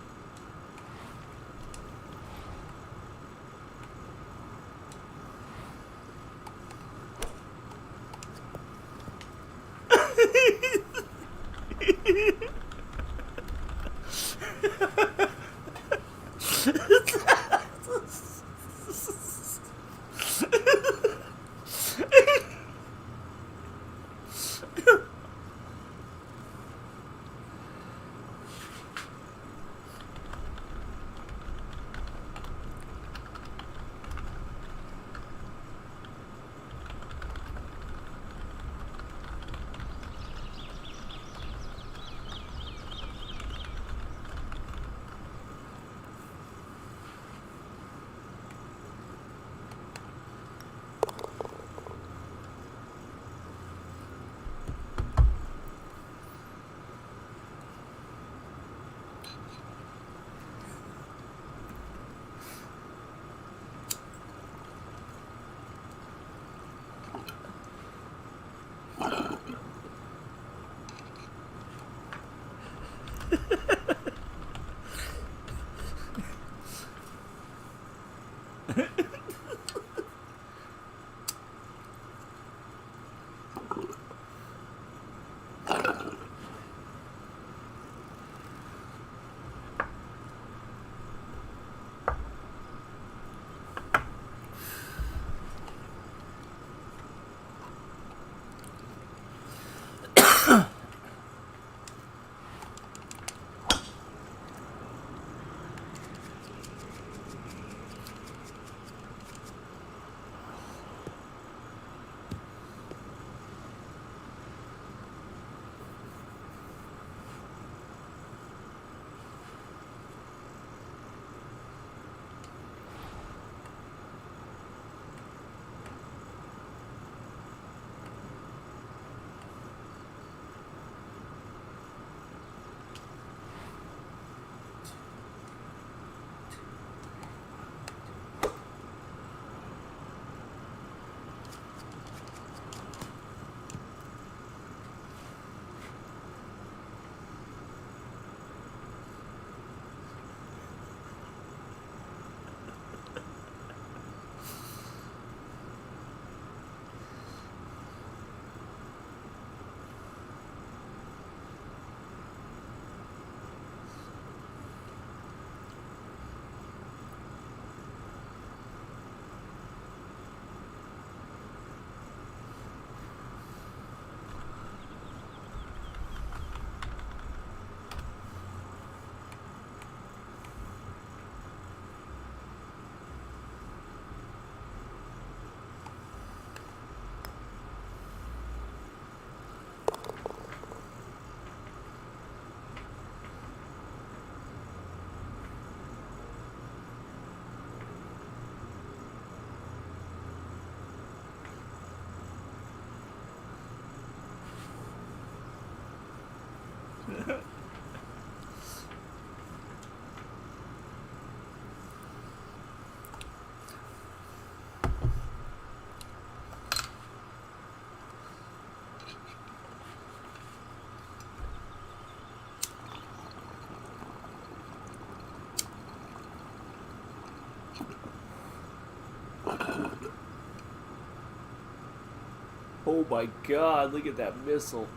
Oh my god, look at that missile.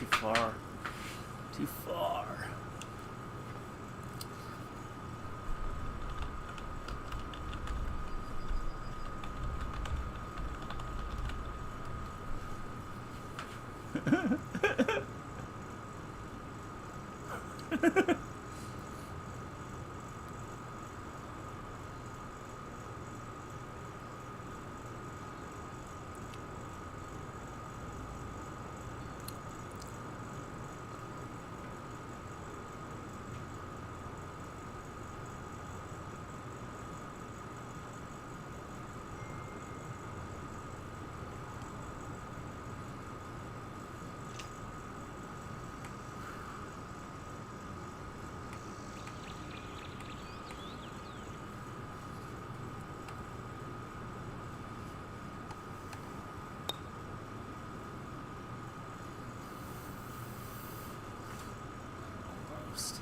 Too far. Too far. Almost.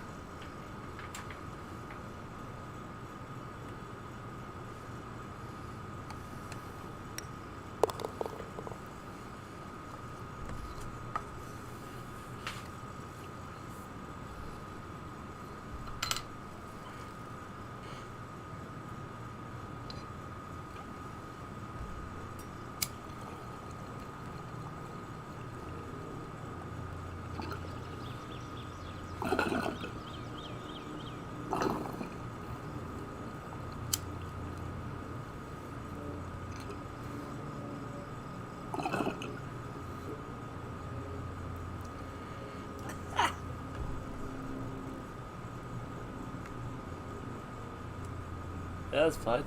That's fine.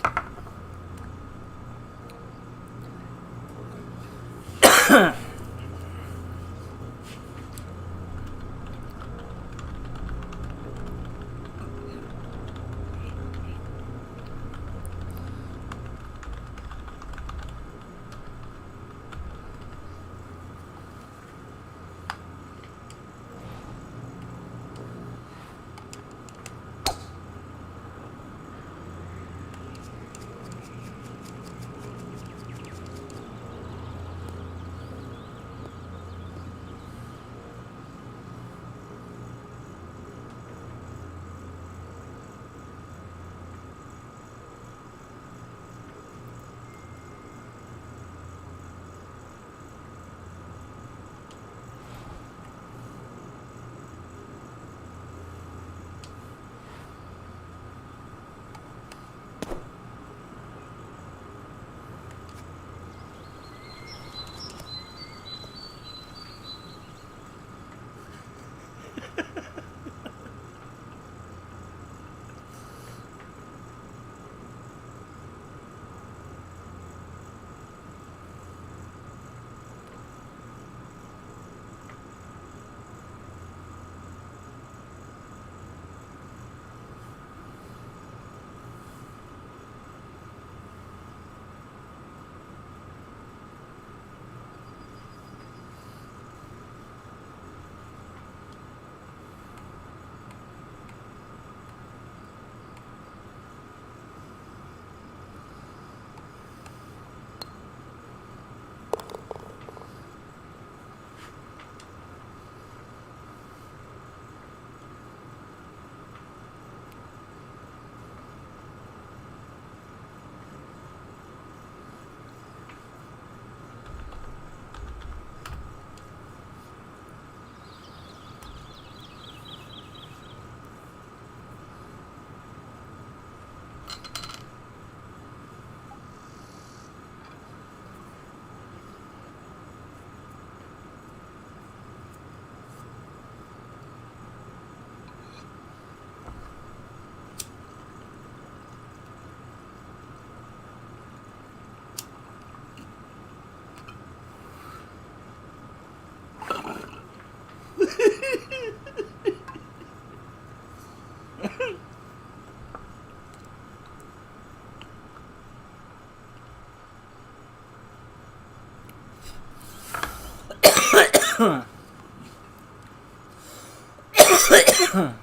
Woo.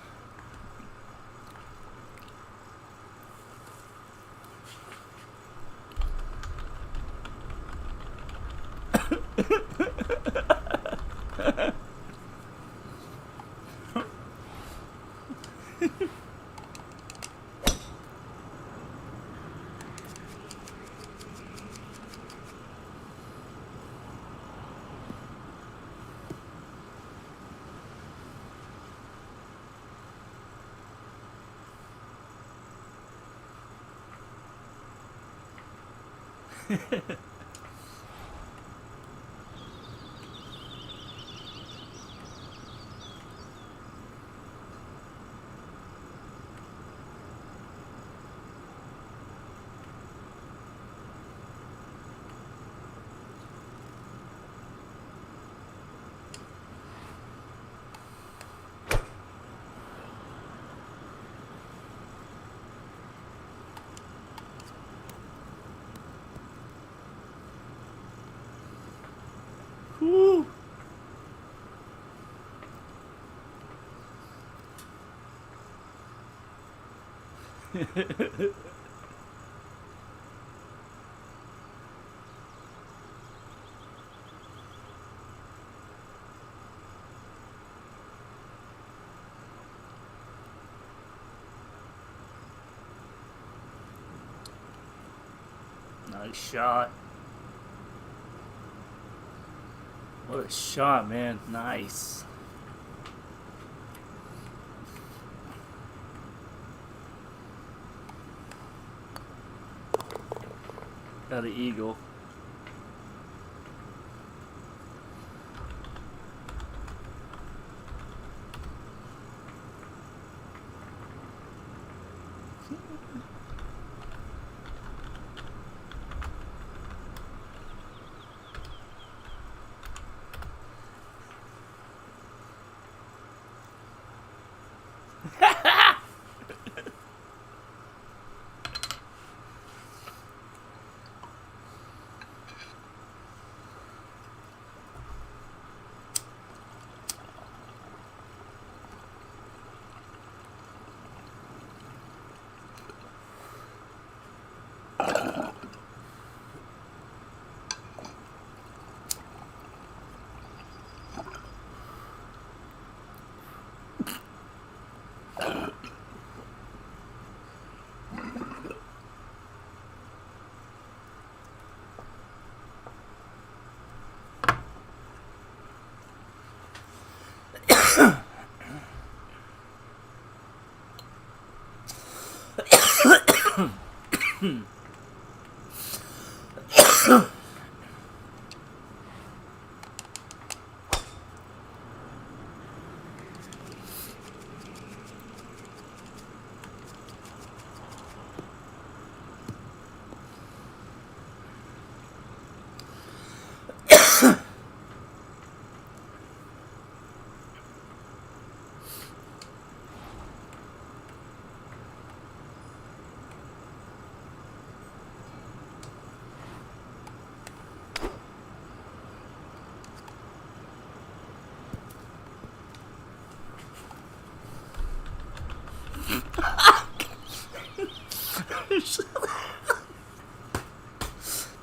Nice shot. What a shot, man. Nice. Got an eagle.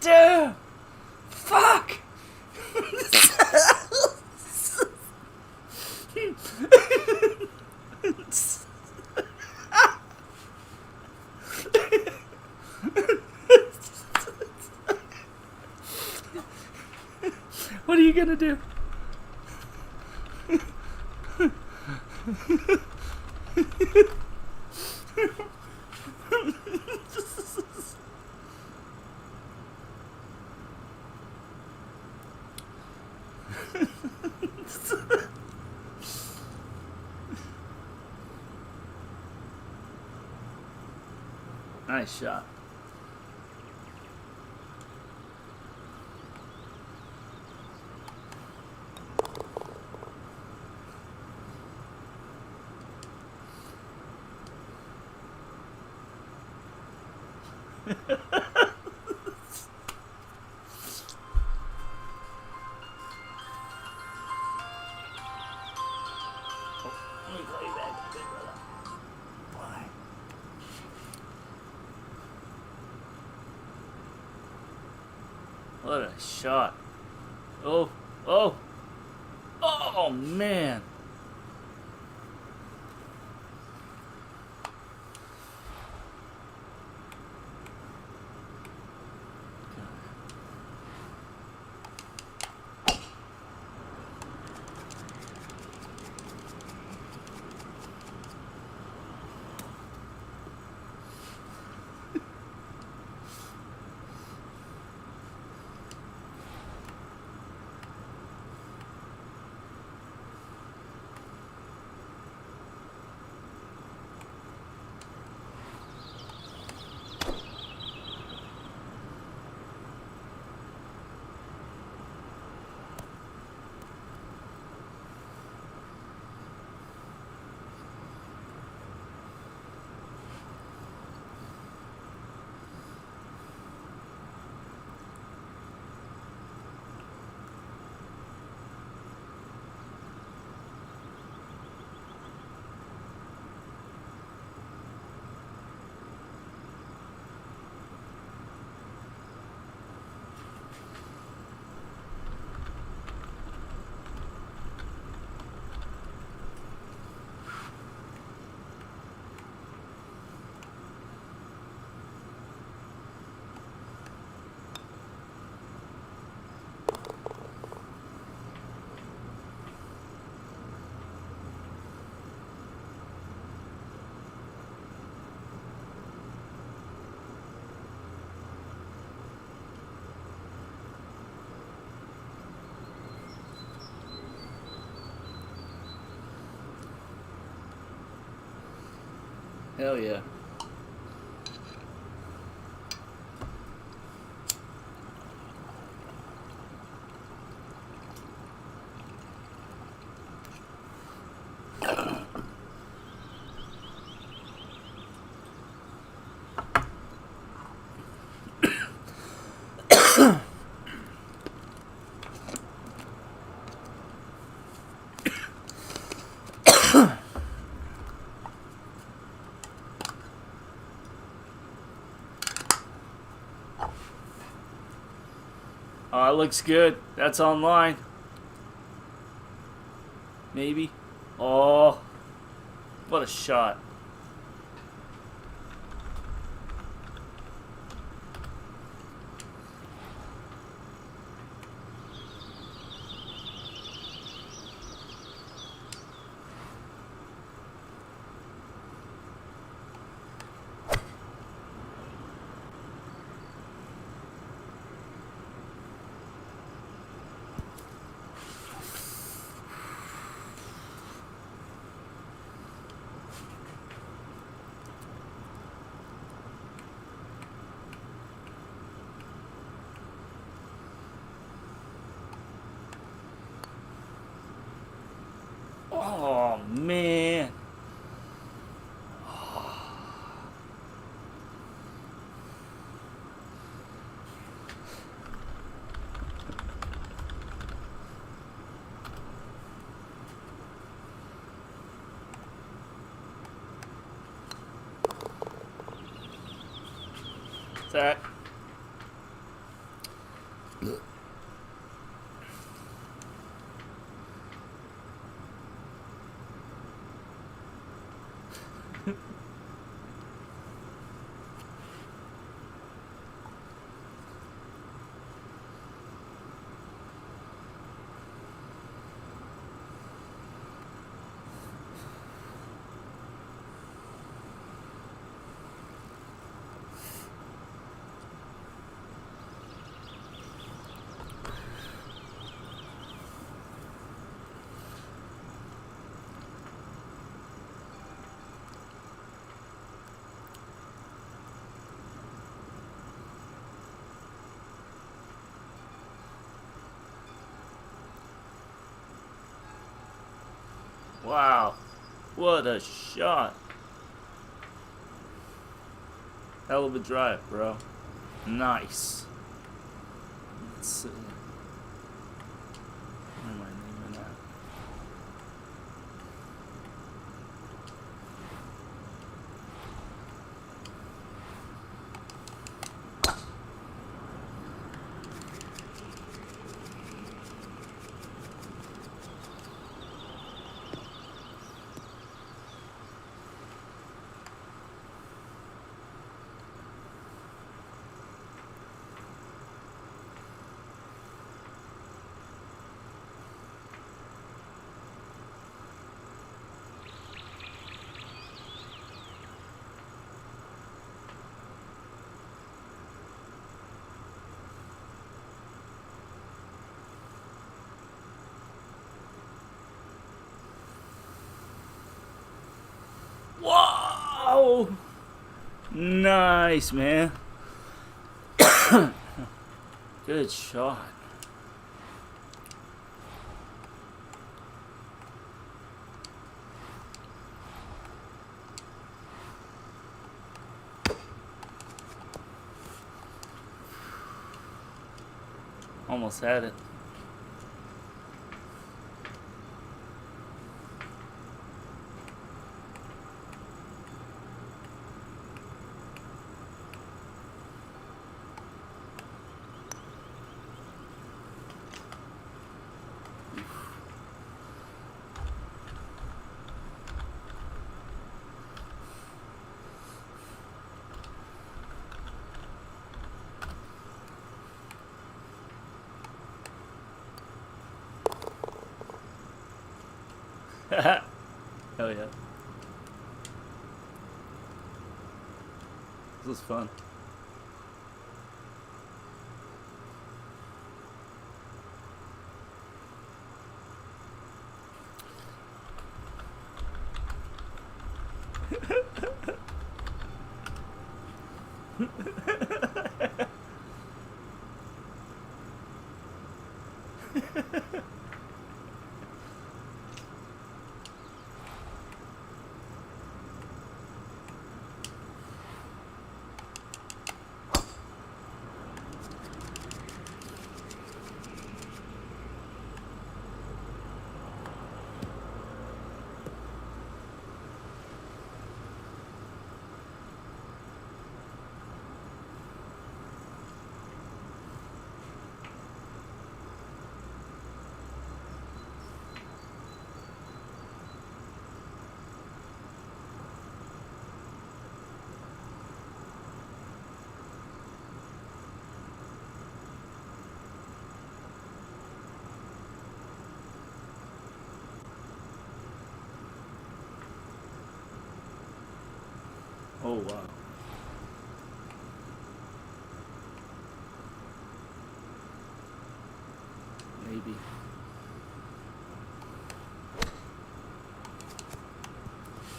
Dude! Fuck! What are you gonna do? Nice shot. Let me play that. What a shot. Oh, oh, oh, man. Hell yeah. Oh, it looks good. That's online. Maybe. Oh, what a shot. Oh, man. That. Wow. What a shot. Hell of a drive, bro. Nice. Let's see. Where am I naming that? Nice, man. Good shot. Almost had it. Hell yeah. This was fun. Oh wow. Maybe.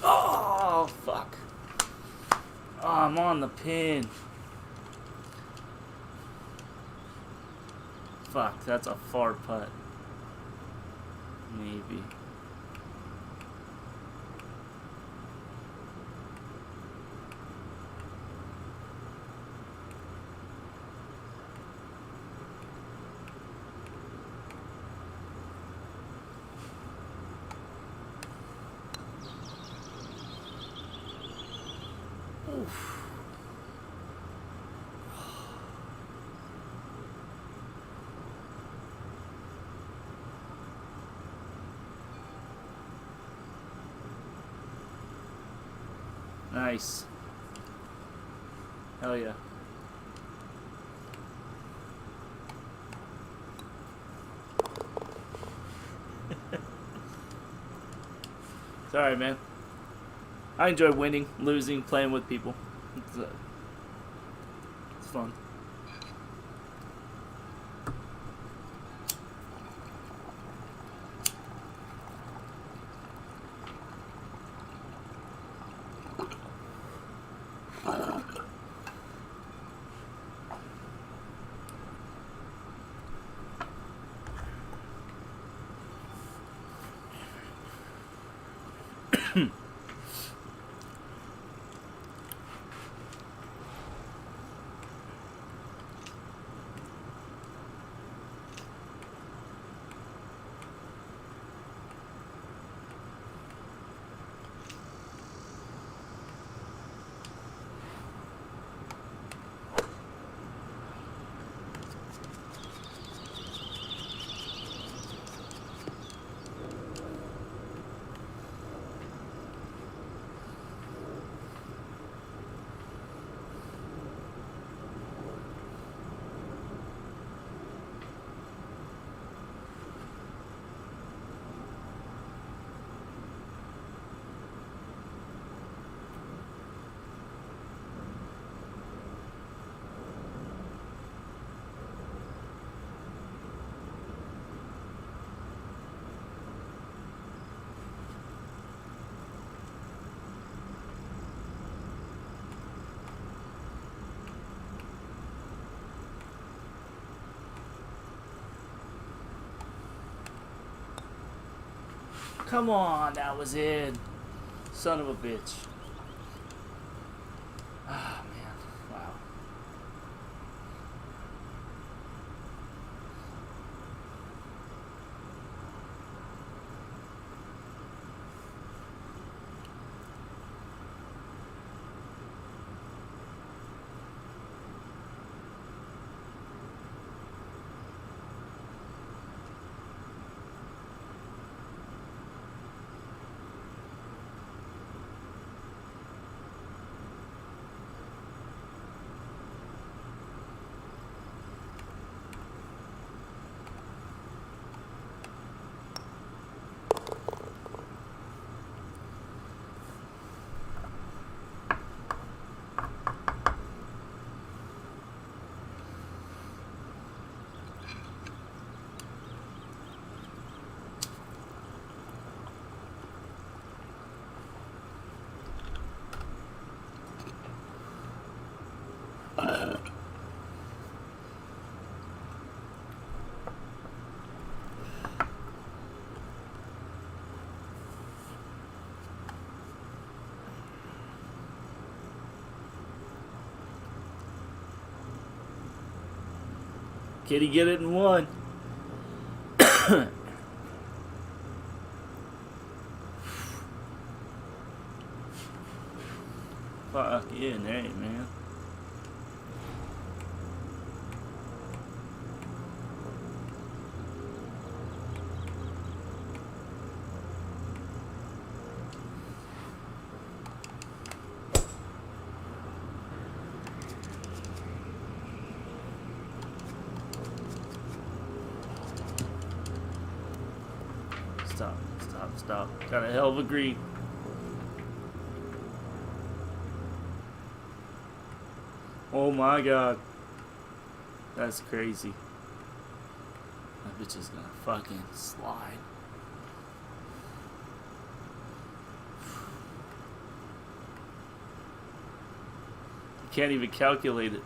Oh fuck. Oh, I'm on the pin. Fuck, that's a far putt. Maybe. Oof. Nice. Hell yeah. Sorry, man. I enjoy winning, losing, playing with people. It's fun. Come on, that was in. Son of a bitch. Ah, man. Wow. Can he get it in one? Fuck yeah, there ain't, man. Stop, stop, stop. Got a hell of a green. Oh my god. That's crazy. That bitch is gonna fucking slide. You can't even calculate it.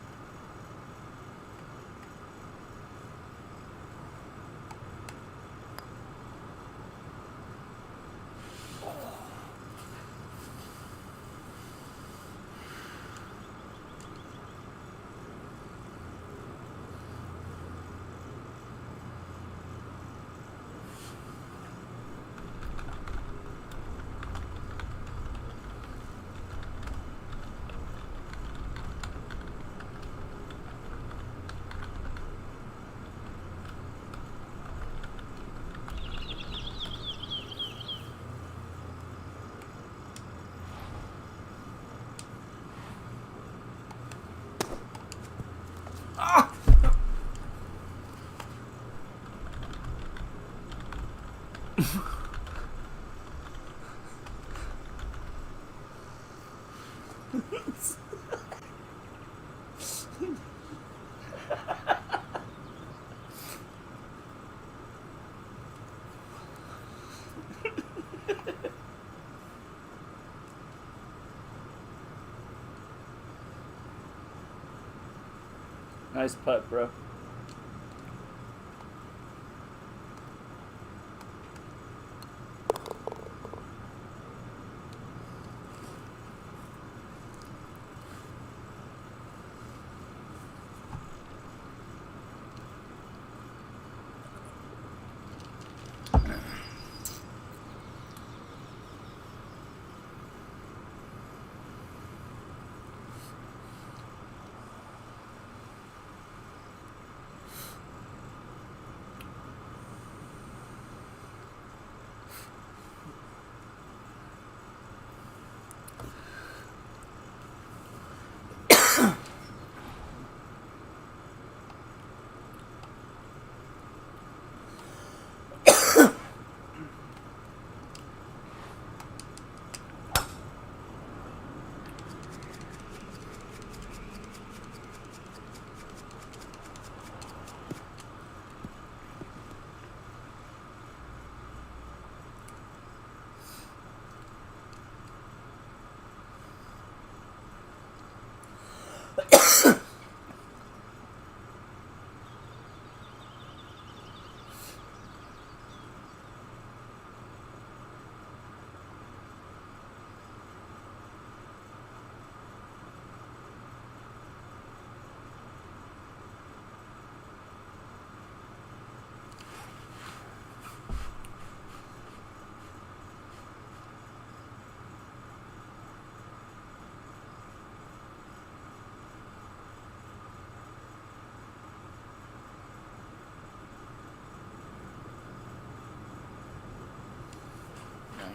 Nice putt, bro.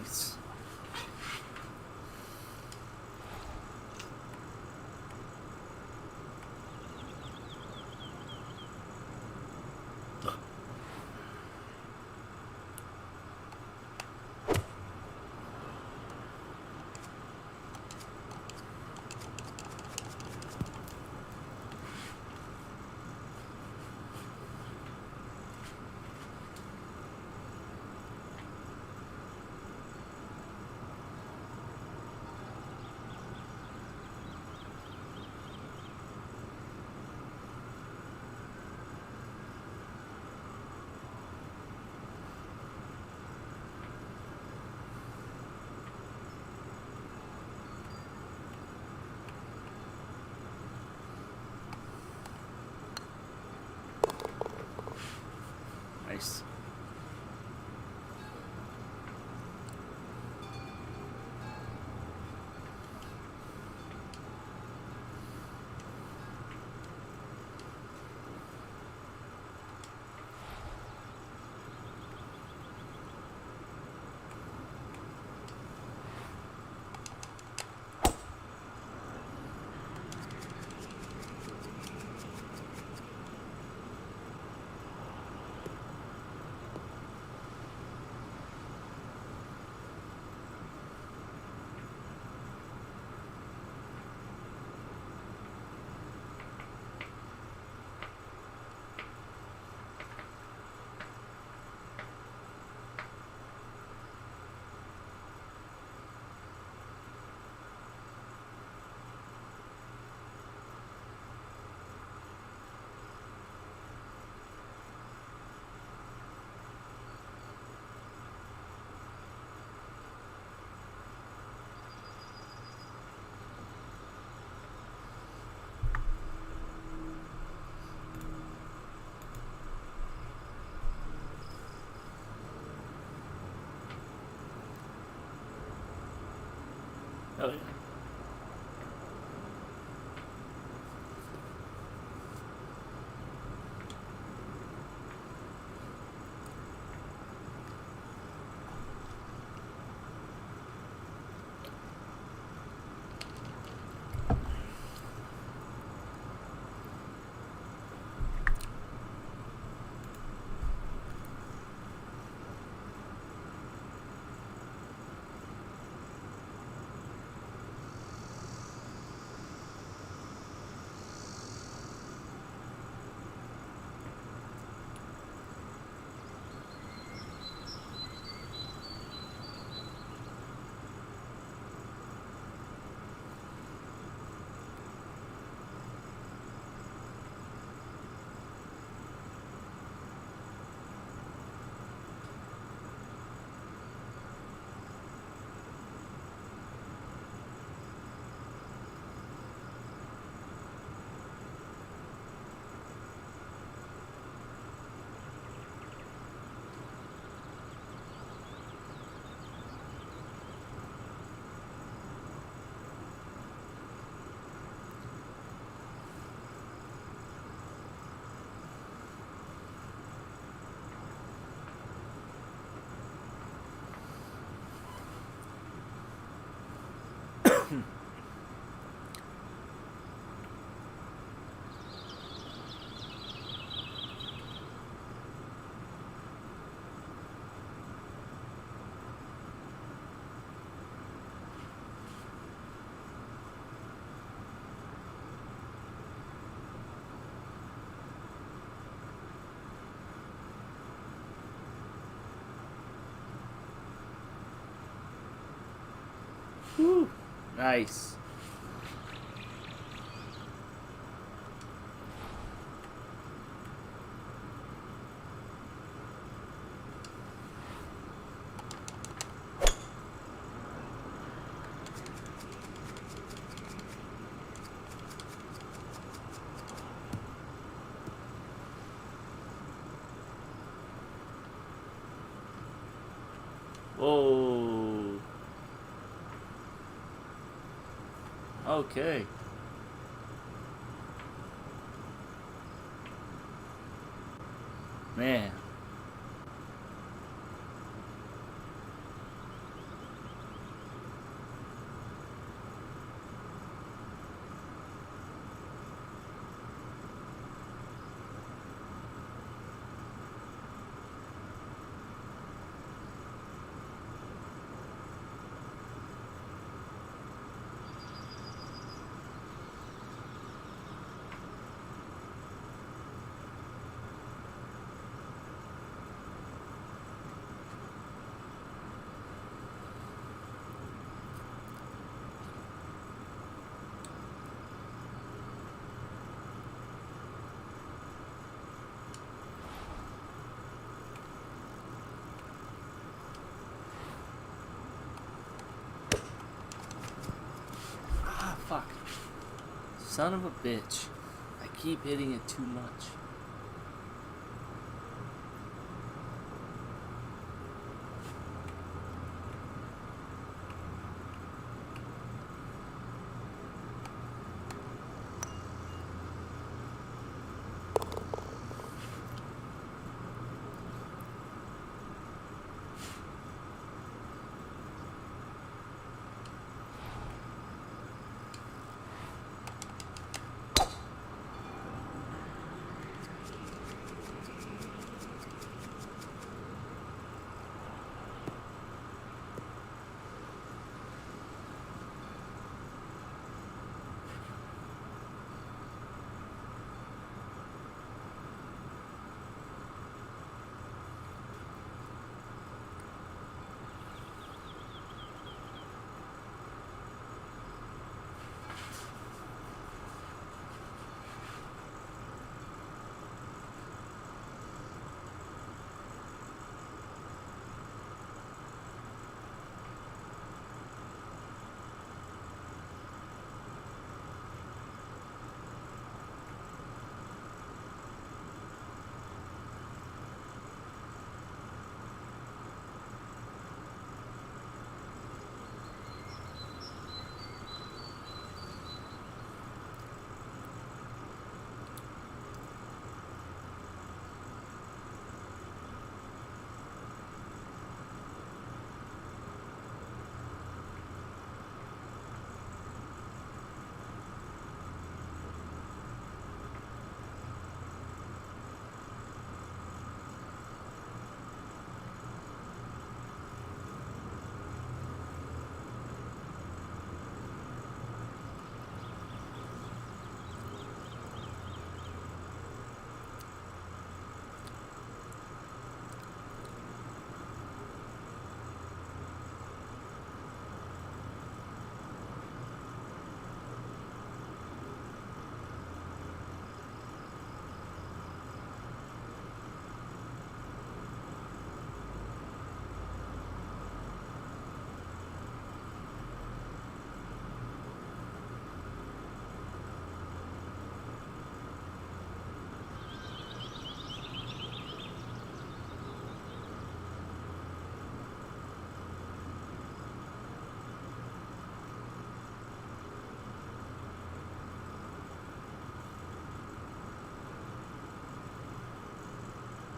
Nice. Nice. Oh yeah. Woo. Nice. Whoa. Okay. Man. Fuck. Son of a bitch. I keep hitting it too much.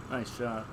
Nice shot.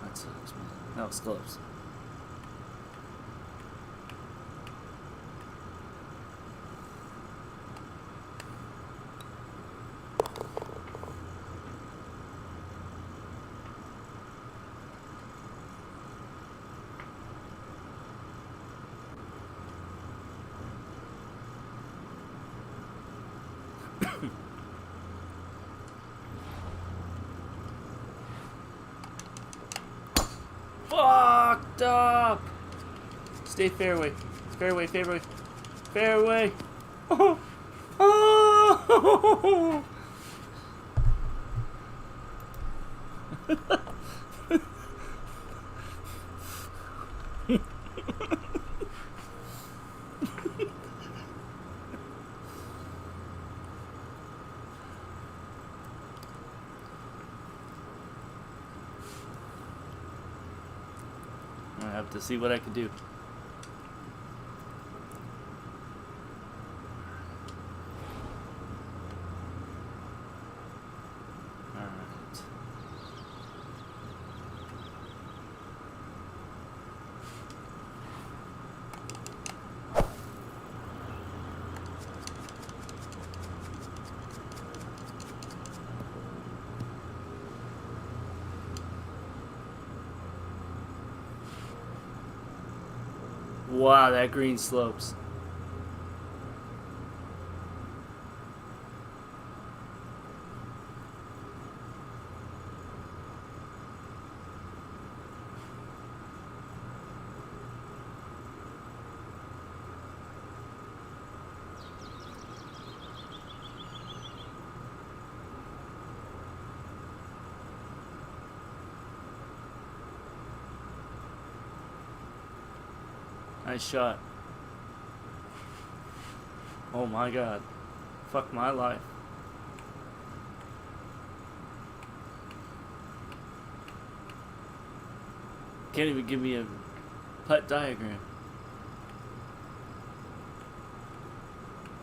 That sucks, man. That was close. Fucked up. Stay fairway. Fairway, fairway, fairway. Oh. Oh. I have to see what I can do. Alright. Wow, that green slopes. Nice shot. Oh my god. Fuck my life. Can't even give me a putt diagram.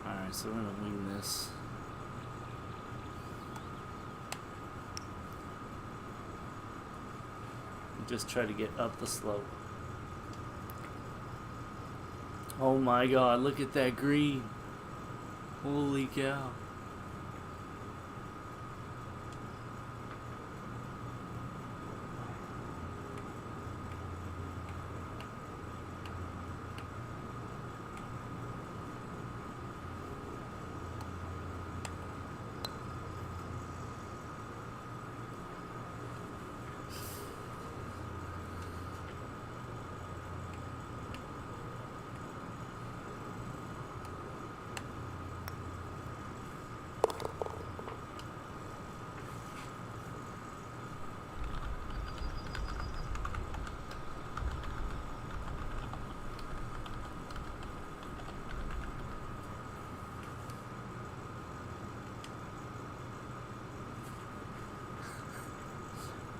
Alright, so we're gonna wing this. And just try to get up the slope. Oh my god, look at that green. Holy cow.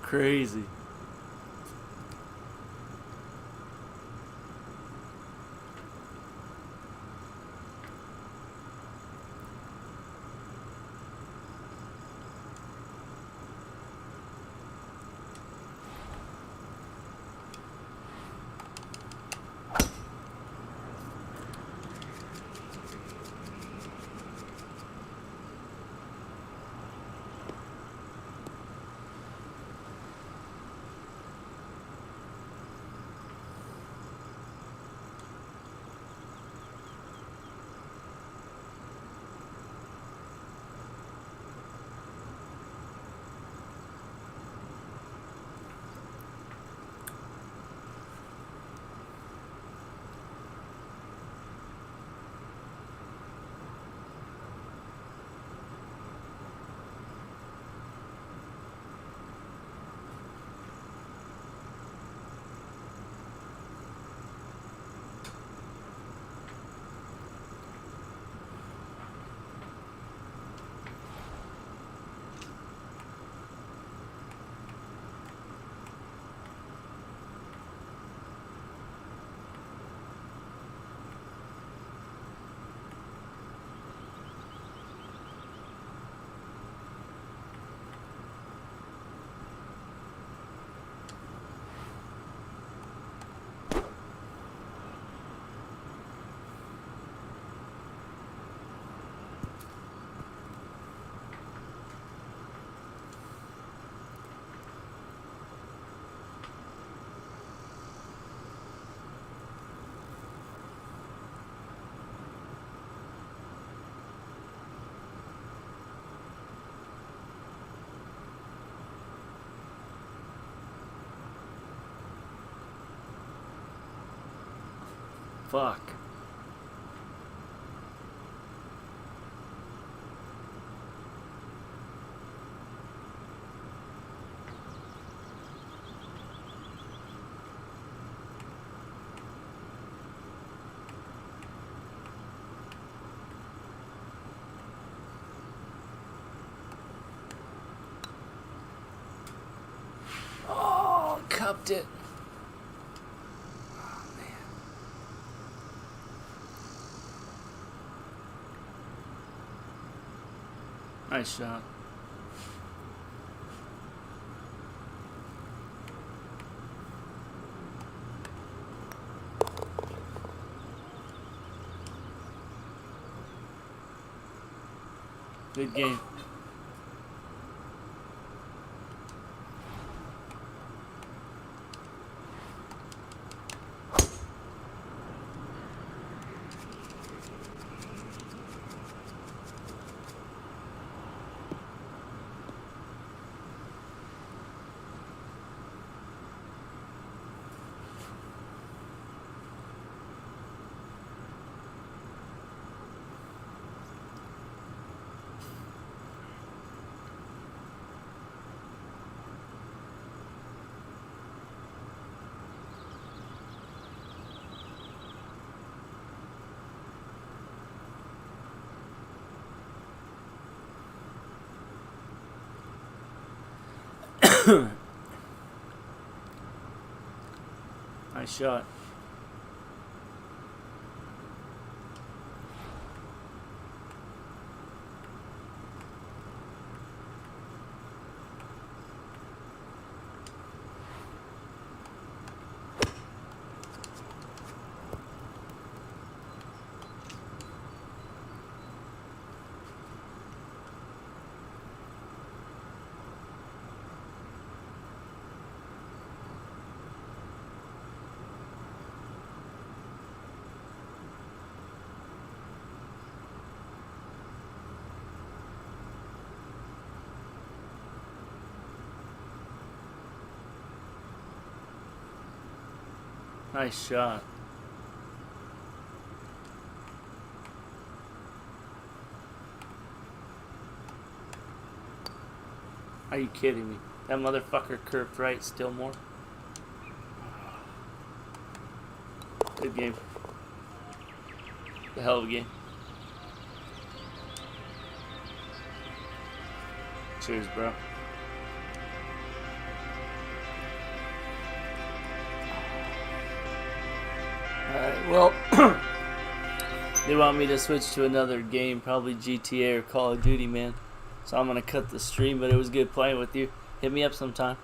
Crazy. Fuck. Oh, cupped it. Nice shot. Good game. Nice shot. Nice shot. Are you kidding me? That motherfucker curved right still more. Good game. The hell of a game. Cheers, bro. Alright, well, they want me to switch to another game, probably GTA or Call of Duty, man. So I'm going to cut the stream, but it was good playing with you. Hit me up sometime.